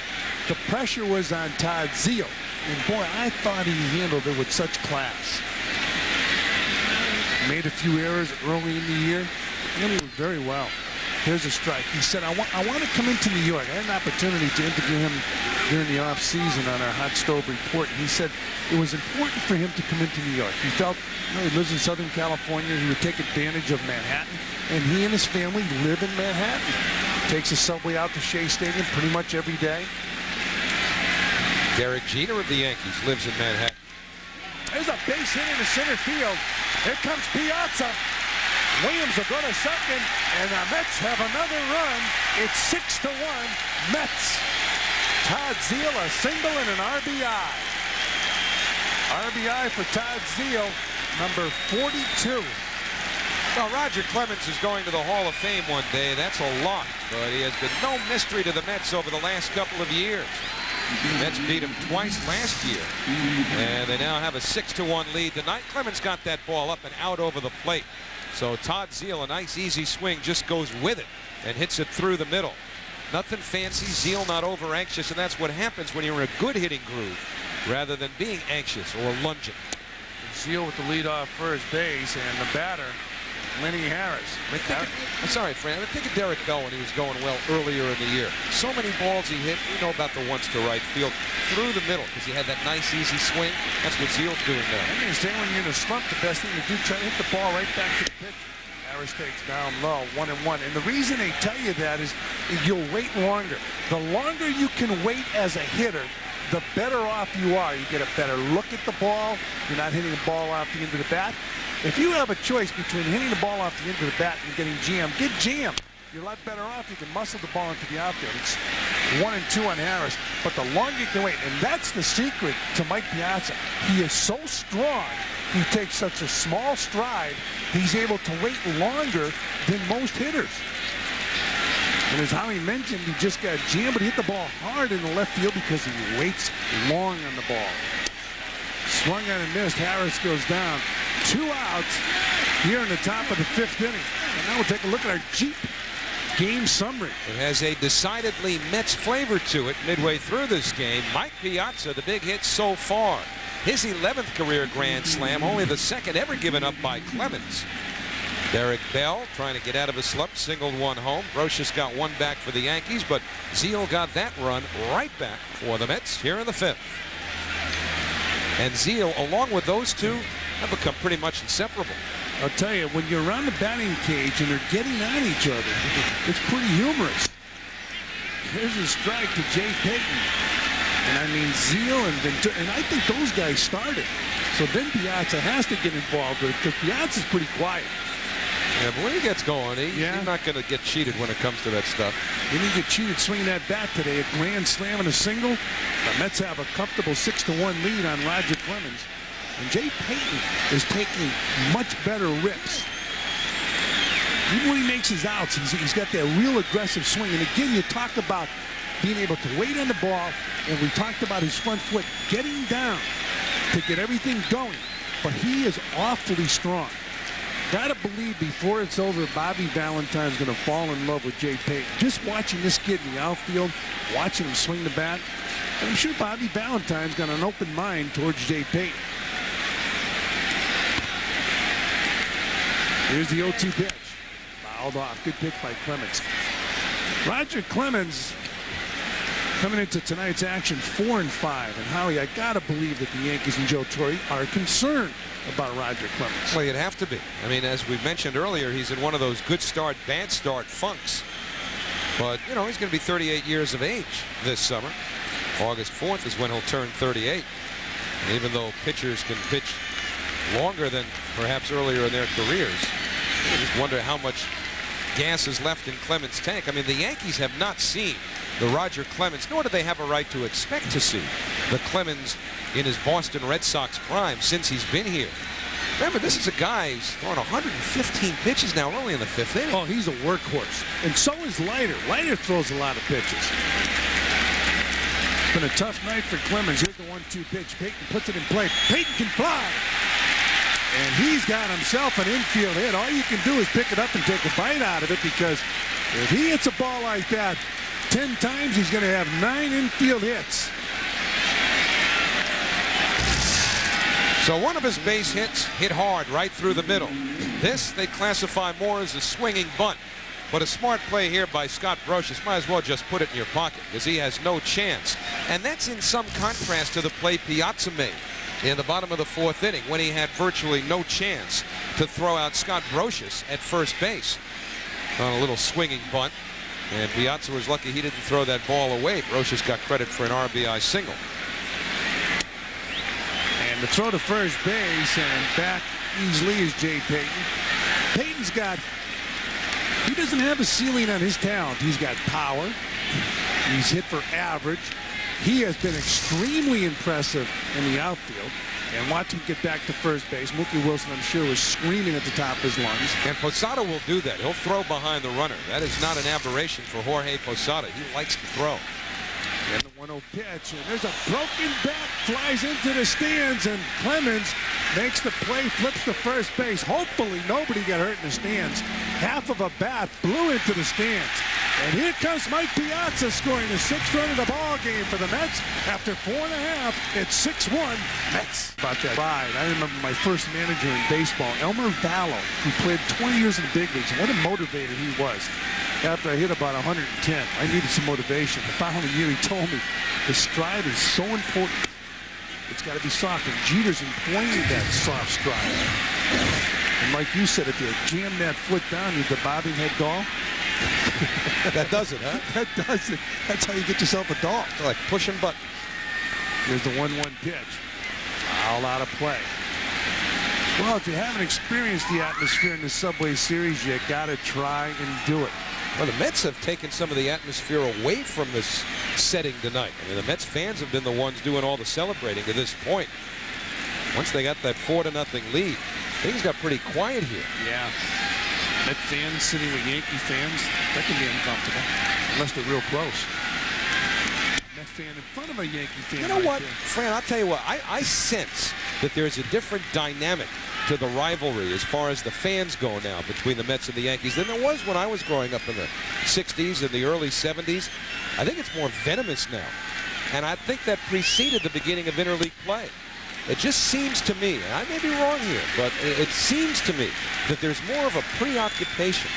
The pressure was on Todd Zeile. And boy, I thought he handled it with such class. Made a few errors early in the year. Handled it very well. Here's a strike. He said, I want to come into New York. I had an opportunity to interview him during the off-season on our Hot Stove Report. And he said it was important for him to come into New York. He felt, you know, he lives in Southern California. He would take advantage of Manhattan. And he and his family live in Manhattan. Takes the subway out to Shea Stadium pretty much every day. Derek Jeter of the Yankees lives in Manhattan. There's a base hit in the center field. Here comes Piazza. Williams will go to second, and the Mets have another run. It's 6-1 Mets. Todd Zeile, a single and an RBI. RBI for Todd Zeile, number 42. Well, Roger Clemens is going to the Hall of Fame one day. That's a lot, but he has been no mystery to the Mets over the last couple of years. The Mets beat him twice last year, and they now have a 6-1 lead tonight. Clemens got that ball up and out over the plate. So Todd Zeile, a nice easy swing, just goes with it and hits it through the middle. Nothing fancy. Zeile not over anxious, and that's what happens when you're in a good hitting groove rather than being anxious or lunging. Zeal with the lead off first base, and the batter, Lenny Harris. I'm sorry, Fran. I think of Derek Bell when he was going well earlier in the year. So many balls he hit. We know about the ones to right field through the middle because he had that nice, easy swing. That's what Zeal's doing now. I mean, when you're in a slump, the best thing to do, try to hit the ball right back to the pitch. Harris takes down low, 1-1. And the reason they tell you that is you'll wait longer. The longer you can wait as a hitter, the better off you are. You get a better look at the ball. You're not hitting the ball off the end of the bat. If you have a choice between hitting the ball off the end of the bat and getting jammed, get jammed. You're a lot better off. You can muscle the ball into the outfield. It's 1-2 on Harris. But the longer you can wait, and that's the secret to Mike Piazza. He is so strong. He takes such a small stride. He's able to wait longer than most hitters. And as Howie mentioned, he just got jammed, but he hit the ball hard in the left field because he waits long on the ball. Swung on and missed. Harris goes down. 2 outs here in the top of the 5th inning. And now we'll take a look at our Jeep game summary. It has a decidedly Mets flavor to it midway through this game. Mike Piazza, the big hit so far. His 11th career grand slam, only the 2nd ever given up by Clemens. Derek Bell trying to get out of a slump, singled one home. Brocious got one back for the Yankees, but Zeal got that run right back for the Mets here in the 5th. And Zeal, along with those two, have become pretty much inseparable. I'll tell you, when you're around the batting cage and they're getting on each other, it's pretty humorous. Here's a strike to Jay Payton. And I mean, Zeal and Ventura, and I think those guys started. So then Piazza has to get involved with it because Piazza's pretty quiet. Yeah, but when he gets going, he's not going to get cheated when it comes to that stuff. He didn't get cheated swinging that bat today. A grand slam and a single. The Mets have a comfortable 6-1 lead on Roger Clemens. And Jay Payton is taking much better rips. Even when he makes his outs, he's got that real aggressive swing. And again, you talk about being able to wait on the ball, and we talked about his front foot getting down to get everything going. But he is awfully strong. Gotta believe before it's over, Bobby Valentine's gonna fall in love with Jay Payton. Just watching this kid in the outfield, watching him swing the bat, and I'm sure Bobby Valentine's got an open mind towards Jay Payton. Here's the 0-2 pitch. Fouled off. Good pitch by Clemens. Roger Clemens coming into tonight's action 4-5. And Howie, I gotta believe that the Yankees and Joe Torre are concerned about Roger Clemens. Well, you'd have to be. I mean, as we mentioned earlier, he's in one of those good start, bad start funks. But, you know, he's going to be 38 years of age this summer. August 4th is when he'll turn 38. And even though pitchers can pitch longer than perhaps earlier in their careers, I just wonder how much gas is left in Clemens' tank. I mean, the Yankees have not seen the Roger Clemens, nor do they have a right to expect to see the Clemens in his Boston Red Sox prime since he's been here. Remember, this is a guy who's throwing 115 pitches now early in the 5th inning. Oh, he's a workhorse. And so is Leiter. Leiter throws a lot of pitches. It's been a tough night for Clemens. Here's the 1-2 pitch. Payton puts it in play. Payton can fly. And he's got himself an infield hit. All you can do is pick it up and take a bite out of it, because if he hits a ball like that 10 times, he's going to have 9 infield hits. So one of his base hits hit hard right through the middle. This they classify more as a swinging bunt. But a smart play here by Scott Brocious. Might as well just put it in your pocket, because he has no chance. And that's in some contrast to the play Piazza made in the bottom of the 4th inning, when he had virtually no chance to throw out Scott Brocious at first base on a little swinging bunt. And Piazza was lucky he didn't throw that ball away. Brocious got credit for an RBI single. And the throw to first base, and back easily is Jay Payton. Payton's got, he doesn't have a ceiling on his talent. He's got power. He's hit for average. He has been extremely impressive in the outfield. And watch him get back to first base. Mookie Wilson, I'm sure, was screaming at the top of his lungs. And Posada will do that. He'll throw behind the runner. That is not an aberration for Jorge Posada. He likes to throw. And the 1-0 pitch, and there's a broken bat, flies into the stands, and Clemens makes the play, flips to first base. Hopefully nobody got hurt in the stands. Half of a bat flew into the stands. And here comes Mike Piazza scoring the 6th run of the ball game for the Mets. After 4.5, it's 6-1 Mets. About that ride, I remember my first manager in baseball, Elmer Vallow, who played 20 years in the big leagues. And what a motivator he was. After I hit about 110, I needed some motivation. The following year, he told me the stride is so important. It's got to be soft, and Jeter's employing that soft stride. And like you said, if you jam that foot down, you're the bobbing head doll. That does it, huh? That does it. That's how you get yourself a doll. Like pushing button. Here's the 1-1 pitch. Foul out of play. Well, if you haven't experienced the atmosphere in the Subway Series, you got to try and do it. Well, the Mets have taken some of the atmosphere away from this setting tonight. I mean, the Mets fans have been the ones doing all the celebrating to this point. Once they got that 4-0 lead, things got pretty quiet here. Yeah. Met fans sitting with Yankee fans, that can be uncomfortable, unless they're real close. Met fan in front of a Yankee fan. You know right what, there. Fran, I'll tell you what, I sense that there's a different dynamic to the rivalry as far as the fans go now between the Mets and the Yankees than there was when I was growing up in the 60s and the early 70s. I think it's more venomous now. And I think that preceded the beginning of interleague play. It just seems to me, and I may be wrong here, but it seems to me that there's more of a preoccupation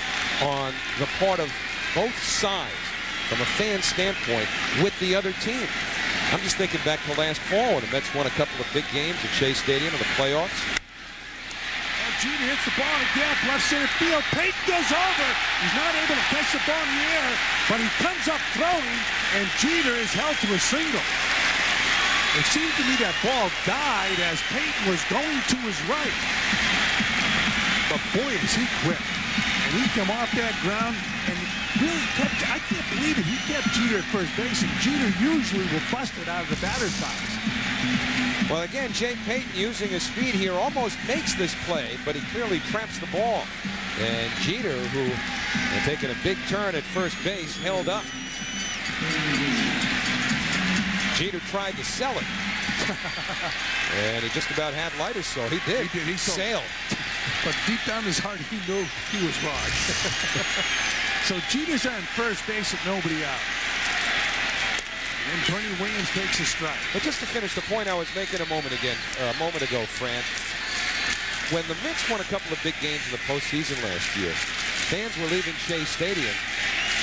on the part of both sides from a fan standpoint with the other team. I'm just thinking back to last fall when the Mets won a couple of big games at Shea Stadium in the playoffs. Jeter hits the ball in the gap, left center field. Pate goes over. He's not able to catch the ball in the air, but he comes up throwing, and Jeter is held to a single. It seemed to me that ball died as Payton was going to his right. But boy, is he quick. And he came off that ground and really kept, I can't believe it, he kept Jeter at first base, and Jeter usually will bust it out of the batter's box. Well, again, Jake Payton using his speed here almost makes this play, but he clearly traps the ball. And Jeter, who taking a big turn at first base, held up. Jeter tried to sell it. And he just about had light or so. He did. He did. He sailed. But deep down his heart, he knew he was wrong. So Jeter's on first base with nobody out. And Bernie Williams takes a strike. But just to finish the point I was making a moment ago, Fran, when the Mets won a couple of big games in the postseason last year, fans were leaving Shea Stadium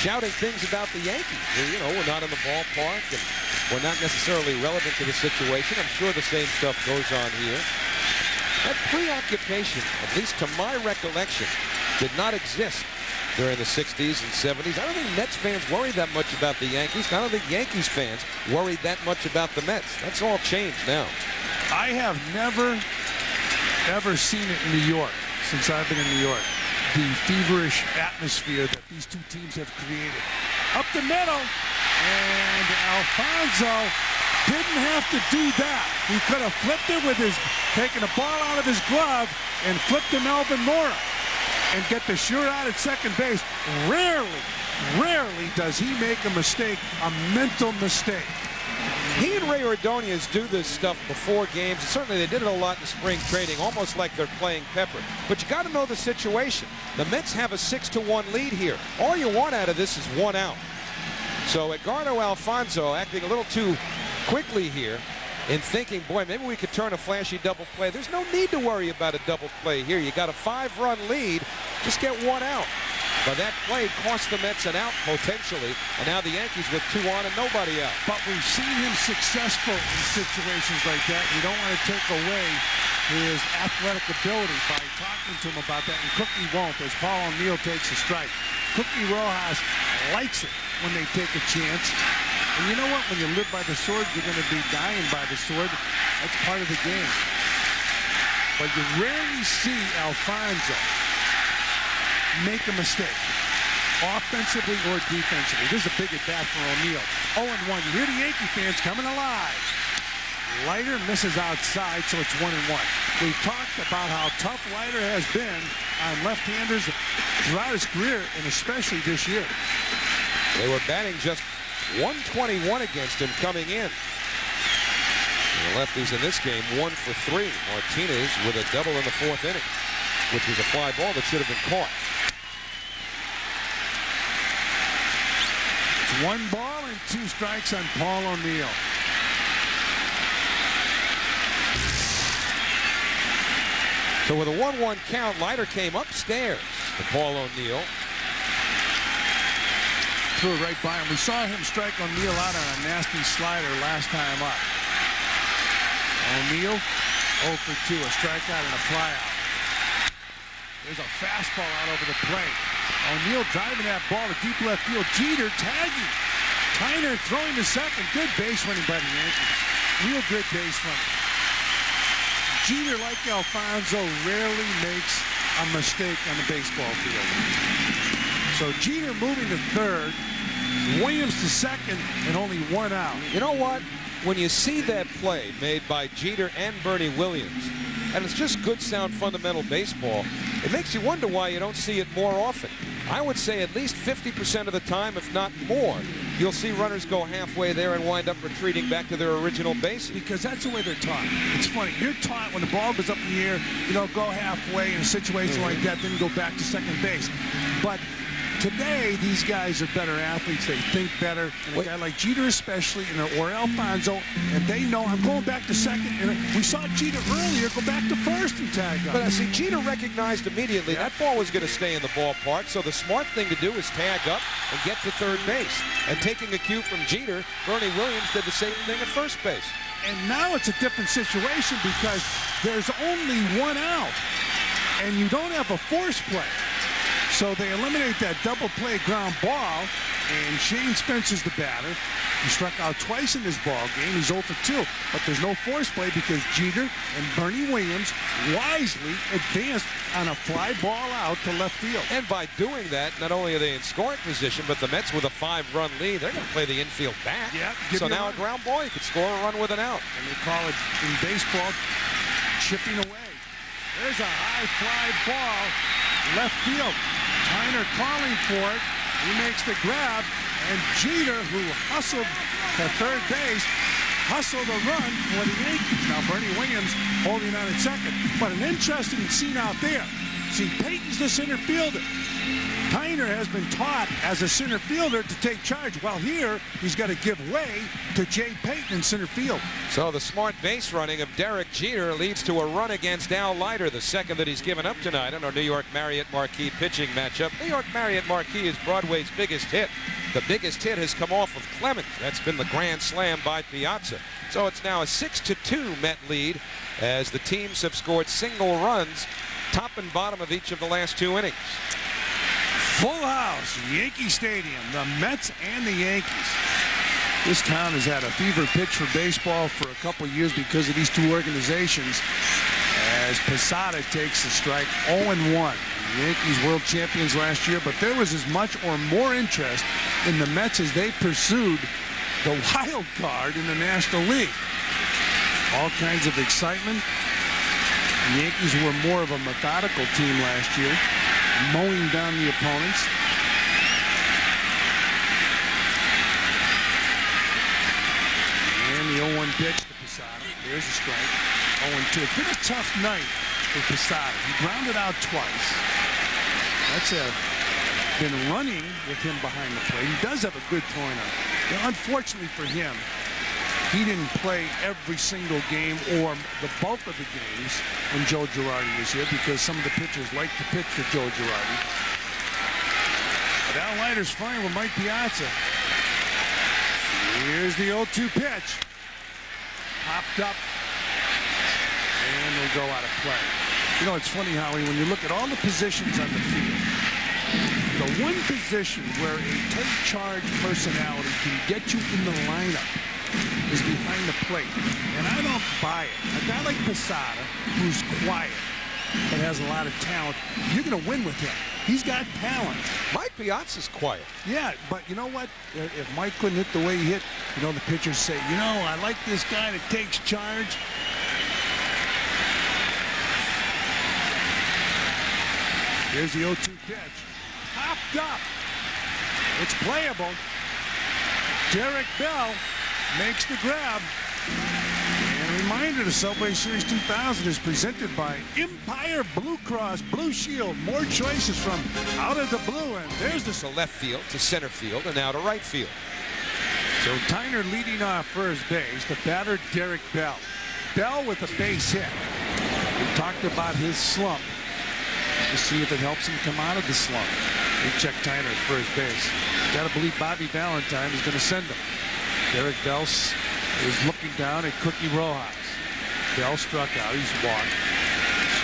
shouting things about the Yankees. You know, we're not in the ballpark and we're not necessarily relevant to the situation. I'm sure the same stuff goes on here. That preoccupation, at least to my recollection, did not exist during the 60s and 70s. I don't think Mets fans worried that much about the Yankees. I don't think Yankees fans worried that much about the Mets. That's all changed now. I have never, ever seen it in New York since I've been in New York. The feverish atmosphere that these two teams have created. Up the middle, and Alfonso didn't have to do that. He could have flipped it with his, taking the ball out of his glove and flipped to Melvin Mora and get the sure out at second base. Rarely does he make a mistake, a mental mistake. He and Ray Ordonez do this stuff before games. Certainly they did it a lot in spring training, almost like they're playing Pepper. But you got to know the situation. The Mets have a 6-1 lead here. All you want out of this is 1 out. So Edgardo Alfonso acting a little too quickly here in thinking, boy, maybe we could turn a flashy double play. There's no need to worry about a double play here. You got a 5-run lead. Just get 1 out. But that play cost the Mets an out potentially, and now the Yankees with 2 on and nobody out. But we've seen him successful in situations like that. We don't want to take away his athletic ability by talking to him about that, and Cookie won't as Paul O'Neill takes a strike. Cookie Rojas likes it when they take a chance. And you know what? When you live by the sword, you're going to be dying by the sword. That's part of the game. But you rarely see Alfonso make a mistake, offensively or defensively. This is a big at-bat for O'Neill. 0-1. You hear the Yankee fans coming alive. Leiter misses outside, so it's 1-1. We've talked about how tough Leiter has been on left-handers throughout his career, and especially this year. They were batting just 121 against him coming in. And the lefties in this game 1 for 3. Martinez with a double in the 4th inning, which was a fly ball that should have been caught. 1 ball and 2 strikes on Paul O'Neill. So with a 1-1 count, Leiter came upstairs to Paul O'Neill. Threw it right by him. We saw him strike O'Neill out on a nasty slider last time up. O'Neill 0 for 2, a strikeout and a flyout. There's a fastball out over the plate. O'Neill driving that ball to deep left field. Jeter tagging. Tyner throwing to second. Good base running by the Yankees. Real good base running. Jeter, like Alfonso, rarely makes a mistake on the baseball field. So Jeter moving to third, Williams to second, and only 1 out. You know what? When you see that play made by Jeter and Bernie Williams, and it's just good, sound, fundamental baseball, it makes you wonder why you don't see it more often. I would say at least 50% of the time, if not more, you'll see runners go halfway there and wind up retreating back to their original base. Because that's the way they're taught. It's funny. You're taught when the ball goes up in the air, go halfway in a situation like that, then go back to second base. But today, these guys are better athletes. They think better. And a guy like Jeter especially, or Alfonso, and they know I'm going back to second. And we saw Jeter earlier go back to first and tag up. But see, Jeter recognized immediately that ball was going to stay in the ballpark. So the smart thing to do is tag up and get to third base. And taking a cue from Jeter, Bernie Williams did the same thing at first base. And now it's a different situation because there's only 1 out. And you don't have a force play. So they eliminate that double play ground ball, and Shane Spencer's the batter. He struck out twice in this ball game. He's 0 for 2, but there's no force play because Jeter and Bernie Williams wisely advanced on a fly ball out to left field. And by doing that, not only are they in scoring position, but the Mets with a 5-run lead, they're going to play the infield back. Yeah, so now a ground ball, you could score a run with an out. And they call it in baseball chipping away. There's a high fly ball left field. Tyner calling for it. He makes the grab, and Jeter, who hustled to third base, hustled a run for the Yankees. Now Bernie Williams holding on at second. But an interesting scene out there. See, Payton's the center fielder. Tyner has been taught as a center fielder to take charge. While here, he's got to give way to Jay Payton in center field. So the smart base running of Derek Jeter leads to a run against Al Leiter, the second that he's given up tonight on our New York Marriott Marquis pitching matchup. New York Marriott Marquis is Broadway's biggest hit. The biggest hit has come off of Clemens. That's been the grand slam by Piazza. So it's now a 6-2 Met lead as the teams have scored single runs, top and bottom of each of the last 2 innings. Full house, Yankee Stadium, the Mets and the Yankees. This town has had a fever pitch for baseball for a couple years because of these two organizations. As Posada takes the strike, 0-1. The Yankees world champions last year, but there was as much or more interest in the Mets as they pursued the wild card in the National League. All kinds of excitement. The Yankees were more of a methodical team last year, mowing down the opponents. And the 0-1 pitch to Posada. There's a strike. 0-2. It's been a tough night for Posada. He grounded out twice. That's been running with him behind the plate. He does have a good throwing arm. Now, unfortunately for him, he didn't play every single game or the bulk of the games when Joe Girardi was here because some of the pitchers like to pitch for Joe Girardi. But Al Leiter's fine with Mike Piazza. Here's the 0-2 pitch. Popped up. And will go out of play. You know, it's funny, Howie, when you look at all the positions on the field, the one position where a take charge personality can get you in the lineup is behind the plate. And I don't buy it. A guy like Posada, who's quiet but has a lot of talent, you're going to win with him. He's got talent. Mike Piazza's quiet. Yeah, but you know what? If Mike couldn't hit the way he hit, the pitchers say, I like this guy that takes charge. Here's the 0-2 pitch. Popped up. It's playable. Derek Bell makes the grab. And reminder, the Subway Series 2000 is presented by Empire Blue Cross Blue Shield. More choices from out of the blue, and there's the To left field, to center field, and now to right field. So Tyner leading off first base, the batter Derek Bell. Bell with a base hit. We talked about his slump to see if it helps him come out of the slump. We check Tyner at first base. Got to believe Bobby Valentine is going to send him. Derek Bell is looking down at Cookie Rojas. Bell struck out. He's walked.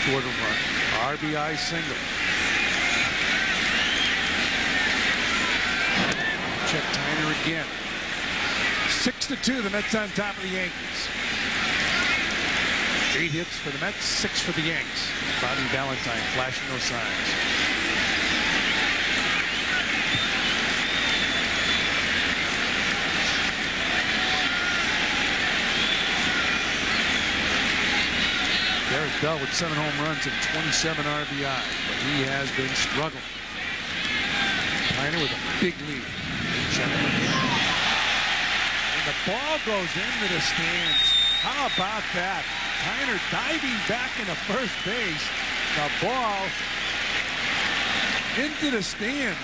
Scored a run. RBI single. Check Tyner again. 6-2, the Mets on top of the Yankees. 8 hits for the Mets, 6 for the Yanks. Bobby Valentine flashing those signs. Derek Bell with 7 home runs and 27 RBI, but he has been struggling. Tyner with a big lead. And the ball goes into the stands. How about that? Tyner diving back into first base. The ball into the stands.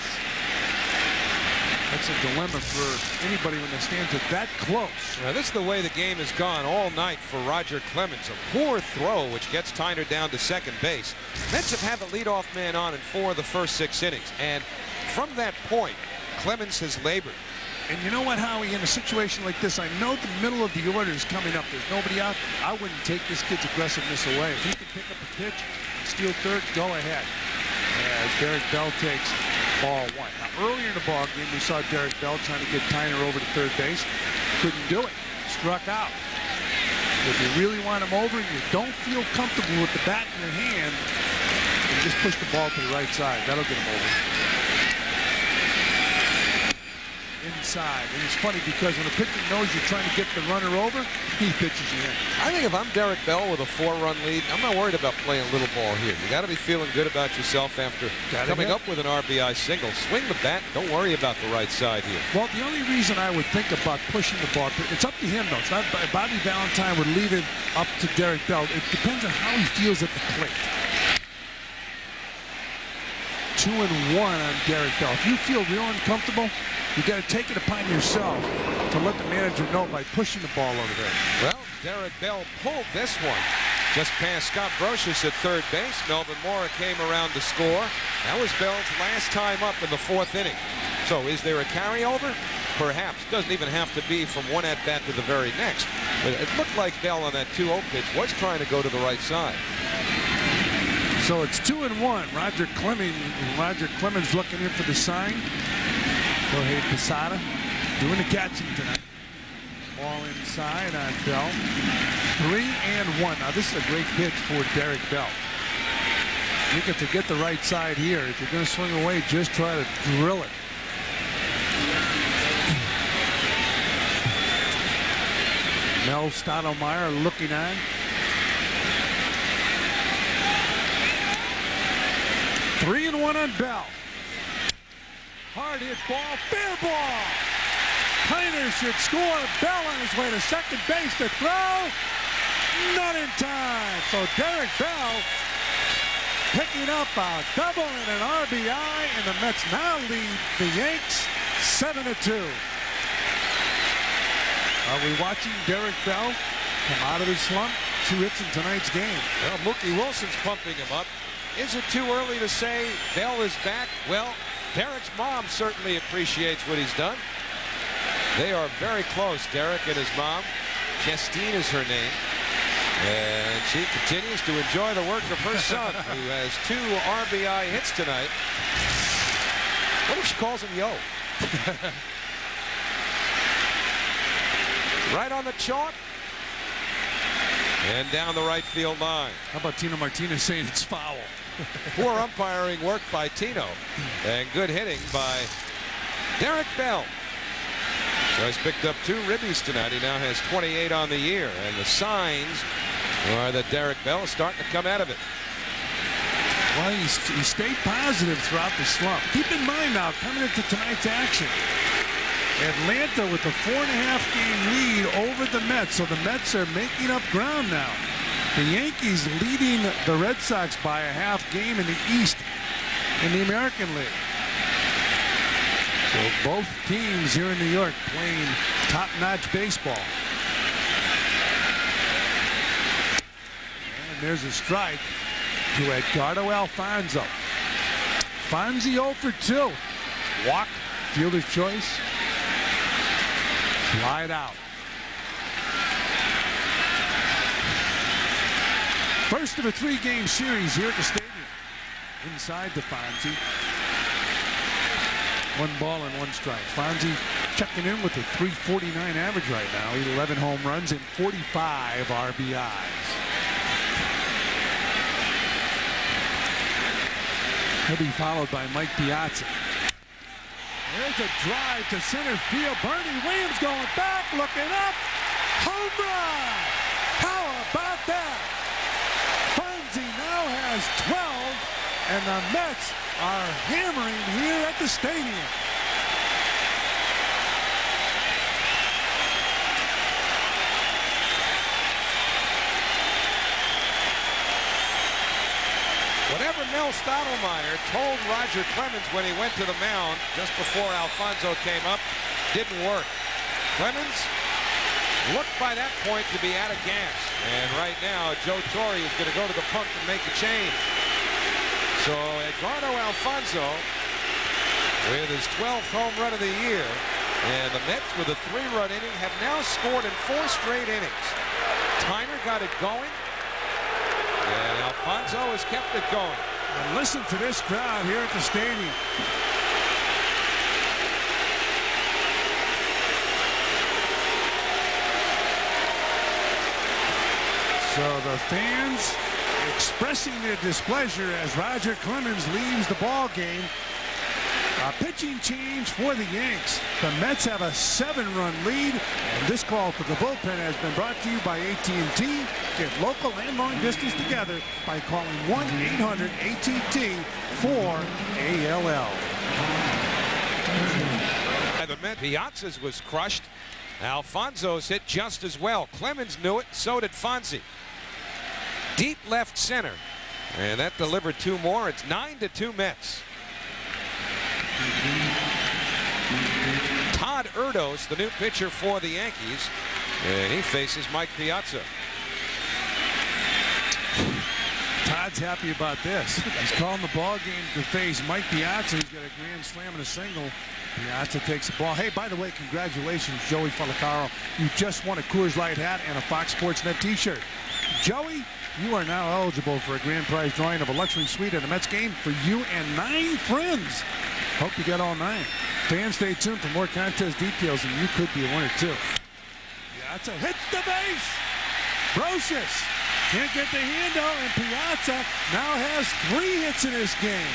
That's a dilemma for anybody when the stands are that close. Now, this is the way the game has gone all night for Roger Clemens. A poor throw, which gets Tyner down to second base. Mets have had the leadoff man on in 4 of the first 6 innings. And from that point, Clemens has labored. And you know what, Howie, in a situation like this, I know the middle of the order is coming up. There's nobody out. I wouldn't take this kid's aggressiveness away. If he can pick up a pitch, steal third, go ahead. As Derek Bell takes ball 1. Now, earlier in the ball game, we saw Derek Bell trying to get Tyner over to third base. Couldn't do it. Struck out. If you really want him over and you don't feel comfortable with the bat in your hand, then just push the ball to the right side. That'll get him over. Inside. And it's funny because when a pitcher knows you're trying to get the runner over, he pitches you in. I think if I'm Derek Bell with a 4-run lead, I'm not worried about playing little ball here. You got to be feeling good about yourself after coming up with an RBI single. Swing the bat. Don't worry about the right side here. Well, the only reason I would think about pushing the ball, it's up to him, though. It's not, Bobby Valentine would leave it up to Derek Bell. It depends on how he feels at the plate. 2-1 on Derek Bell. If you feel real uncomfortable, you got to take it upon yourself to let the manager know by pushing the ball over there. Well, Derek Bell pulled this one just past Scott Brocious at third base. Melvin Mora came around to score. That was Bell's last time up in the 4th inning. So is there a carryover? Perhaps. Doesn't even have to be from one at-bat to the very next. But it looked like Bell on that 2-0 pitch was trying to go to the right side. So it's 2-1. Roger Clemens looking in for the sign. Jorge Posada doing the catching tonight. Ball inside on Bell. 3-1. Now this is a great pitch for Derek Bell. You get to get the right side here. If you're going to swing away, just try to drill it. Mel Stottlemyre looking on. Three and 1 on Bell. Hard hit ball, fair ball. Tyner should score. Bell on his way to second base to throw. Not in time. So Derek Bell picking up a double and an RBI, and the Mets now lead the Yanks 7-2. Are we watching Derek Bell come out of his slump? 2 hits in tonight's game. Well, Mookie Wilson's pumping him up. Is it too early to say Bell is back? Well, Derek's mom certainly appreciates what he's done. They are very close, Derek and his mom. Justine is her name. And she continues to enjoy the work of her son, who has 2 RBI hits tonight. What if she calls him Yo? Right on the chalk. And down the right field line. How about Tino Martinez saying it's foul? Poor umpiring work by Tino. And good hitting by Derek Bell. So he's picked up 2 ribbies tonight. He now has 28 on the year. And the signs are that Derek Bell is starting to come out of it. Well, he stayed positive throughout the slump. Keep in mind now, coming into tonight's action, Atlanta with a 4.5 game lead over the Mets, so the Mets are making up ground now. The Yankees leading the Red Sox by a half game in the East in the American League. So both teams here in New York playing top-notch baseball. And there's a strike to Edgardo Alfonzo. Fonzie 0 for 2. Walk, fielder's choice. Slide out. First of a 3-game series here at the stadium. Inside to Fonzie. 1 ball and 1 strike. Fonzie checking in with a .349 average right now. 11 home runs and 45 RBIs. He'll be followed by Mike Piazza. There's a drive to center field. Bernie Williams going back, looking up. Home run! How about that? Fonzie now has 12, and the Mets are hammering here at the stadium. Whatever Mel Stottlemyre told Roger Clemens when he went to the mound just before Alfonzo came up didn't work. Clemens looked by that point to be out of gas. And right now, Joe Torre is going to go to the pump and make a change. So Edgardo Alfonzo with his 12th home run of the year. And the Mets with a 3-run inning have now scored in 4 straight innings. Tyner got it going. And Alfonzo has kept it going. And listen to this crowd here at the stadium. So the fans expressing their displeasure as Roger Clemens leaves the ball game. A pitching change for the Yanks. The Mets have a 7-run lead, and this call for the bullpen has been brought to you by AT&T. Get local and long distance together by calling 1-800-ATT-4ALL. The Mets, Piazza's was crushed. Alfonso's hit just as well. Clemens knew it, so did Fonzie. Deep left center, and that delivered 2 more. It's 9-2 Mets. Todd Erdos, the new pitcher for the Yankees, and he faces Mike Piazza. Todd's happy about this. He's calling the ball game to face Mike Piazza. He's got a grand slam and a single. Piazza takes the ball. Hey, by the way, congratulations, Joey Falicaro. You just won a Coors Light hat and a Fox Sports Net t-shirt. Joey, you are now eligible for a grand prize drawing of a luxury suite at a Mets game for you and 9 friends. Hope you get all 9. Fans, stay tuned for more contest details, and you could be a winner, too. Piazza hits the base. Brocious can't get the handle, and Piazza now has 3 hits in this game.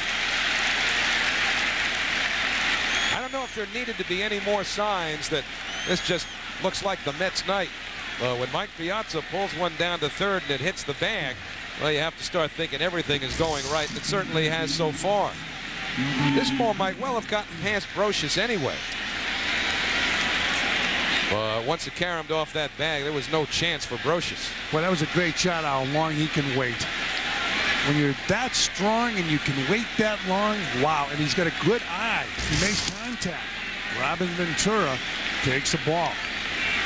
I don't know if there needed to be any more signs that this just looks like the Mets night. When Mike Piazza pulls one down to third and it hits the bag, well, you have to start thinking everything is going right, and it certainly has so far. This ball might well have gotten past Brocious anyway. But once it caromed off that bag, there was no chance for Brocious. Well, that was a great shot, how long he can wait. When you're that strong and you can wait that long, wow. And he's got a good eye. He makes contact. Robin Ventura takes the ball.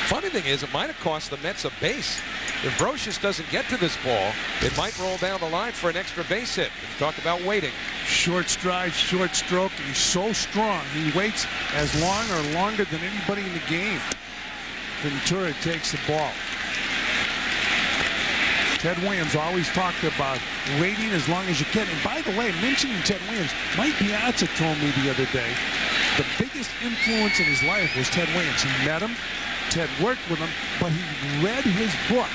Funny thing is, it might have cost the Mets a base. If Brocious doesn't get to this ball, it might roll down the line for an extra base hit. Talk about waiting. Short stride, short stroke. He's so strong. He waits as long or longer than anybody in the game. Ventura takes the ball. Ted Williams always talked about waiting as long as you can. And by the way, mentioning Ted Williams, Mike Piazza told me the other day the biggest influence in his life was Ted Williams. He met him. Ted worked with him, but he read his book,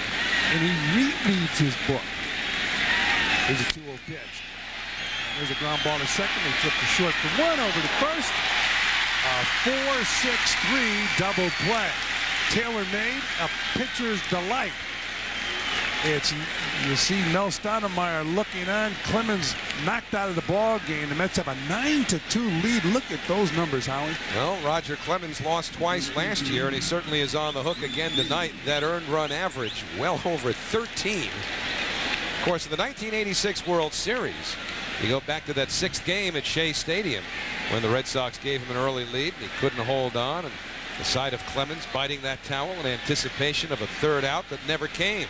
and he rereads his book. There's a 2-0 pitch. And there's a ground ball to second. They flip the short for 1 over to first. A 4-6-3 double play. Taylor made a pitcher's delight. You see Mel Stoudemire looking on. Clemens knocked out of the ball game. The Mets have a 9-2 lead. Look at those numbers, Howie. Well, Roger Clemens lost twice last year, and he certainly is on the hook again tonight. That earned run average well over 13. Of course, in the 1986 World Series, you go back to that 6th game at Shea Stadium when the Red Sox gave him an early lead, and he couldn't hold on. And the sight of Clemens biting that towel in anticipation of a 3rd out that never came.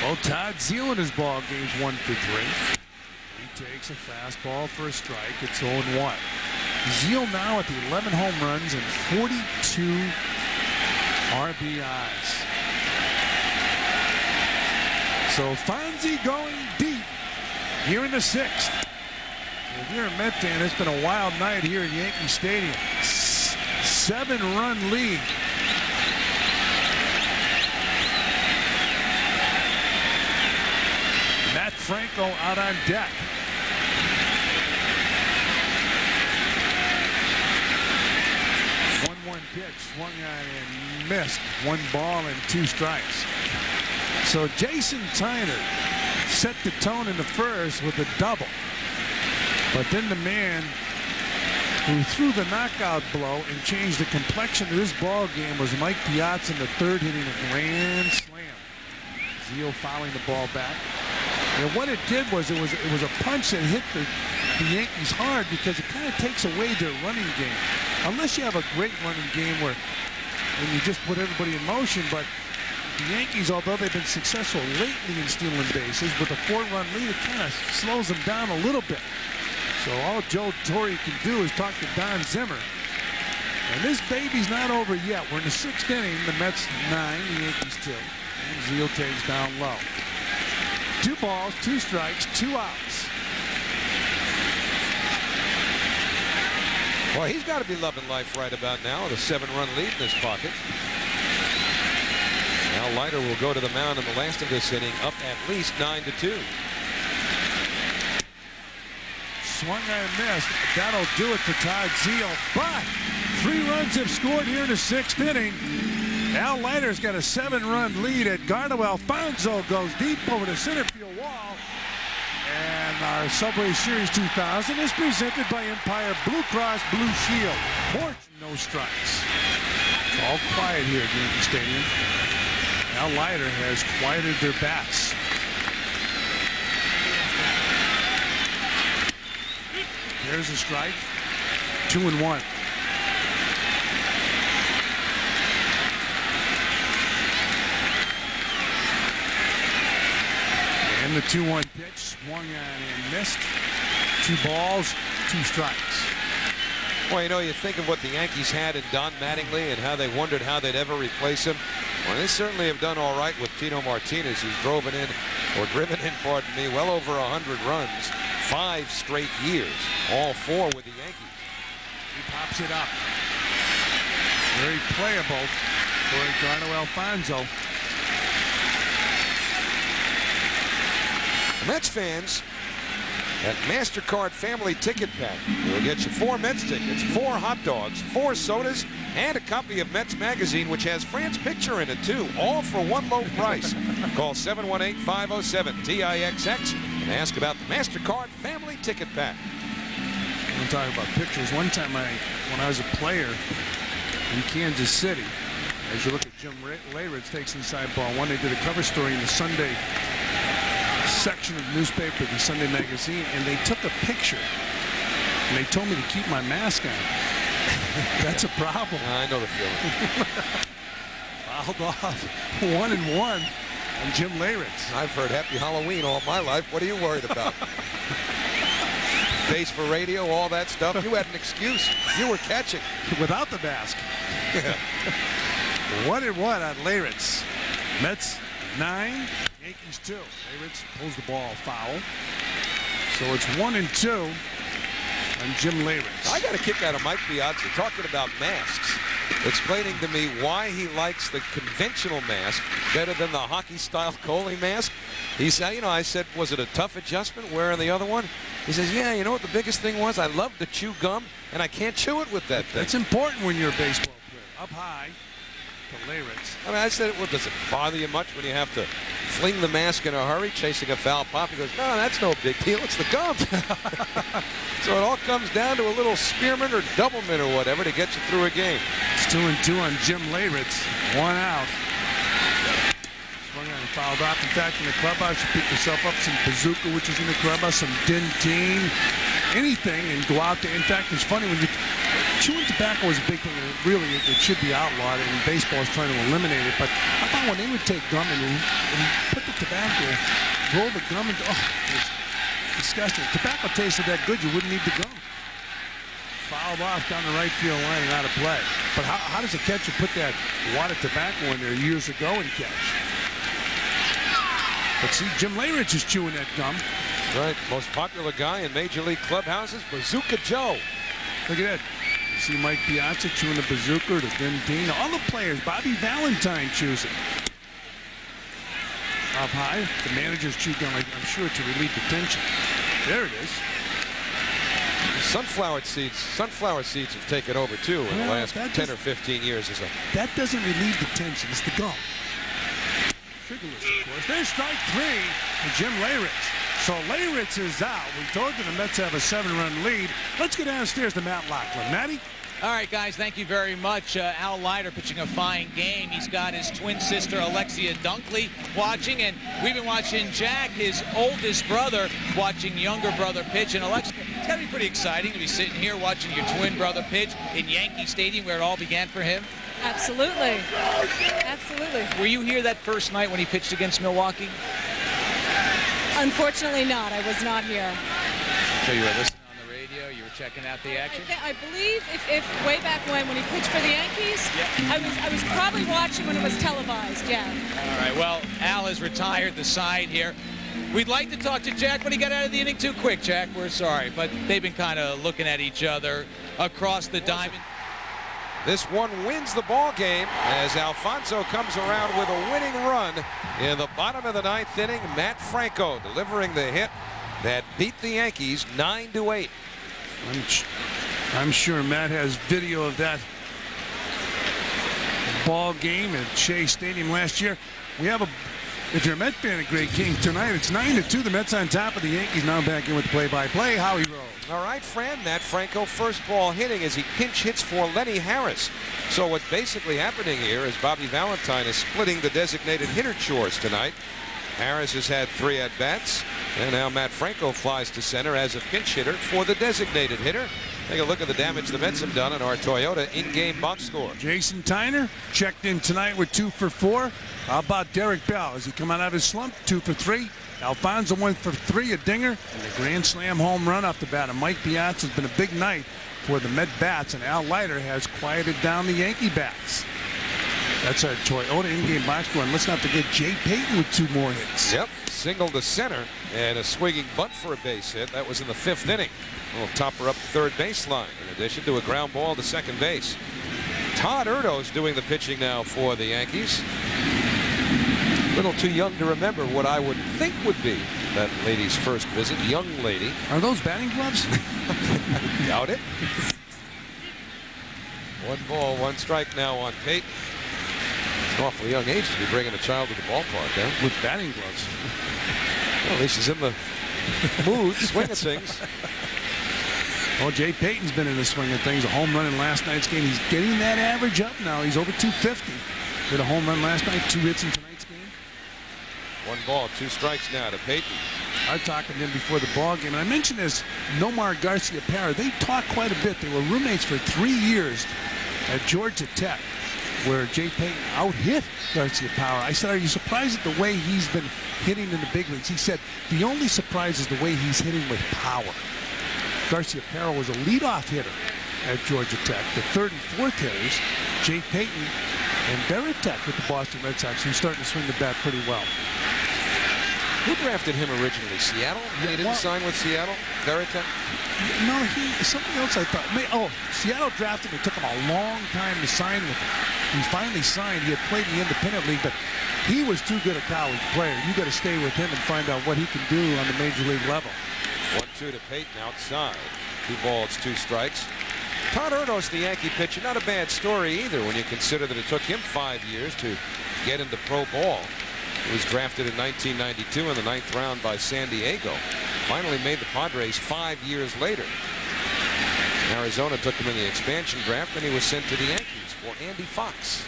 Well, Todd Zeile in his ball games 1 for 3. He takes a fastball for a strike. It's 0-1. Zeile now at the 11 home runs and 42 RBIs. So Fonzie going deep here in the 6th. If you're a Met fan, it's been a wild night here at Yankee Stadium. 7-run lead. Matt Franco out on deck. One pitch, swung on and missed. 1 ball and 2 strikes. So Jason Tyner set the tone in the first with a double. But then the man who threw the knockout blow and changed the complexion of this ball game was Mike Piazza in the 3rd, hitting a grand slam. Zeile fouling the ball back. And what it did was it was a punch that hit the Yankees hard, because it kind of takes away their running game. Unless you have a great running game where you just put everybody in motion. But the Yankees, although they've been successful lately in stealing bases, with a 4-run lead, it kind of slows them down a little bit. So all Joe Torre can do is talk to Don Zimmer. And this baby's not over yet. We're in the 6th inning. The Mets 9, the Yankees 2. And Zeile takes down low. 2 balls, 2 strikes, 2 outs. Well, he's got to be loving life right about now with a 7-run lead in his pocket. Al Leiter will go to the mound in the last of this inning, up at least 9-2. Swung and missed. That'll do it for Todd Zeile. But 3 runs have scored here in the 6th inning. Al Leiter's got a 7-run lead. Edgardo Alfonzo goes deep over the center field wall. And our Subway Series 2000 is presented by Empire Blue Cross Blue Shield. More no strikes. It's all quiet here at Yankee Stadium. Al Leiter has quieted their bats. There's a strike. 2-1. And the 2-1 pitch, swung on and missed. 2 balls, 2 strikes. Well, you know, you think of what the Yankees had in Don Mattingly and how they wondered how they'd ever replace him. Well, they certainly have done all right with Tino Martinez, who's driven in, pardon me, well over 100 runs, 5 straight years, all 4 with the Yankees. He pops it up. Very playable for Edgardo Alfonzo. Mets fans at MasterCard Family Ticket Pack will get you 4 Mets tickets, 4 hot dogs, 4 sodas, and a copy of Mets Magazine, which has Fran's picture in it, too, all for one low price. Call 718-507-TIXX and ask about the MasterCard Family Ticket Pack. I'm talking about pictures. One time when I was a player in Kansas City, as you look at Jim Leyritz takes inside ball 1, they did a cover story in the Sunday section of the newspaper, the Sunday magazine, and they took a picture and they told me to keep my mask on. That's a problem. I know the feeling. Fouled off 1-1 on Jim Leyritz. I've heard Happy Halloween all my life. What are you worried about? Face for radio, all that stuff. You had an excuse. You were catching. Without the mask. Yeah. 1-1 on Leyritz. Mets 9, Yankees 2. Leyritz pulls the ball foul. So it's 1-2 on Jim Leyritz. I got a kick out of Mike Piazza talking about masks, explaining to me why he likes the conventional mask better than the hockey-style Coley mask. He said, you know, I said, was it a tough adjustment wearing the other one? He says, yeah, you know what the biggest thing was? I love to chew gum, and I can't chew it with that thing. That's important when you're a baseball player. Up high. to Leyritz. I mean, I said, well, does it bother you much when you have to fling the mask in a hurry, chasing a foul pop? He goes, no, that's no big deal. It's the gum. So it all comes down to a little spearmint or doublemint or whatever to get you through a game. It's 2-2 on Jim Leyritz. 1 out. Swung on and fouled off. In fact, in the clubhouse, you pick yourself up some bazooka, which is in the clubhouse, some dentine, anything, and go out there. In fact, it's funny when you chewing tobacco is a big thing, and it should be outlawed, and baseball is trying to eliminate it. But how about when they would take gum and put the tobacco, roll the gum, and it was disgusting. If tobacco tasted that good, you wouldn't need the gum. Fouled off down the right field line and out of play. But how does a catcher put that wad of tobacco in there years ago and catch? But see, Jim Leyritz is chewing that gum. Right, most popular guy in Major League clubhouses, Bazooka Joe. Look at that. You see Mike Piazza chewing the bazooka, the dentine. All the players. Bobby Valentine chews it. Up high. The managers chew gum, I'm sure, to relieve the tension. There it is. Sunflower seeds have taken over too in the last 10 or 15 years or so. That doesn't relieve the tension. It's the gum. Triggerless, of course. There's strike 3 for Jim Leyritz. So Leyritz is out. We told you the Mets have a 7-run lead. Let's get downstairs to Matt Lachlan. Matty? All right, guys, thank you very much. Al Leiter pitching a fine game. He's got his twin sister, Alexia Dunkley, watching, and we've been watching Jack, his oldest brother, watching younger brother pitch. And Alexia, it's got to be pretty exciting to be sitting here watching your twin brother pitch in Yankee Stadium, where it all began for him. Absolutely. Absolutely. Were you here that first night when he pitched against Milwaukee? Unfortunately not. I was not here. So you were listening on the radio, you were checking out the action? I believe if way back when he pitched for the Yankees, I was probably watching when it was televised, yeah. All right, well, Al has retired the side here. We'd like to talk to Jack, but he got out of the inning too quick, Jack. We're sorry, but they've been kind of looking at each other across the diamond. This one wins the ball game as Alfonso comes around with a winning run in the bottom of the 9th inning. Matt Franco delivering the hit that beat the Yankees 9-8. I'm sure Matt has video of that ball game at Shea Stadium last year. We have if you're a Met fan, a great game tonight. It's 9-2. The Mets on top of the Yankees. Now back in with the play-by-play. Howie Rose. All right, Fran, Matt Franco first ball hitting as he pinch hits for Lenny Harris. So what's basically happening here is Bobby Valentine is splitting the designated hitter chores tonight. Harris has had 3 at-bats, and now Matt Franco flies to center as a pinch hitter for the designated hitter. Take a look at the damage the Mets have done on our Toyota in-game box score. Jason Tyner checked in tonight with 2 for 4. How about Derek Bell? Has he come out of his slump? 2 for 3. Alfonso 1 for 3, a dinger, and a grand slam home run off the bat. And Mike Piazza has been a big night for the Met bats, and Al Leiter has quieted down the Yankee bats. That's our Toyota in-game box score. And let's not forget Jay Payton with 2 more hits. Yep, single to center and a swinging bunt for a base hit. That was in the 5th inning. A little topper up the third baseline in addition to a ground ball to second base. Todd Erdo's doing the pitching now for the Yankees. A little too young to remember what I would think would be that lady's first visit. Young lady. Are those batting gloves? Doubt it. 1 ball, 1 strike now on Payton. It's an awfully young age to be bringing a child to the ballpark, huh? With batting gloves. Well, at least she's in the mood, swing of things. Well, Jay Payton's been in the swing of things. A home run in last night's game. He's getting that average up now. He's over 250. Did a home run last night, 2 hits in tonight's game. 1 ball, 2 strikes now to Payton. I talked to him before the ball game, and I mentioned this. Nomar Garcia-Parra, they talked quite a bit. They were roommates for 3 years at Georgia Tech, where Jay Payton out-hit Garcia-Parra. I said, are you surprised at the way he's been hitting in the big leagues? He said, the only surprise is the way he's hitting with power. Garcia-Parra was a leadoff hitter at Georgia Tech. The 3rd and 4th hitters, Jay Payton and Veritek with the Boston Red Sox, who's starting to swing the bat pretty well. Who drafted him originally? Seattle? He didn't sign with Seattle? Veritek? No, something else I thought. Seattle drafted him. It took him a long time to sign with him. He finally signed. He had played in the independent league, but he was too good a college player. You got to stay with him and find out what he can do on the major league level. 1-2 to Payton outside. 2 balls, 2 strikes. Todd Erdos, the Yankee pitcher, not a bad story either when you consider that it took him 5 years to get into pro ball. He was drafted in 1992 in the 9th round by San Diego. Finally made the Padres 5 years later. Arizona took him in the expansion draft, and he was sent to the Yankees for Andy Fox.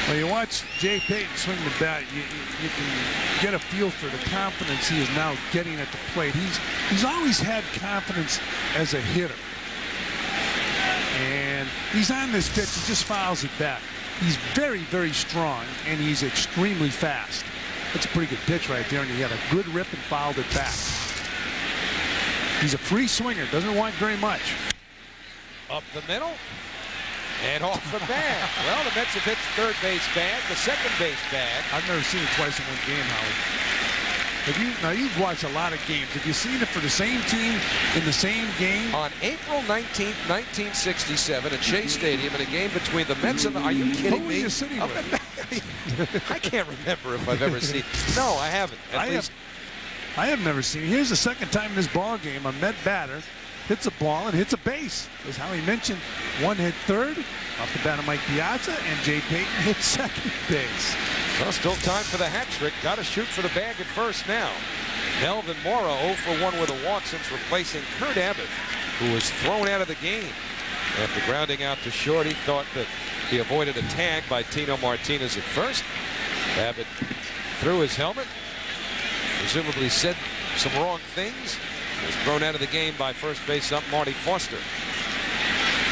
When you watch Jay Payton swing the bat, you can get a feel for the confidence he is now getting at the plate. He's always had confidence as a hitter. And he's on this pitch, he just fouls it back. He's very, very strong, and he's extremely fast. That's a pretty good pitch right there, and he had a good rip and fouled it back. He's a free swinger, doesn't want very much. Up the middle and off the bag. Well, the Mets have hit the third base bag, the second base bag. I've never seen it twice in one game, Howie. Now you've watched a lot of games. Have you seen it for the same team in the same game? On April 19th, 1967 at Shea Stadium in a game between the Mets and the... Are you kidding me? Who were you sitting with? I can't remember if I've ever seen... No, I haven't. I have never seen it. Here's the second time in this ball game a Met batter hits a ball and hits a base. As Howie mentioned, one hit third off the bat of Mike Piazza, and Jay Payton hit second base. Well, still time for the hat trick. Got to shoot for the bag at first now. Melvin Mora 0 for 1 with a walk since replacing Curt Abbott, who was thrown out of the game after grounding out to short. He thought that he avoided a tag by Tino Martinez at first. Abbott threw his helmet, presumably said some wrong things. Was thrown out of the game by first base ump Marty Foster.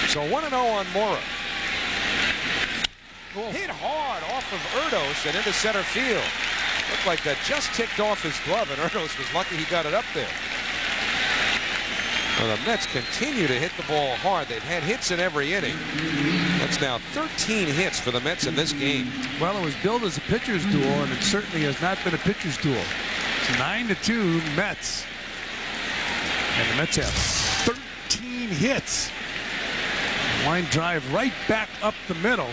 So 1-0 on Mora. Hit hard off of Erdos and into center field. Looked like that just ticked off his glove, and Erdos was lucky he got it up there. Well, the Mets continue to hit the ball hard. They've had hits in every inning. That's now 13 hits for the Mets in this game. Well, it was billed as a pitcher's duel, and it certainly has not been a pitcher's duel. It's 9-2 Mets. And the Mets have 13 hits. Line drive right back up the middle.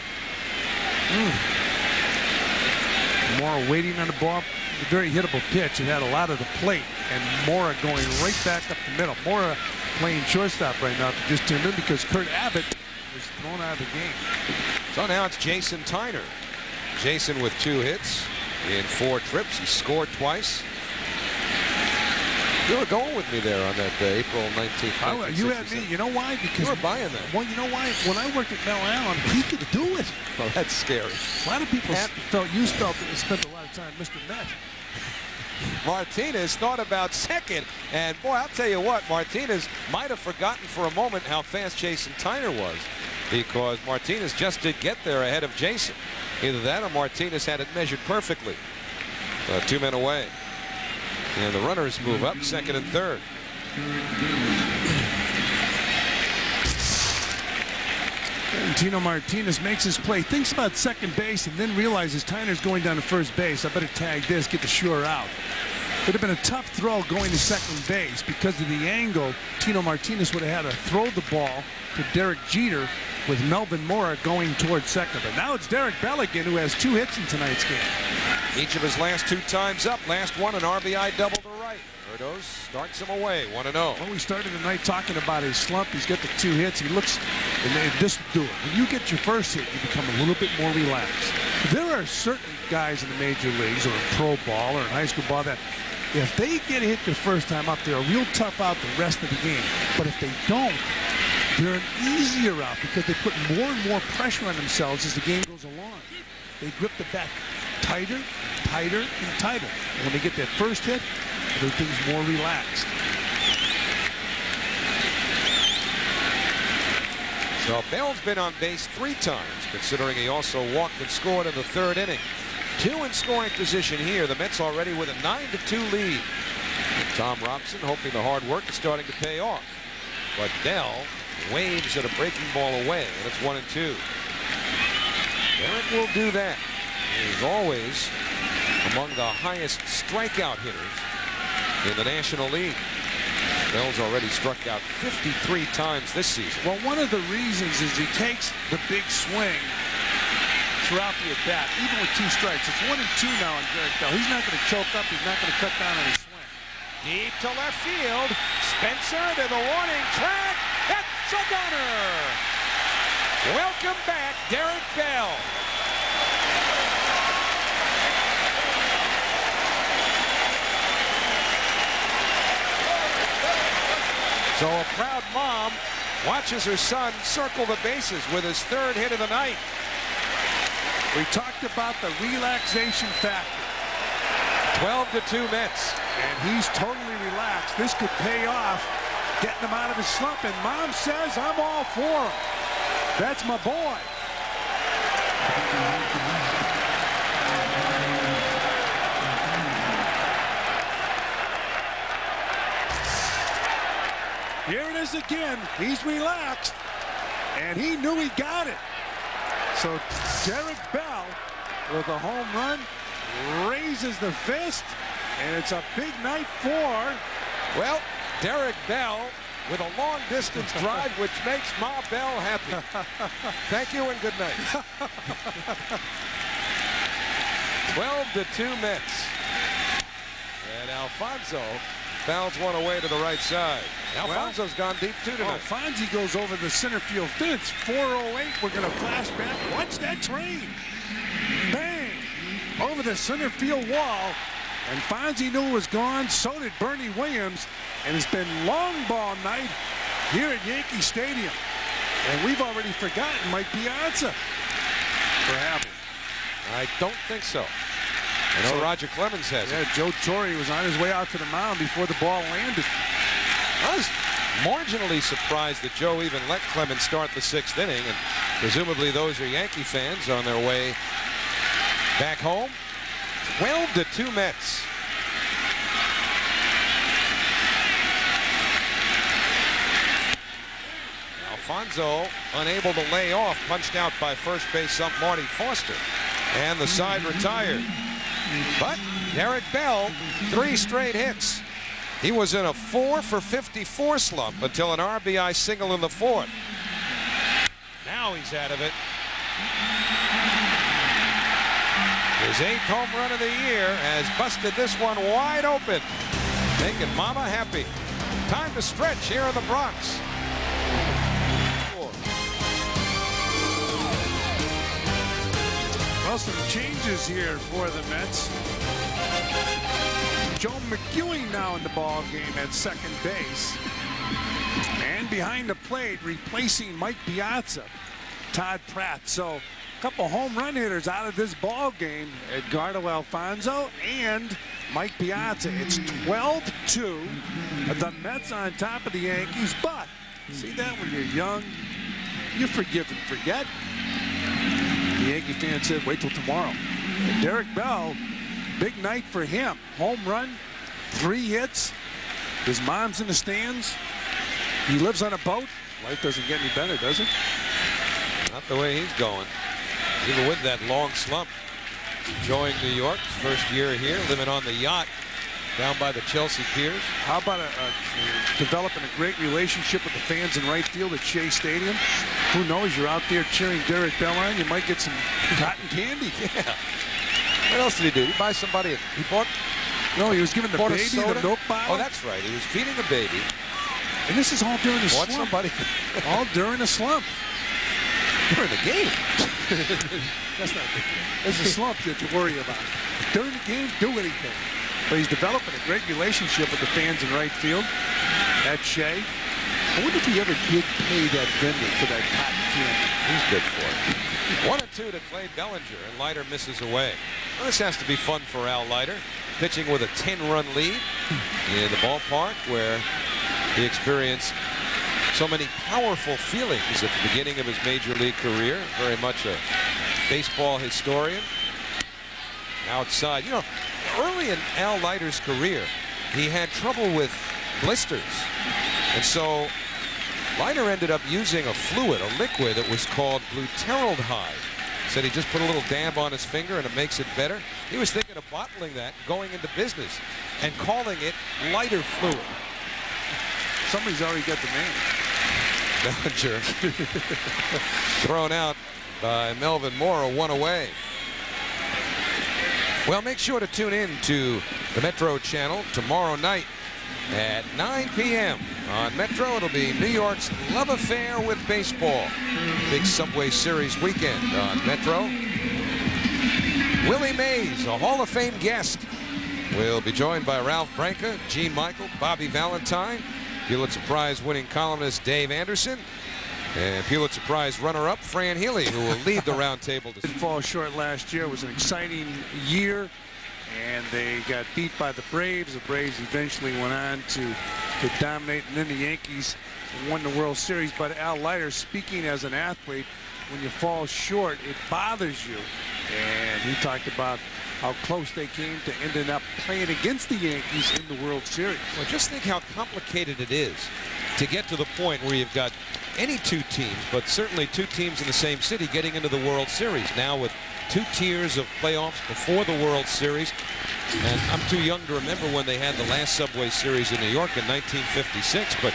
Mora waiting on the ball. A very hittable pitch. It had a lot of the plate. And Mora going right back up the middle. Mora playing shortstop right now. Just tuned in because Curt Abbott was thrown out of the game. So now it's Jason Tyner. Jason with 2 hits in 4 trips. He scored twice. You were going with me there on that April 19th. You had me. You know why? Because you were buying that. Well, you know why? When I worked at Mel Allen, he could do it. Well, that's scary. A lot of people spent a lot of time, Mr. Met. Martinez thought about second, and boy, I'll tell you what, Martinez might have forgotten for a moment how fast Jason Tyner was, because Martinez just did get there ahead of Jason. Either that or Martinez had it measured perfectly. 2 men away. And the runners move up, second and third. And Tino Martinez makes his play, thinks about second base, and then realizes Tyner's going down to first base. I better tag this, get the sure out. It would have been a tough throw going to second base because of the angle. Tino Martinez would have had to throw the ball to Derek Jeter with Melvin Mora going towards second. But now it's Derek Belligan, who has 2 hits in tonight's game. Each of his last 2 times up. Last one, an RBI double to right. Erdos starts him away, 1-0. Well, we started the night talking about his slump. He's got the 2 hits. He looks, and this will do it. When you get your first hit, you become a little bit more relaxed. There are certain guys in the major leagues or in pro ball or in high school ball that if they get hit the first time up, they're a real tough out the rest of the game. But if they don't, they're an easier out because they put more and more pressure on themselves as the game goes along. They grip the bat tighter, tighter, and tighter. And when they get that first hit, everything's more relaxed. So Bell's been on base 3 times, considering he also walked and scored in the 3rd inning. 2 in scoring position here. The Mets already with a 9-2 lead. And Tom Robson hoping the hard work is starting to pay off. But Bell waves at a breaking ball away, and it's 1-2. Derek will do that. He's always among the highest strikeout hitters in the National League. Bell's already struck out 53 times this season. Well, one of the reasons is he takes the big swing throughout the at-bat, even with 2 strikes. It's 1-2 now on Derek Bell. He's not going to choke up. He's not going to cut down on his swing. Deep to left field. Spencer to the warning track. That's a gunner. Welcome back, Derek Bell. So a proud mom watches her son circle the bases with his 3rd hit of the night. We talked about the relaxation factor. 12-2 Mets. And he's totally relaxed. This could pay off, getting him out of his slump. And Mom says, I'm all for him. That's my boy. Here it is again. He's relaxed. And he knew he got it. So Derek Bell with a home run raises the fist. And it's a big night for, well, Derek Bell with a long-distance drive, which makes Ma Bell happy. Thank you and good night. 12-2 Mets. And Alfonso fouls one away to the right side. Alfonso's gone deep too tonight. Fonzie goes over the center field fence. 408. We're going to flash back. Watch that train. Bang! Over the center field wall. And Fonzie knew it was gone. So did Bernie Williams. And it's been long ball night here at Yankee Stadium. And we've already forgotten Mike Piazza for having. I don't think so. I know Roger Clemens has it. Yeah, Joe Torre was on his way out to the mound before the ball landed. I was marginally surprised that Joe even let Clemens start the 6th inning. And presumably those are Yankee fans on their way back home. 12-2 Mets. Alfonso unable to lay off, punched out by first base ump Marty Foster, and the side retired. But Derek Bell, 3 straight hits. He was in a 4-for-54 slump until an RBI single in the 4th. Now he's out of it. His 8th home run of the year has busted this one wide open, making Mama happy. Time to stretch here in the Bronx. Well, some changes here for the Mets. Joe McEwing now in the ball game at second base. And behind the plate, replacing Mike Piazza, Todd Pratt. So a couple home run hitters out of this ball game, Edgardo Alfonso and Mike Piazza. It's 12-2. The Mets on top of the Yankees. But see that when you're young, you forgive and forget. The Yankee fan said, wait till tomorrow. And Derek Bell, big night for him. Home run, 3 hits. His mom's in the stands. He lives on a boat. Life doesn't get any better, does it? Not the way he's going. Even with that long slump. Enjoying New York, first year here, living on the yacht down by the Chelsea Piers. How about developing a great relationship with the fans in right field at Shea Stadium? Who knows? You're out there cheering Derek Bell on. You might get some cotton candy. Yeah. What else did he do? He buy somebody? He bought. No, he was giving the baby the milk bottle. Oh, that's right. He was feeding the baby. And this is all during the slump. Somebody. All during a slump. During the game. That's not good. There's a slump that you worry about. During the game, do anything. But he's developing a great relationship with the fans in right field at Shea. I wonder if he ever did pay that vendor for that cotton candy. He's good for it. 1-2 to Clay Bellinger, and Leiter misses away. Well, this has to be fun for Al Leiter, pitching with a 10-run lead in the ballpark where he experienced so many powerful feelings at the beginning of his major league career. Very much a baseball historian. Outside, you know, early in Al Leiter's career, he had trouble with blisters. And so Leiter ended up using a fluid, a liquid that was called glutaraldehyde. Said he just put a little dab on his finger and it makes it better. He was thinking of bottling that, going into business, and calling it Leiter fluid. Somebody's already got the name. Bellinger thrown out by Melvin Mora, 1 away. Well, make sure to tune in to the Metro channel tomorrow night at 9 p.m. On Metro, it'll be New York's love affair with baseball. Big Subway Series weekend on Metro. Willie Mays, a Hall of Fame guest, will be joined by Ralph Branca, Gene Michael, Bobby Valentine, Pulitzer Prize winning columnist Dave Anderson, and Pulitzer Prize runner-up Fran Healy, who will lead the roundtable. Didn't fall short last year. It was an exciting year, and they got beat by the Braves. The Braves eventually went on to dominate, and then the Yankees won the World Series. But Al Leiter, speaking as an athlete, when you fall short, it bothers you. And he talked about how close they came to ending up playing against the Yankees in the World Series. Well, just think how complicated it is to get to the point where you've got any two teams, but certainly two teams in the same city getting into the World Series. Now with 2 tiers of playoffs before the World Series. And I'm too young to remember when they had the last Subway Series in New York in 1956, but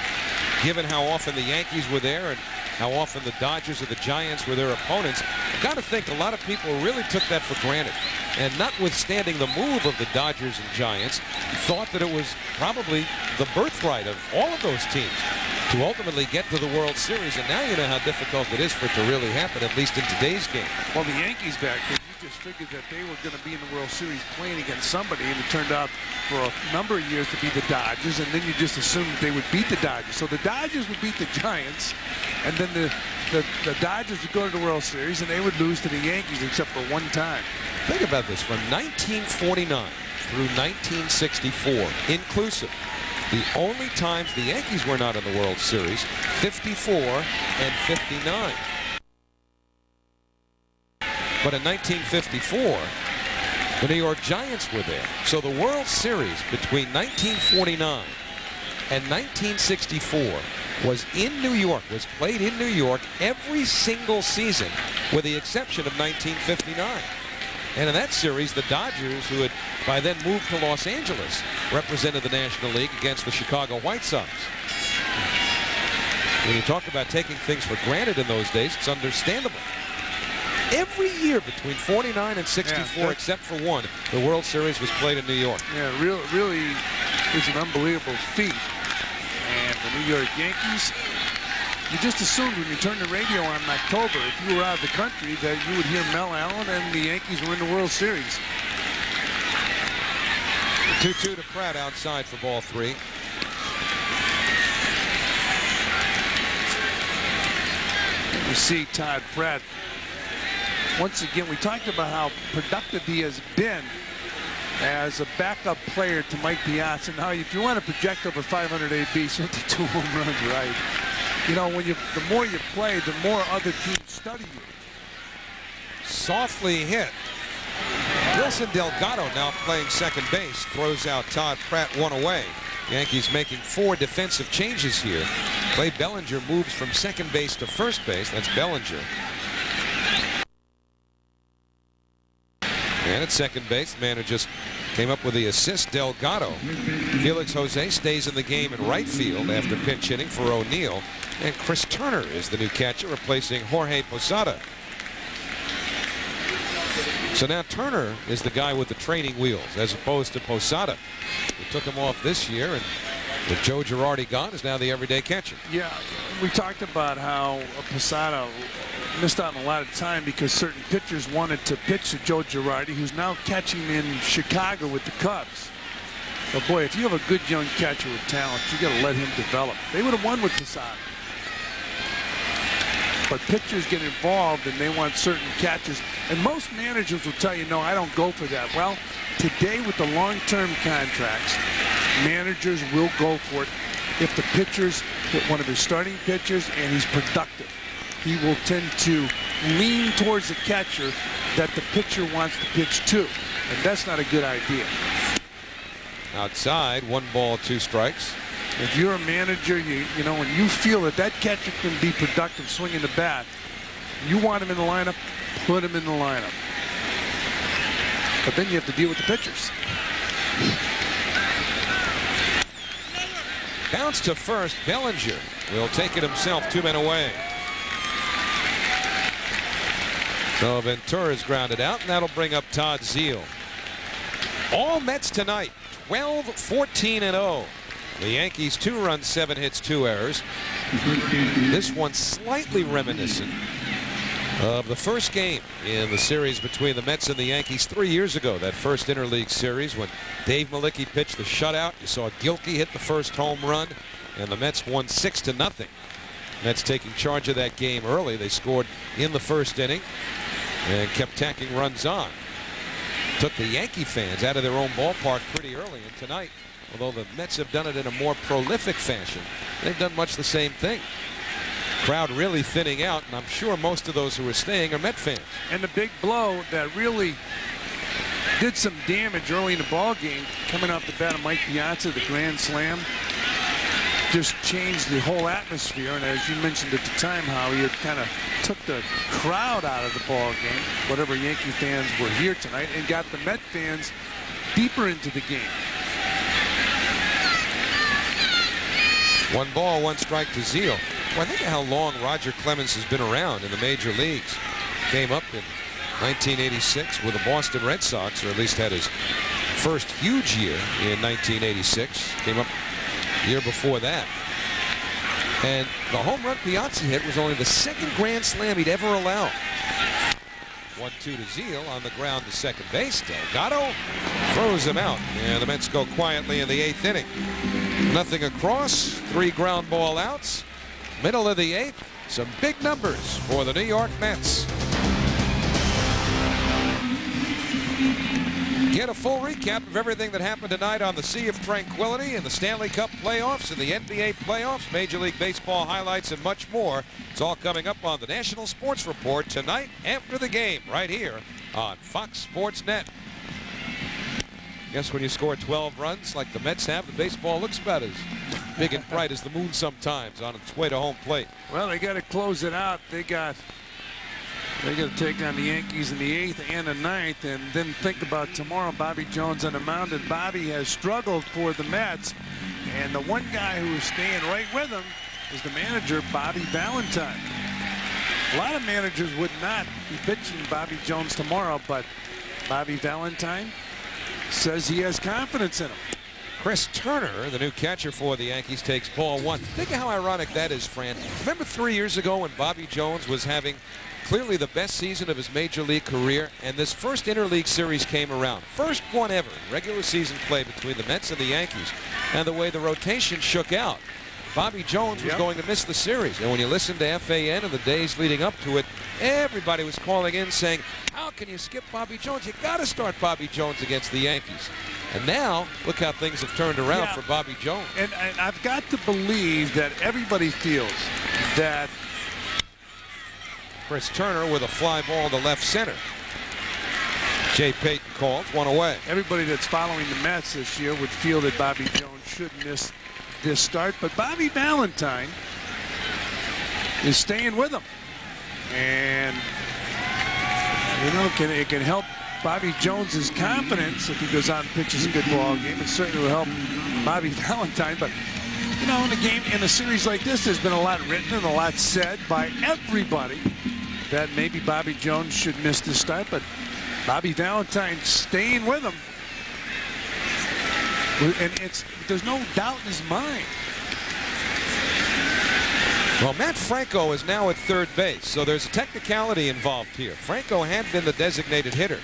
given how often the Yankees were there and how often the Dodgers or the Giants were their opponents, I've got to think a lot of people really took that for granted. And notwithstanding the move of the Dodgers and Giants, thought that it was probably the birthright of all of those teams to ultimately get to the World Series. And now you know how difficult it is for it to really happen, at least in today's game. Well, the Yankees back then, you just figured that they were going to be in the World Series playing against somebody, and it turned out for a number of years to be the Dodgers, and then you just assumed that they would beat the Dodgers. So the Dodgers would beat the Giants, and then the Dodgers would go to the World Series, and they would lose to the Yankees except for one time. Think about this, from 1949 through 1964, inclusive, the only times the Yankees were not in the World Series, 54 and 59. But in 1954, the New York Giants were there. So the World Series between 1949 and 1964 was in New York, was played in New York every single season, with the exception of 1959. And in that series, the Dodgers, who had by then moved to Los Angeles, represented the National League against the Chicago White Sox. When you talk about taking things for granted in those days, it's understandable. Every year between 49 and 64, except for one, the World Series was played in New York. Yeah, really is an unbelievable feat. And the New York Yankees, you just assumed when you turned the radio on in October, if you were out of the country, that you would hear Mel Allen and the Yankees were in the World Series. 2-2 to Pratt outside for ball 3. You see Todd Pratt. Once again, we talked about how productive he has been as a backup player to Mike Piazza. Now, if you want to project over 500 ABs, 52 home runs, right? You know, when the more you play, the more other teams study you. Softly hit. Wilson Delgado now playing second base, throws out Todd Pratt, one away. Yankees making 4 defensive changes here. Clay Bellinger moves from second base to first base. That's Bellinger. And at second base, the man who just came up with the assist, Delgado. Felix Jose stays in the game in right field after pinch hitting for O'Neill. And Chris Turner is the new catcher, replacing Jorge Posada. So now Turner is the guy with the training wheels, as opposed to Posada. We took him off this year, and with Joe Girardi gone, is now the everyday catcher. Yeah, we talked about how Posada missed out on a lot of time because certain pitchers wanted to pitch to Joe Girardi, who's now catching in Chicago with the Cubs. But boy, if you have a good young catcher with talent, you got to let him develop. They would have won with Posada. But pitchers get involved and they want certain catchers. And most managers will tell you, no, I don't go for that. Well, today with the long-term contracts, managers will go for it. If the pitcher's one of his starting pitchers and he's productive, he will tend to lean towards the catcher that the pitcher wants to pitch to. And that's not a good idea. Outside, 1 ball, 2 strikes. If you're a manager, you know, when you feel that that catcher can be productive swinging the bat, you want him in the lineup, put him in the lineup. But then you have to deal with the pitchers. Bounce to first. Bellinger will take it himself, 2 men away. So Ventura's grounded out, and that'll bring up Todd Zeile. All Mets tonight, 12-14-0. The Yankees 2 runs, 7 hits, 2 errors. This one slightly reminiscent of the first game in the series between the Mets and the Yankees 3 years ago. That first interleague series when Dave Malicki pitched the shutout. You saw Gilkey hit the first home run, and the Mets won 6-0. Mets taking charge of that game early. They scored in the first inning and kept tacking runs on. Took the Yankee fans out of their own ballpark pretty early, and tonight, although the Mets have done it in a more prolific fashion, they've done much the same thing. Crowd really thinning out, and I'm sure most of those who are staying are Met fans. And the big blow that really did some damage early in the ball game, coming off the bat of Mike Piazza, the grand slam, just changed the whole atmosphere. And as you mentioned at the time, Howie, it kind of took the crowd out of the ball game, whatever Yankee fans were here tonight, and got the Met fans deeper into the game. 1 ball, 1 strike to Zeal. Well, think of how long Roger Clemens has been around in the major leagues. Came up in 1986 with the Boston Red Sox, or at least had his first huge year in 1986. Came up the year before that. And the home run Piazza hit was only the 2nd grand slam he'd ever allowed. 1-2 to Zeal on the ground to second base. Delgado throws him out, and the Mets go quietly in the 8th inning. Nothing across, 3 ground ball outs. Middle of the 8th, some big numbers for the New York Mets. Get a full recap of everything that happened tonight on the Sea of Tranquility in the Stanley Cup playoffs and the NBA playoffs, Major League Baseball highlights, and much more. It's all coming up on the National Sports Report tonight after the game right here on Fox Sports Net. Guess when you score 12 runs like the Mets have, the baseball looks about as big and bright as the moon sometimes on its way to home plate. Well, they got to close it out. They got to take on the Yankees in the 8th and the 9th, and then think about tomorrow. Bobby Jones on the mound, and Bobby has struggled for the Mets, and the one guy who is staying right with him is the manager, Bobby Valentine. A lot of managers would not be pitching Bobby Jones tomorrow, but Bobby Valentine says he has confidence in him. Chris Turner, the new catcher for the Yankees, takes ball 1. Think of how ironic that is, Fran. Remember 3 years ago when Bobby Jones was having clearly the best season of his major league career, and this first interleague series came around. First one ever in regular season play between the Mets and the Yankees. And the way the rotation shook out, Bobby Jones was going to miss the series. And when you listen to FAN and the days leading up to it, everybody was calling in saying, how can you skip Bobby Jones? You got to start Bobby Jones against the Yankees. And now, look how things have turned around for Bobby Jones. And I've got to believe that everybody feels that Chris Turner with a fly ball to left center. Jay Payton called, 1 away. Everybody that's following the Mets this year would feel that Bobby Jones should miss this start, but Bobby Valentine is staying with him, and you know, it can help Bobby Jones's confidence if he goes out and pitches a good ball game. It certainly will help Bobby Valentine, but you know, in a series like this, there's been a lot written and a lot said by everybody that maybe Bobby Jones should miss this start, but Bobby Valentine staying with him. And there's no doubt in his mind. Well, Matt Franco is now at third base, so there's a technicality involved here. Franco had been the designated hitter.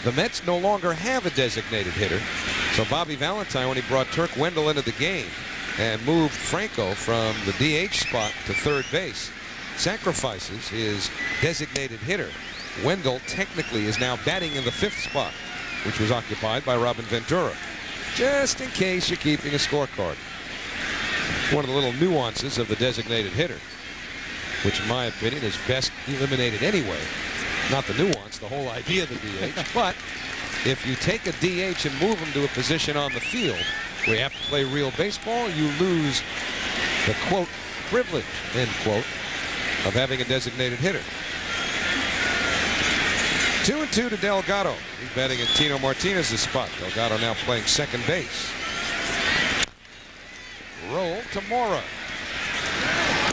The Mets no longer have a designated hitter. So Bobby Valentine, when he brought Turk Wendell into the game and moved Franco from the DH spot to third base, sacrifices his designated hitter. Wendell technically is now batting in the 5th spot, which was occupied by Robin Ventura. Just in case you're keeping a scorecard. It's one of the little nuances of the designated hitter, which in my opinion is best eliminated anyway. Not the nuance, the whole idea of the DH. But if you take a DH and move him to a position on the field where you have to play real baseball, you lose the, quote, privilege, end quote, of having a designated hitter. 2-2 to Delgado. He's batting in Tino Martinez's spot. Delgado now playing second base. Roll to Mora.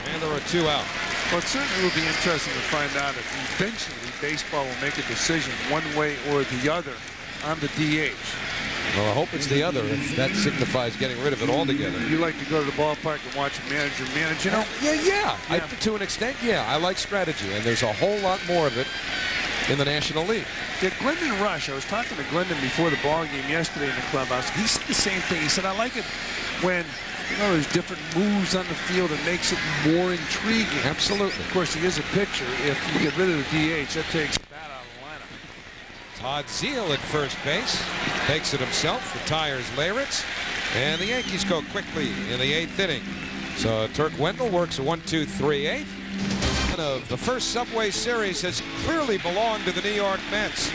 And there are 2 out. Well, it certainly will be interesting to find out if eventually baseball will make a decision one way or the other on the DH. Well, I hope it's the other, if that signifies getting rid of it altogether. You like to go to the ballpark and watch a manager manage, you know? Yeah. To an extent, yeah. I like strategy, and there's a whole lot more of it in the National League. Yeah, Glendon Rush, I was talking to Glendon before the ball game yesterday in the clubhouse. He said the same thing. He said, I like it when, you know, there's different moves on the field. It makes it more intriguing. Absolutely. Of course, he is a pitcher. If you get rid of the DH, that takes that out of the lineup. Todd Zeile at first base. Takes it himself, retires Leyritz, and the Yankees go quickly in the 8th inning. So Turk Wendell works a 1-2-3-8. Of the first Subway Series has clearly belonged to the New York Mets.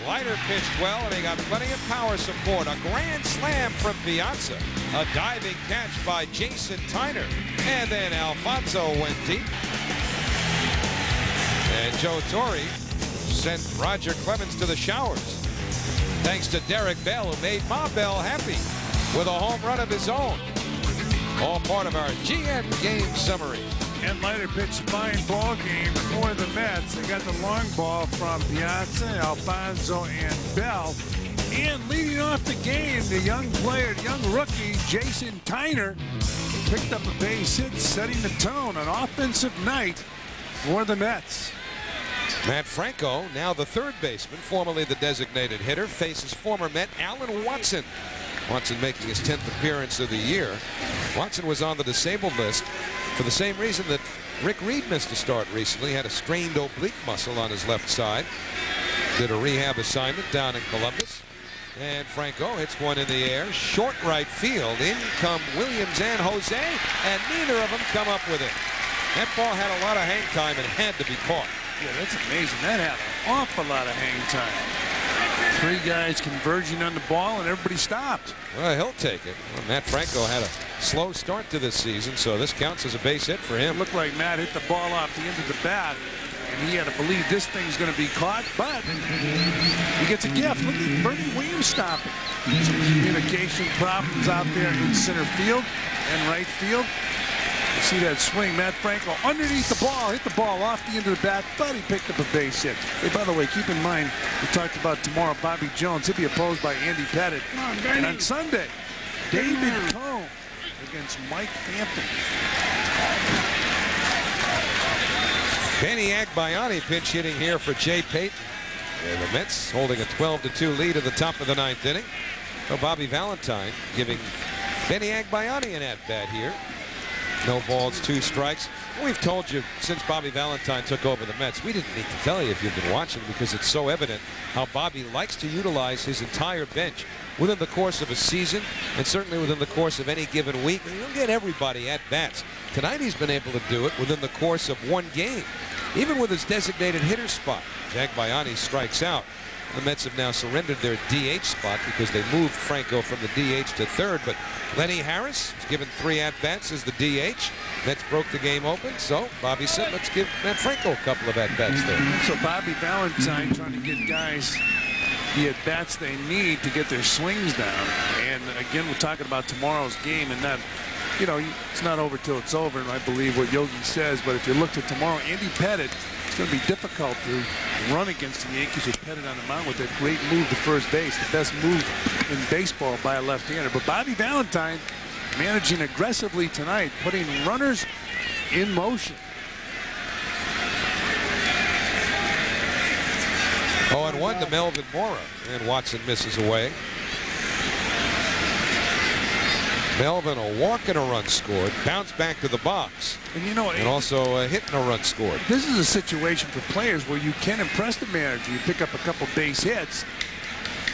Leiter pitched well, and he got plenty of power support. A grand slam from Piazza. A diving catch by Jason Tyner. And then Alfonso went deep. And Joe Torre sent Roger Clemens to the showers. Thanks to Derek Bell, who made Ma Bell happy with a home run of his own. All part of our GM game summary. And Leiter pitched a fine ball game for the Mets. They got the long ball from Piazza, Alfonso, and Bell. And leading off the game, the young player, the young rookie, Jason Tyner, picked up a base hit, setting the tone. An offensive night for the Mets. Matt Franco, now the third baseman, formerly the designated hitter, faces former Met Alan Watson. Watson making his 10th appearance of the year. Watson was on the disabled list for the same reason that Rick Reed missed a start recently. Had a strained oblique muscle on his left side. Did a rehab assignment down in Columbus. And Franco hits one in the air. Short right field. In come Williams and Jose. And neither of them come up with it. That ball had a lot of hang time and had to be caught. Yeah, that's amazing. That had an awful lot of hang time. 3 guys converging on the ball, and everybody stopped. Well, he'll take it. Well, Matt Franco had a slow start to this season, so this counts as a base hit for him. It looked like Matt hit the ball off the end of the bat, and he had to believe this thing's going to be caught, but he gets a gift. Look at Bernie Williams stopping. Some communication problems out there in center field and right field. You see that swing, Matt Franco underneath the ball, hit the ball off the end of the bat, but he picked up a base hit. Hey, by the way, keep in mind, we talked about tomorrow, Bobby Jones. He'll be opposed by Andy Pettit. And on Sunday, David Cone against Mike Hampton. Benny Agbayani pinch hitting here for Jay Payton. And the Mets holding a 12-2 lead at the top of the 9th inning. So Bobby Valentine giving Benny Agbayani an at-bat here. No balls, 2 strikes. We've told you since Bobby Valentine took over the Mets. We didn't need to tell you if you've been watching, because it's so evident how Bobby likes to utilize his entire bench within the course of a season, and certainly within the course of any given week. And you'll get everybody at bats. Tonight he's been able to do it within the course of 1 game, even with his designated hitter spot. Agbayani strikes out. The Mets have now surrendered their DH spot because they moved Franco from the DH to third. But Lenny Harris was given 3 at-bats as the DH. Mets broke the game open, so Bobby said, let's give Matt Franco a couple of at-bats there. So Bobby Valentine trying to get guys the at-bats they need to get their swings down. And again, we're talking about tomorrow's game, and that, you know, it's not over till it's over, and I believe what Yogi says. But if you look at tomorrow, Andy Pettit, it's going to be difficult to run against the Yankees with Pettit on the mound with that great move to first base, the best move in baseball by a left-hander. But Bobby Valentine managing aggressively tonight, putting runners in motion. 0-1 to Melvin Mora, and Watson misses away. Melvin, a walk and a run scored, bounce back to the box, and you know, and also a hit and a run scored. This is a situation for players where you can impress the manager. You pick up a couple base hits.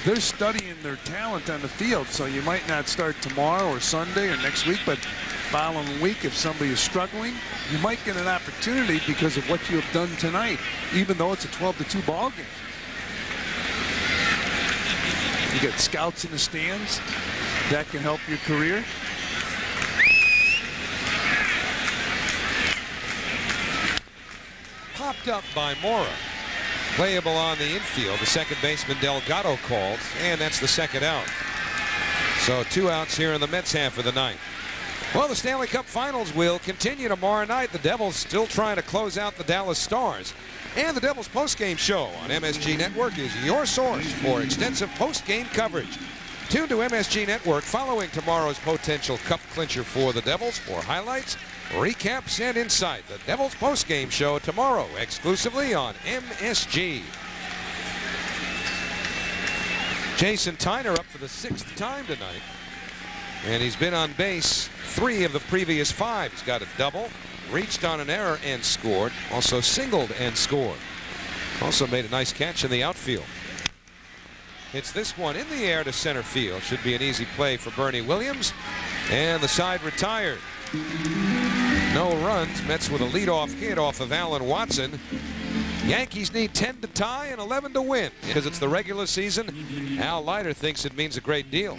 They're studying their talent on the field, so you might not start tomorrow or Sunday or next week, but following week, if somebody is struggling, you might get an opportunity because of what you have done tonight, even though it's a 12-2 ball game. You get scouts in the stands. That can help your career. Popped up by Mora. Playable on the infield. The second baseman Delgado called, and that's the second out. So 2 outs here in the Mets half of the 9th. Well, the Stanley Cup Finals will continue tomorrow night. The Devils still trying to close out the Dallas Stars. And the Devils postgame show on MSG Network is your source for extensive postgame coverage. Tune to MSG Network following tomorrow's potential cup clincher for the Devils for highlights, recaps, and insight. The Devils postgame show tomorrow exclusively on MSG. Jason Tyner up for the 6th time tonight. And he's been on base 3 of the previous 5. He's got a double, reached on an error and scored. Also singled and scored. Also made a nice catch in the outfield. Hits this one in the air to center field. Should be an easy play for Bernie Williams. And the side retired. No runs. Mets with a leadoff hit off of Alan Watson. Yankees need 10 to tie and 11 to win. Because it's the regular season, Al Leiter thinks it means a great deal.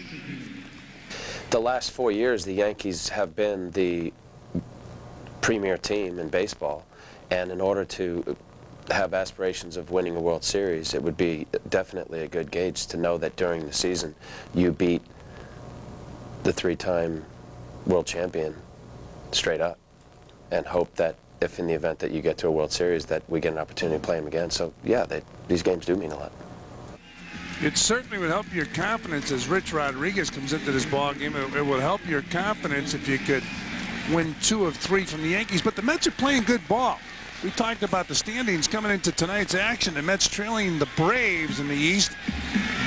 The last 4 years, the Yankees have been the premier team in baseball. And in order to have aspirations of winning a World Series, it would be definitely a good gauge to know that during the season you beat the 3-time world champion straight up, and hope that if in the event that you get to a World Series that we get an opportunity to play them again. So yeah, these games do mean a lot. It certainly would help your confidence as Rich Rodriguez comes into this ball game. It would help your confidence if you could win 2 of 3 from the Yankees. But the Mets are playing good ball. We talked about the standings coming into tonight's action. The Mets trailing the Braves in the East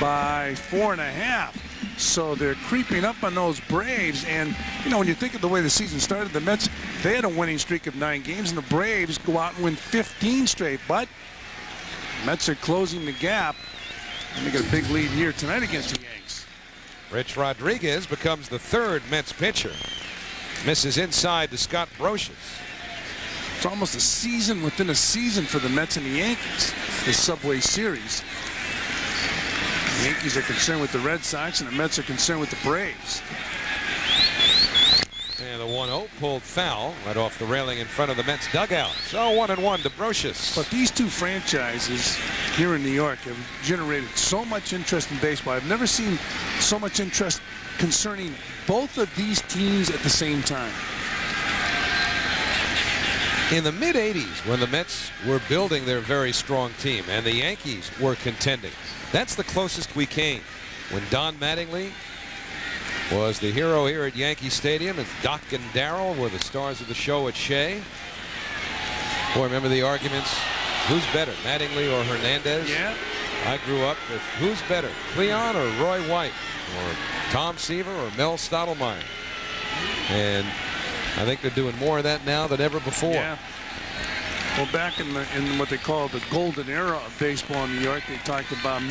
by 4.5. So they're creeping up on those Braves. And, you know, when you think of the way the season started, the Mets, they had a winning streak of 9 games, and the Braves go out and win 15 straight. But the Mets are closing the gap, and they got a big lead here tonight against the Yanks. Rich Rodriguez becomes the 3rd Mets pitcher. Misses inside to Scott Brocious. It's almost a season within a season for the Mets and the Yankees, the Subway Series. The Yankees are concerned with the Red Sox, and the Mets are concerned with the Braves. And the 1-0 pulled foul right off the railing in front of the Mets dugout. So 1-1 to Brocious. But these 2 franchises here in New York have generated so much interest in baseball. I've never seen so much interest concerning both of these teams at the same time. In the mid-'80s, when the Mets were building their very strong team and the Yankees were contending, that's the closest we came. When Don Mattingly was the hero here at Yankee Stadium, and Doc and Darrell were the stars of the show at Shea. Boy, remember the arguments? Who's better, Mattingly or Hernandez? Yeah. I grew up with who's better, Cleon or Roy White, or Tom Seaver or Mel Stottlemyre. And I think they're doing more of that now than ever before. Yeah. Well, back in what they call the golden era of baseball in New York, they talked about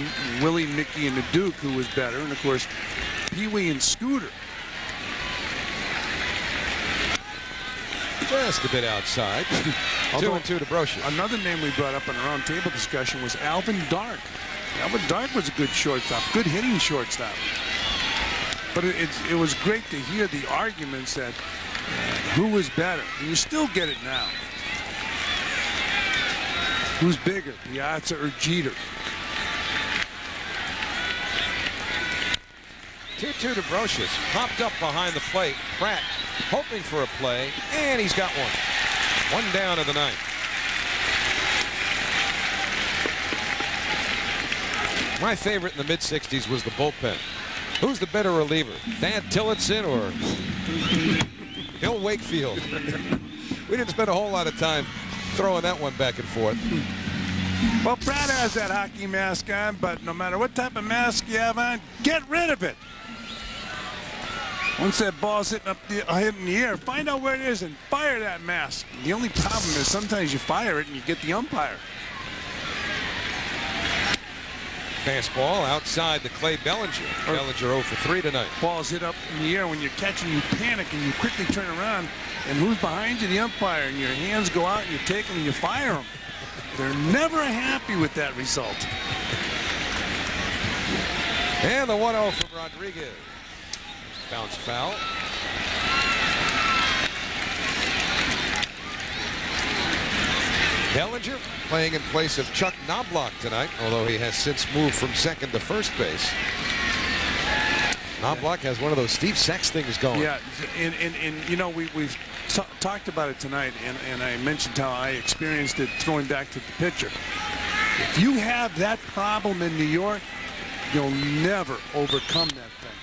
Willie, Mickey, and the Duke, who was better, and of course, Pee Wee and Scooter. Just a bit outside. 2-2 to Brocious. Another name we brought up in our roundtable discussion was Alvin Dark. Alvin Dark was a good shortstop, good hitting shortstop. But it was great to hear the arguments that who was better. And you still get it now. Who's bigger, Piazza or Jeter? 2-2 to Brocious. Popped up behind the plate. Pratt hoping for a play, and he's got one. 1 down to the 9th. My favorite in the mid-'60s was the bullpen. Who's the better reliever, Thad Tillotson or Bill Wakefield? We didn't spend a whole lot of time throwing that one back and forth. Well, Pratt has that hockey mask on, but no matter what type of mask you have on, get rid of it. Once that ball's hitting in the air, find out where it is and fire that mask. The only problem is sometimes you fire it and you get the umpire. Fastball outside to Clay Bellinger. Bellinger 0 for 3 tonight. Ball's hit up in the air. When you're catching, you panic and you quickly turn around. And who's behind you? The umpire. And your hands go out and you take them and you fire them. They're never happy with that result. And the 1-0 from Rodriguez. Bounce foul. Bellinger playing in place of Chuck Knobloch tonight, although he has since moved from second to first base. Knobloch has one of those Steve Sachs things going. Yeah, and you know, we've talked about it tonight, and I mentioned how I experienced it throwing back to the pitcher. If you have that problem in New York, you'll never overcome that thing.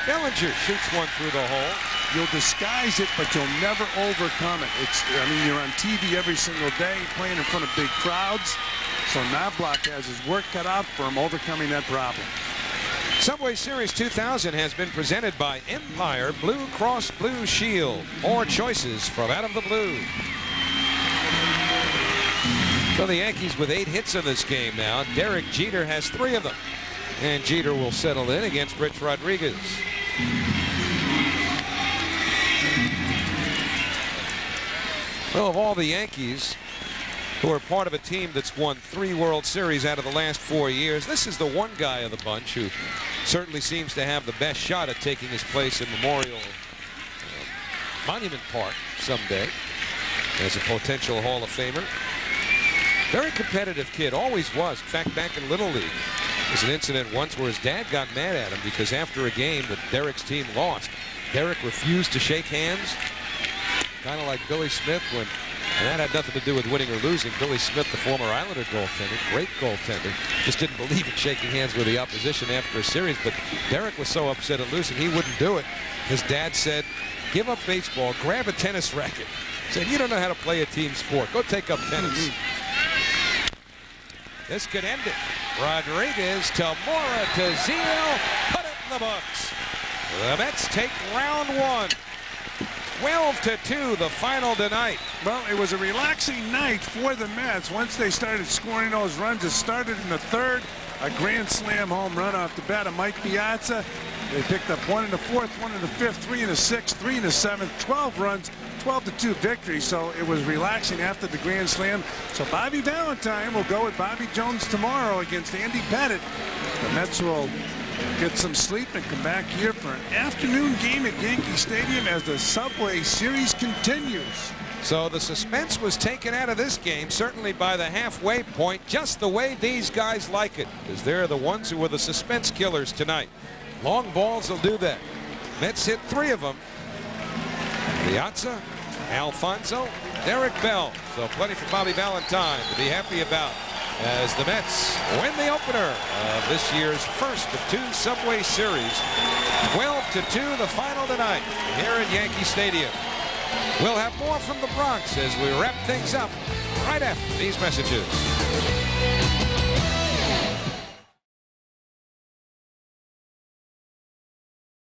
Bellinger shoots one through the hole. You'll disguise it, but you'll never overcome it. I mean, you're on TV every single day playing in front of big crowds. So Knobloch has his work cut out for him overcoming that problem. Subway Series 2000 has been presented by Empire Blue Cross Blue Shield. More choices from out of the blue. So the Yankees with 8 hits in this game now. Derek Jeter has 3 of them. And Jeter will settle in against Rich Rodriguez. Well, of all the Yankees who are part of a team that's won 3 World Series out of the last 4 years, this is the one guy of the bunch who certainly seems to have the best shot at taking his place in Memorial Monument Park someday as a potential Hall of Famer. Very competitive kid, always was. In fact, back in Little League, there's an incident once where his dad got mad at him because after a game that Derek's team lost, Derek refused to shake hands, kind of like Billy Smith when, and that had nothing to do with winning or losing. Billy Smith, the former Islander goaltender, great goaltender, just didn't believe in shaking hands with the opposition after a series. But Derek was so upset at losing, he wouldn't do it. His dad said, give up baseball, grab a tennis racket. Said, you don't know how to play a team sport. Go take up tennis. This could end it. Rodriguez to Mora to Zeal. Put it in the books. The Mets take round 1. 12-2, the final tonight. Well, it was a relaxing night for the Mets. Once they started scoring those runs, it started in the 3rd. A grand slam home run off the bat of Mike Piazza. They picked up 1 in the 4th, 1 in the 5th, 3 in the 6th, 3 in the 7th, 12 runs, 12-2 victory. So it was relaxing after the grand slam. So Bobby Valentine will go with Bobby Jones tomorrow against Andy Pettit. The Mets will get some sleep and come back here for an afternoon game at Yankee Stadium as the Subway Series continues. So the suspense was taken out of this game, certainly by the halfway point, just the way these guys like it, because they're the ones who were the suspense killers tonight. Long balls will do that. Mets hit 3 of them. Piazza, Alfonso, Derek Bell. So plenty for Bobby Valentine to be happy about as the Mets win the opener of this year's first of 2 Subway Series. 12-2, the final tonight here at Yankee Stadium. We'll have more from the Bronx as we wrap things up right after these messages.